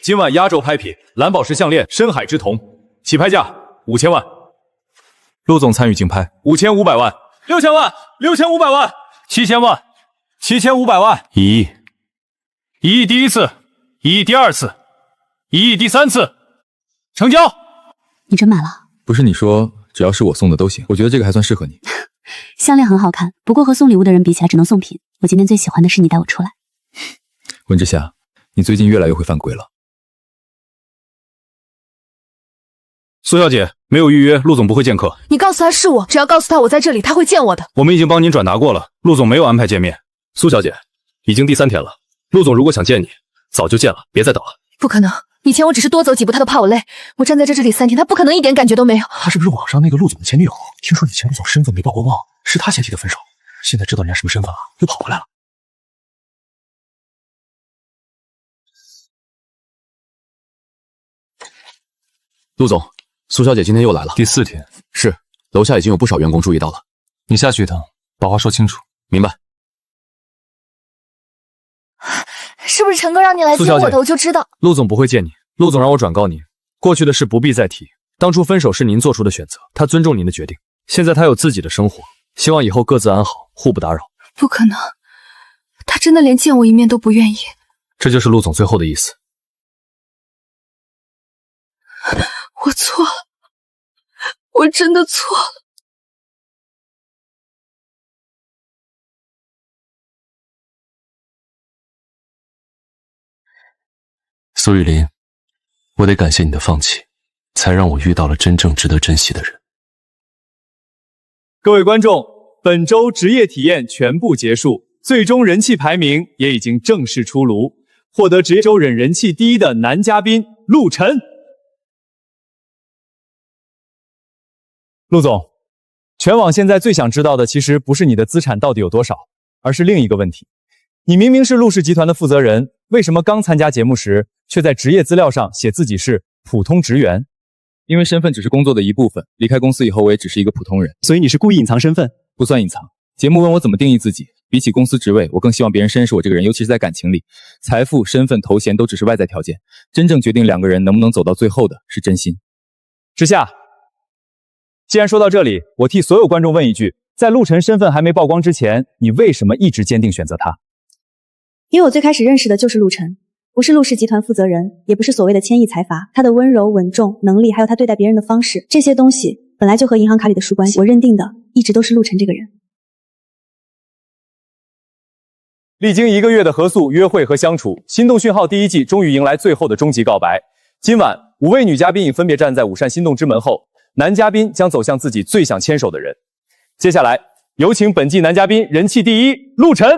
今晚压轴拍品，蓝宝石项链，深海之瞳，起拍价5000万。陆总参与竞拍，5500万，6000万，6500万，7000万，7500万，1亿，1亿第一次，1亿第二次，1亿第三次，成交。你真买了？不是你说只要是我送的都行，我觉得这个还算适合你。项链很好看，不过和送礼物的人比起来只能送品。我今天最喜欢的是你带我出来。温之夏，你最近越来越会犯规了。苏小姐，没有预约，陆总不会见客。你告诉他是我，只要告诉他我在这里，他会见我的。我们已经帮您转达过了，陆总没有安排见面。苏小姐，已经第3天了，陆总如果想见你，早就见了，别再等了。不可能，以前我只是多走几步，他都怕我累。我站在这里3天，他不可能一点感觉都没有。他是不是网上那个陆总的前女友？听说你前陆总身份没曝光，是他先提的分手，现在知道人家什么身份了，又跑回来了。陆总，苏小姐今天又来了。第4天。是，楼下已经有不少员工注意到了。你下去一趟，把话说清楚。明白。是不是陈哥让你来见我的？我就知道。陆总不会见你，陆总让我转告你，过去的事不必再提。当初分手是您做出的选择，他尊重您的决定。现在他有自己的生活，希望以后各自安好，互不打扰。不可能，他真的连见我一面都不愿意。这就是陆总最后的意思。我错了，我真的错了。苏雨林，我得感谢你的放弃，才让我遇到了真正值得珍惜的人。各位观众，本周职业体验全部结束，最终人气排名也已经正式出炉，获得职业周忍人气第1的男嘉宾陆晨。陆总，全网现在最想知道的其实不是你的资产到底有多少，而是另一个问题。你明明是陆氏集团的负责人，为什么刚参加节目时，却在职业资料上写自己是普通职员？因为身份只是工作的一部分，离开公司以后我也只是一个普通人。所以你是故意隐藏身份？不算隐藏。节目问我怎么定义自己，比起公司职位，我更希望别人认识我这个人，尤其是在感情里，财富、身份、头衔都只是外在条件，真正决定2个人能不能走到最后的是真心。之夏，既然说到这里，我替所有观众问一句，在陆晨身份还没曝光之前，你为什么一直坚定选择他？因为我最开始认识的就是陆晨，不是陆氏集团负责人，也不是所谓的千亿财阀。他的温柔、稳重、能力，还有他对待别人的方式，这些东西本来就和银行卡里的数关系。我认定的一直都是陆晨这个人。历经1个月的合宿、约会和相处，《心动讯号》第1季终于迎来最后的终极告白。今晚5位女嘉宾已分别站在5扇心动之门后，男嘉宾将走向自己最想牵手的人。接下来有请本季男嘉宾人气第1陆晨。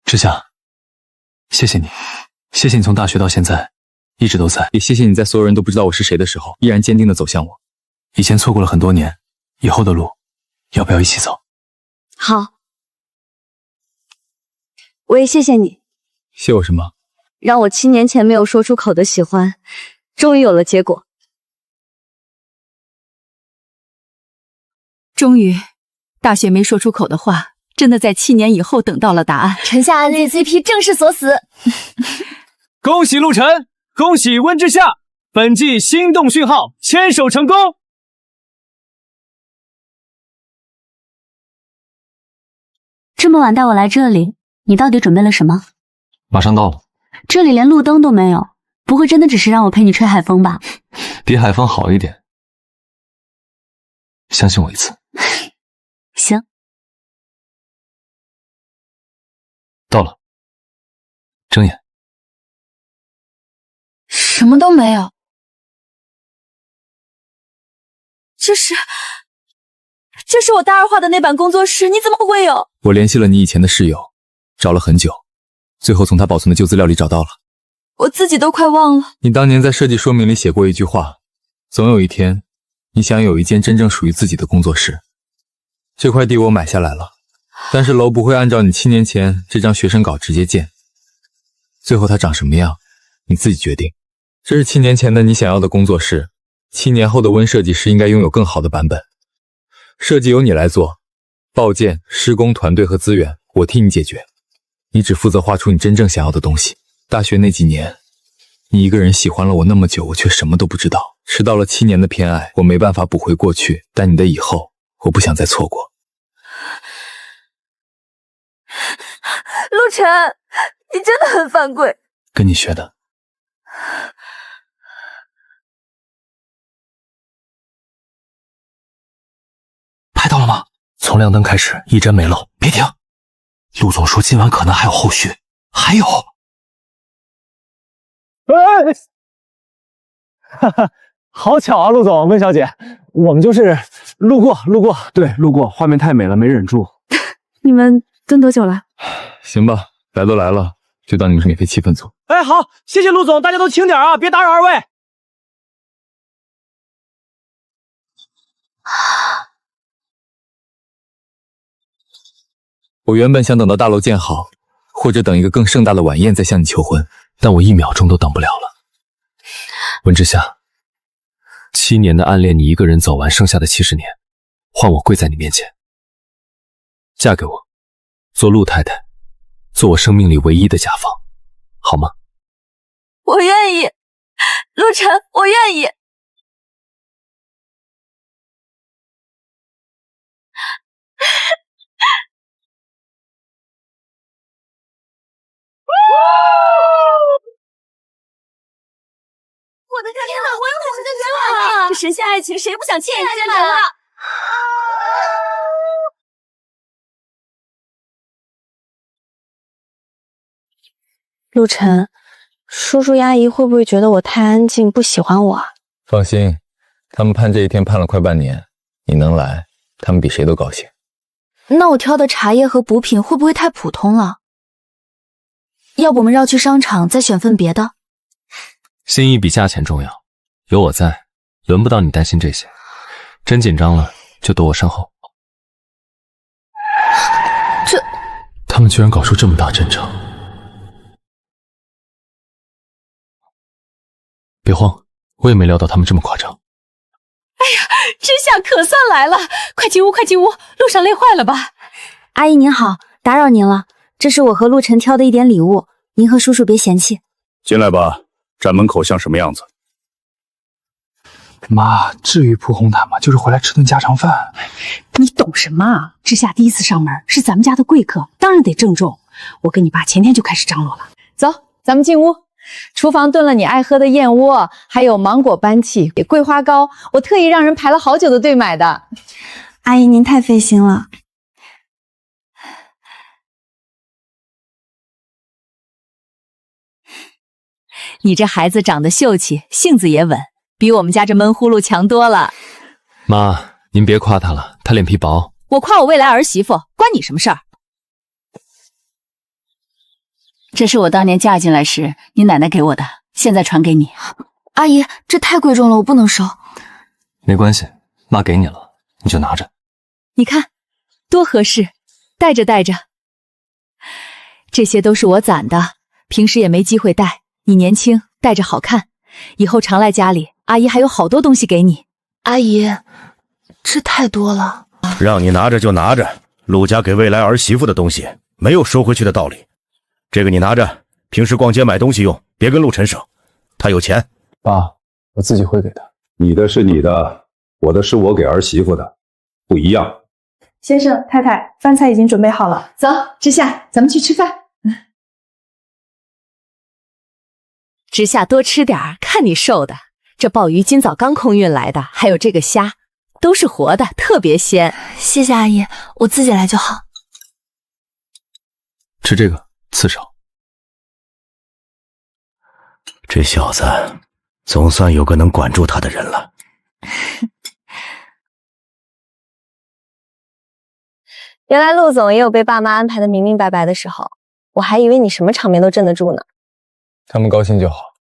之夏，谢谢你，谢谢你从大学到现在一直都在，也谢谢你在所有人都不知道我是谁的时候，依然坚定地走向我。以前错过了很多年，以后的路要不要一起走？好，我也谢谢你，谢我什么？让我7年前没有说出口的喜欢，终于有了结果。终于，大学没说出口的话，真的在7年以后等到了答案。陈夏安利 CP 正式锁死。恭喜陆晨，恭喜温之夏，本季心动讯号牵手成功。这么晚带我来这里，你到底准备了什么？马上到了。这里连路灯都没有，不会真的只是让我陪你吹海风吧？比海风好一点，相信我一次。行。到了，睁眼。什么都没有。这是我大二画的那版工作室，你怎么会有？我联系了你以前的室友，找了很久，最后从他保存的旧资料里找到了。我自己都快忘了。你当年在设计说明里写过一句话，总有一天，你想有一间真正属于自己的工作室。这块地我买下来了，但是楼不会按照你7年前这张学生稿直接建，最后它长什么样，你自己决定。这是7年前的你想要的工作室，7年后的温设计师应该拥有更好的版本。设计由你来做，报建、施工团队和资源我替你解决，你只负责画出你真正想要的东西。大学那几年，你一个人喜欢了我那么久，我却什么都不知道。迟到了7年的偏爱，我没办法补回过去，但你的以后，我不想再错过。陆晨，你真的很犯规。跟你学的。拍到了吗？从亮灯开始，一帧没漏，别停。陆总说今晚可能还有后续，还有。哈哈，好巧啊，陆总、温小姐，我们就是路过，对，路过，画面太美了，没忍住。你们蹲多久了？行吧，来都来了，就当你们是免费气氛组。哎，好，谢谢陆总，大家都轻点啊，别打扰二位。我原本想等到大楼建好，或者等一个更盛大的晚宴再向你求婚，但我1秒钟都等不了了。温之夏，7年的暗恋你一个人走完，剩下的70年，换我跪在你面前，嫁给我，做陆太太，做我生命里唯一的甲方，好吗？我愿意，陆晨，我愿意。我的天哪！我有50的冤枉！这神仙爱情，谁不想亲眼见证啊？陆晨，叔叔阿姨会不会觉得我太安静，不喜欢我啊？放心，他们盼这一天盼了快半年，你能来，他们比谁都高兴。那我挑的茶叶和补品会不会太普通了？要不我们绕去商场再选份别的？心意比价钱重要，有我在，轮不到你担心这些。真紧张了，就躲我身后。他们居然搞出这么大阵仗！别慌，我也没料到他们这么夸张。哎呀，之夏可算来了，快进屋，快进屋，路上累坏了吧？阿姨您好，打扰您了，这是我和陆晨挑的一点礼物，您和叔叔别嫌弃。进来吧，站门口像什么样子？妈，至于铺红毯吗？就是回来吃顿家常饭。你懂什么啊？之夏第一次上门，是咱们家的贵客，当然得郑重。我跟你爸前天就开始张罗了。走，咱们进屋。厨房炖了你爱喝的燕窝，还有芒果班戟、桂花糕，我特意让人排了好久的队买的。阿姨您太费心了。你这孩子长得秀气，性子也稳，比我们家这闷葫芦强多了。妈，您别夸她了，她脸皮薄。我夸我未来儿媳妇，关你什么事儿？这是我当年嫁进来时你奶奶给我的，现在传给你。阿姨，这太贵重了，我不能收。没关系，妈给你了，你就拿着。你看，多合适，戴着戴着。这些都是我攒的，平时也没机会戴。你年轻，戴着好看，以后常来家里，阿姨还有好多东西给你。阿姨，这太多了。让你拿着就拿着，陆家给未来儿媳妇的东西，没有收回去的道理。这个你拿着，平时逛街买东西用，别跟陆晨省，他有钱。爸，我自己会给的。你的是你的，我的是我给儿媳妇的，不一样。先生太太，饭菜已经准备好了，走，之夏，咱们去吃饭。之夏多吃点儿，看你瘦的。这鲍鱼今早刚空运来的，还有这个虾，都是活的，特别鲜。谢谢阿姨，我自己来就好。吃这个，刺伤。这小子总算有个能管住他的人了。原来陆总也有被爸妈安排的明明白白的时候，我还以为你什么场面都镇得住呢。他们高兴就好。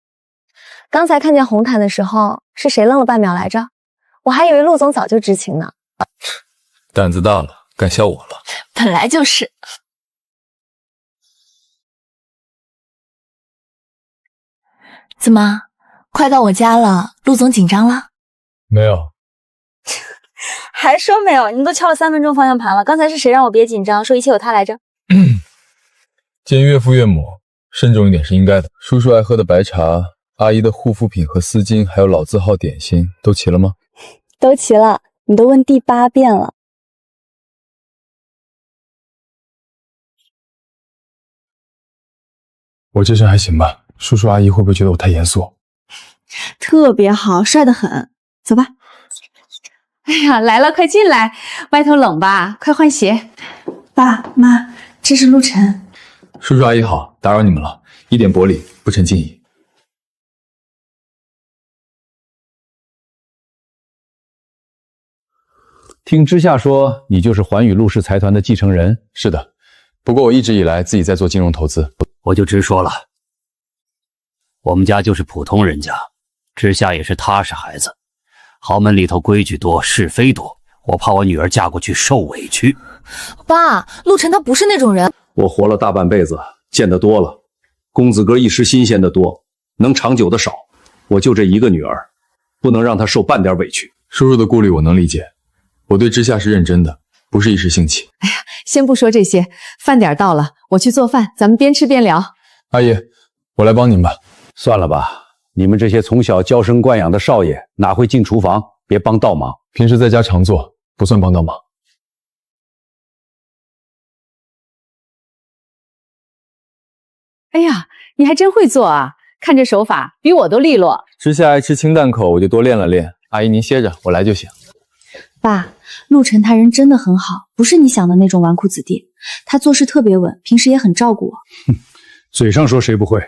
刚才看见红毯的时候，是谁愣了半秒来着？我还以为陆总早就知情呢。胆子大了，敢笑我了。本来就是。怎么，快到我家了？陆总紧张了？没有。还说没有？你们都敲了3分钟方向盘了，刚才是谁让我别紧张，说一切有他来着？见岳父岳母，慎重一点是应该的。叔叔爱喝的白茶，阿姨的护肤品和丝巾，还有老字号点心，都齐了吗？都齐了，你都问第8遍了。我这身还行吧？叔叔阿姨会不会觉得我太严肃？特别好，帅得很。走吧。哎呀，来了，快进来。外头冷吧？快换鞋。爸妈，这是陆晨。叔叔阿姨好，打扰你们了，一点薄礼，不成敬意。听知夏说，你就是环宇陆氏财团的继承人。是的，不过我一直以来自己在做金融投资。我就直说了，我们家就是普通人家，知夏也是踏实孩子。豪门里头规矩多，是非多，我怕我女儿嫁过去受委屈。爸，陆晨他不是那种人。我活了大半辈子，见得多了，公子哥一时新鲜的多，能长久的少。我就这一个女儿，不能让她受半点委屈。叔叔的顾虑我能理解，我对知夏是认真的，不是一时兴起。哎呀，先不说这些，饭点到了，我去做饭，咱们边吃边聊。阿姨，我来帮您吧。算了吧。你们这些从小娇生惯养的少爷，哪会进厨房？别帮倒忙。平时在家常做，不算帮倒忙。哎呀，你还真会做啊！看这手法，比我都利落。知夏爱吃清淡口，我就多练了练。阿姨您歇着，我来就行。爸，陆晨他人真的很好，不是你想的那种纨绔子弟。他做事特别稳，平时也很照顾我。嘴上说谁不会？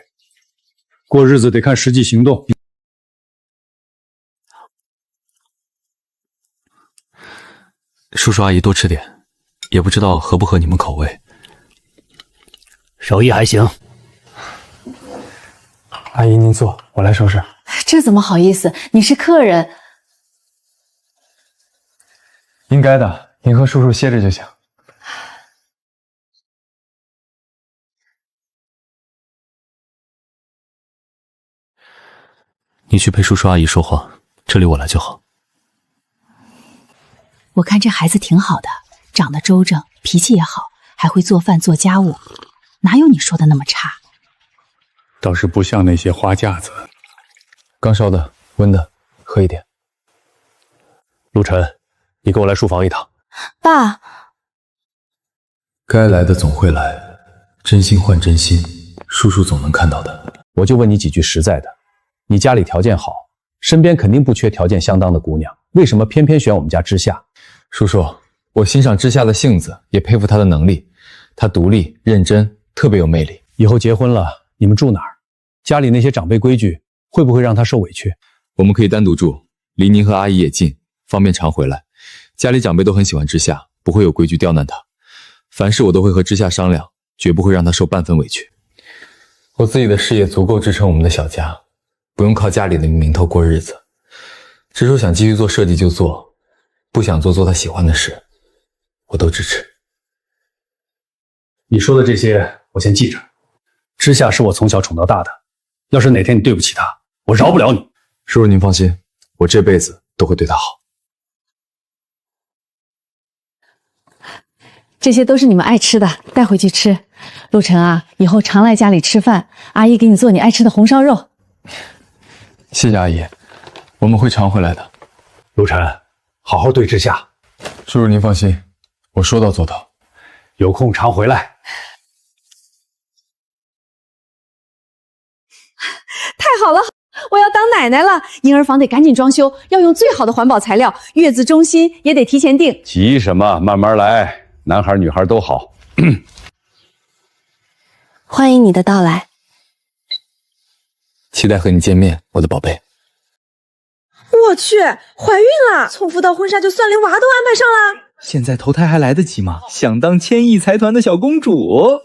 过日子得看实际行动。叔叔阿姨多吃点，也不知道合不合你们口味。手艺还行。阿姨您坐，我来收拾。这怎么好意思？你是客人。应该的，您和叔叔歇着就行。你去陪叔叔阿姨说话，这里我来就好。我看这孩子挺好的，长得周正，脾气也好，还会做饭做家务，哪有你说的那么差？倒是不像那些花架子。刚烧的，温的，喝一点。陆晨，你跟我来书房一趟。爸，该来的总会来，真心换真心，叔叔总能看到的。我就问你几句实在的，你家里条件好，身边肯定不缺条件相当的姑娘，为什么偏偏选我们家知夏？叔叔，我欣赏知夏的性子，也佩服她的能力。她独立、认真，特别有魅力。以后结婚了，你们住哪儿？家里那些长辈规矩，会不会让她受委屈？我们可以单独住，离您和阿姨也近，方便常回来。家里长辈都很喜欢知夏，不会有规矩刁难她。凡事我都会和知夏商量，绝不会让她受半分委屈。我自己的事业足够支撑我们的小家，不用靠家里的名头过日子。知叔想继续做设计就做，不想做他喜欢的事，我都支持。你说的这些我先记着。知夏是我从小宠到大的，要是哪天你对不起她，我饶不了你。叔叔您放心，我这辈子都会对她好。这些都是你们爱吃的，带回去吃。陆晨啊，以后常来家里吃饭，阿姨给你做你爱吃的红烧肉。谢谢阿姨，我们会常回来的。陆晨，好好对知夏。叔叔您放心，我说到做到。有空常回来。太好了，我要当奶奶了！婴儿房得赶紧装修，要用最好的环保材料，月子中心也得提前订。急什么？慢慢来，男孩女孩都好。欢迎你的到来。期待和你见面，我的宝贝。我去，怀孕了！从辅导婚纱就算连娃都安排上了。现在投胎还来得及吗？想当千亿财团的小公主。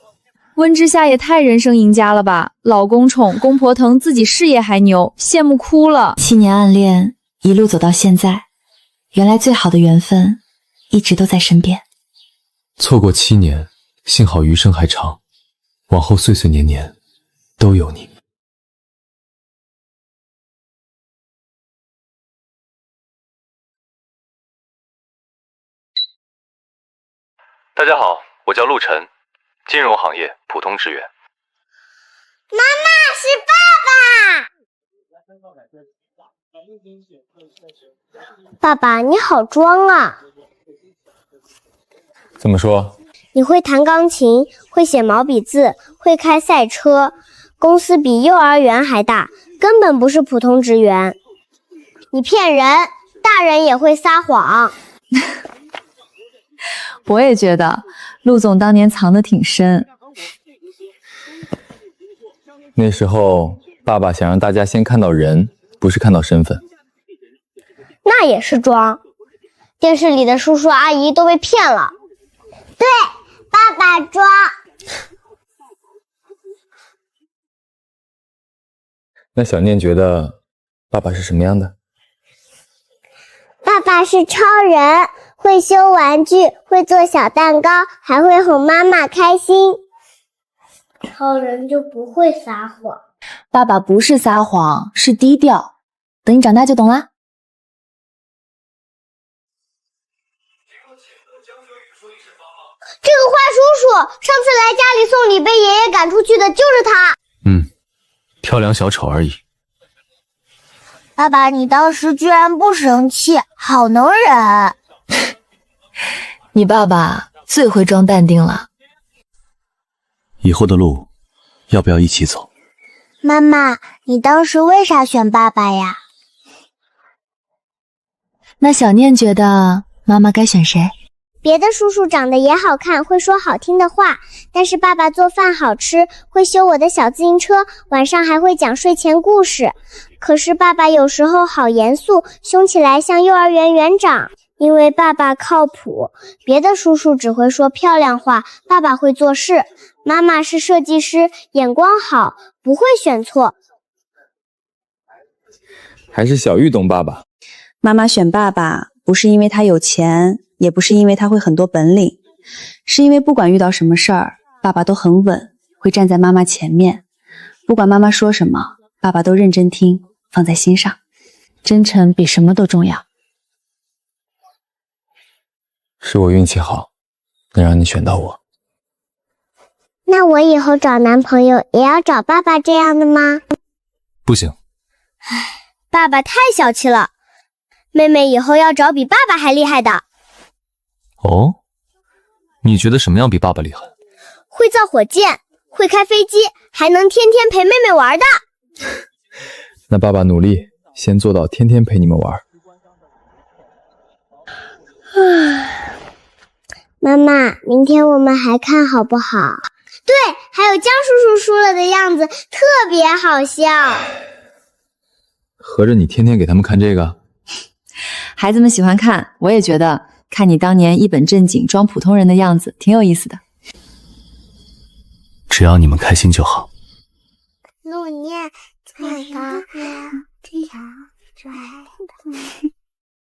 温之夏也太人生赢家了吧！老公宠，公婆疼，自己事业还牛，羡慕哭了。7年暗恋，一路走到现在，原来最好的缘分一直都在身边。错过7年，幸好余生还长，往后岁岁年年都有你。大家好，我叫陆晨，金融行业普通职员。妈妈是爸爸。爸爸，你好装啊！怎么说？你会弹钢琴，会写毛笔字，会开赛车，公司比幼儿园还大，根本不是普通职员。你骗人，大人也会撒谎。我也觉得陆总当年藏得挺深。那时候爸爸想让大家先看到人，不是看到身份。那也是装，电视里的叔叔阿姨都被骗了。对，爸爸装。那小念觉得爸爸是什么样的？爸爸是超人，会修玩具，会做小蛋糕，还会哄妈妈开心。超人就不会撒谎。爸爸不是撒谎，是低调。等你长大就懂啦。这个坏叔叔上次来家里送礼被爷爷赶出去的就是他。跳梁小丑而已。爸爸，你当时居然不生气，好能忍。你爸爸最会装淡定了。以后的路要不要一起走？妈妈，你当时为啥选爸爸呀？那小念觉得妈妈该选谁？别的叔叔长得也好看，会说好听的话，但是爸爸做饭好吃，会修我的小自行车，晚上还会讲睡前故事。可是爸爸有时候好严肃，凶起来像幼儿园园长。因为爸爸靠谱，别的叔叔只会说漂亮话，爸爸会做事。妈妈是设计师，眼光好，不会选错。还是小玉懂爸爸。妈妈选爸爸，不是因为他有钱，也不是因为他会很多本领，是因为不管遇到什么事儿，爸爸都很稳，会站在妈妈前面。不管妈妈说什么，爸爸都认真听，放在心上。真诚比什么都重要。是我运气好，能让你选到我。那我以后找男朋友也要找爸爸这样的吗？不行。爸爸太小气了，妹妹以后要找比爸爸还厉害的。哦，你觉得什么样比爸爸厉害？会造火箭，会开飞机，还能天天陪妹妹玩的。那爸爸努力，先做到天天陪你们玩。妈妈，明天我们还看好不好？对，还有江叔叔输了的样子，特别好笑。合着你天天给他们看这个？孩子们喜欢看，我也觉得看你当年一本正经装普通人的样子挺有意思的。只要你们开心就好。路念最高，地上最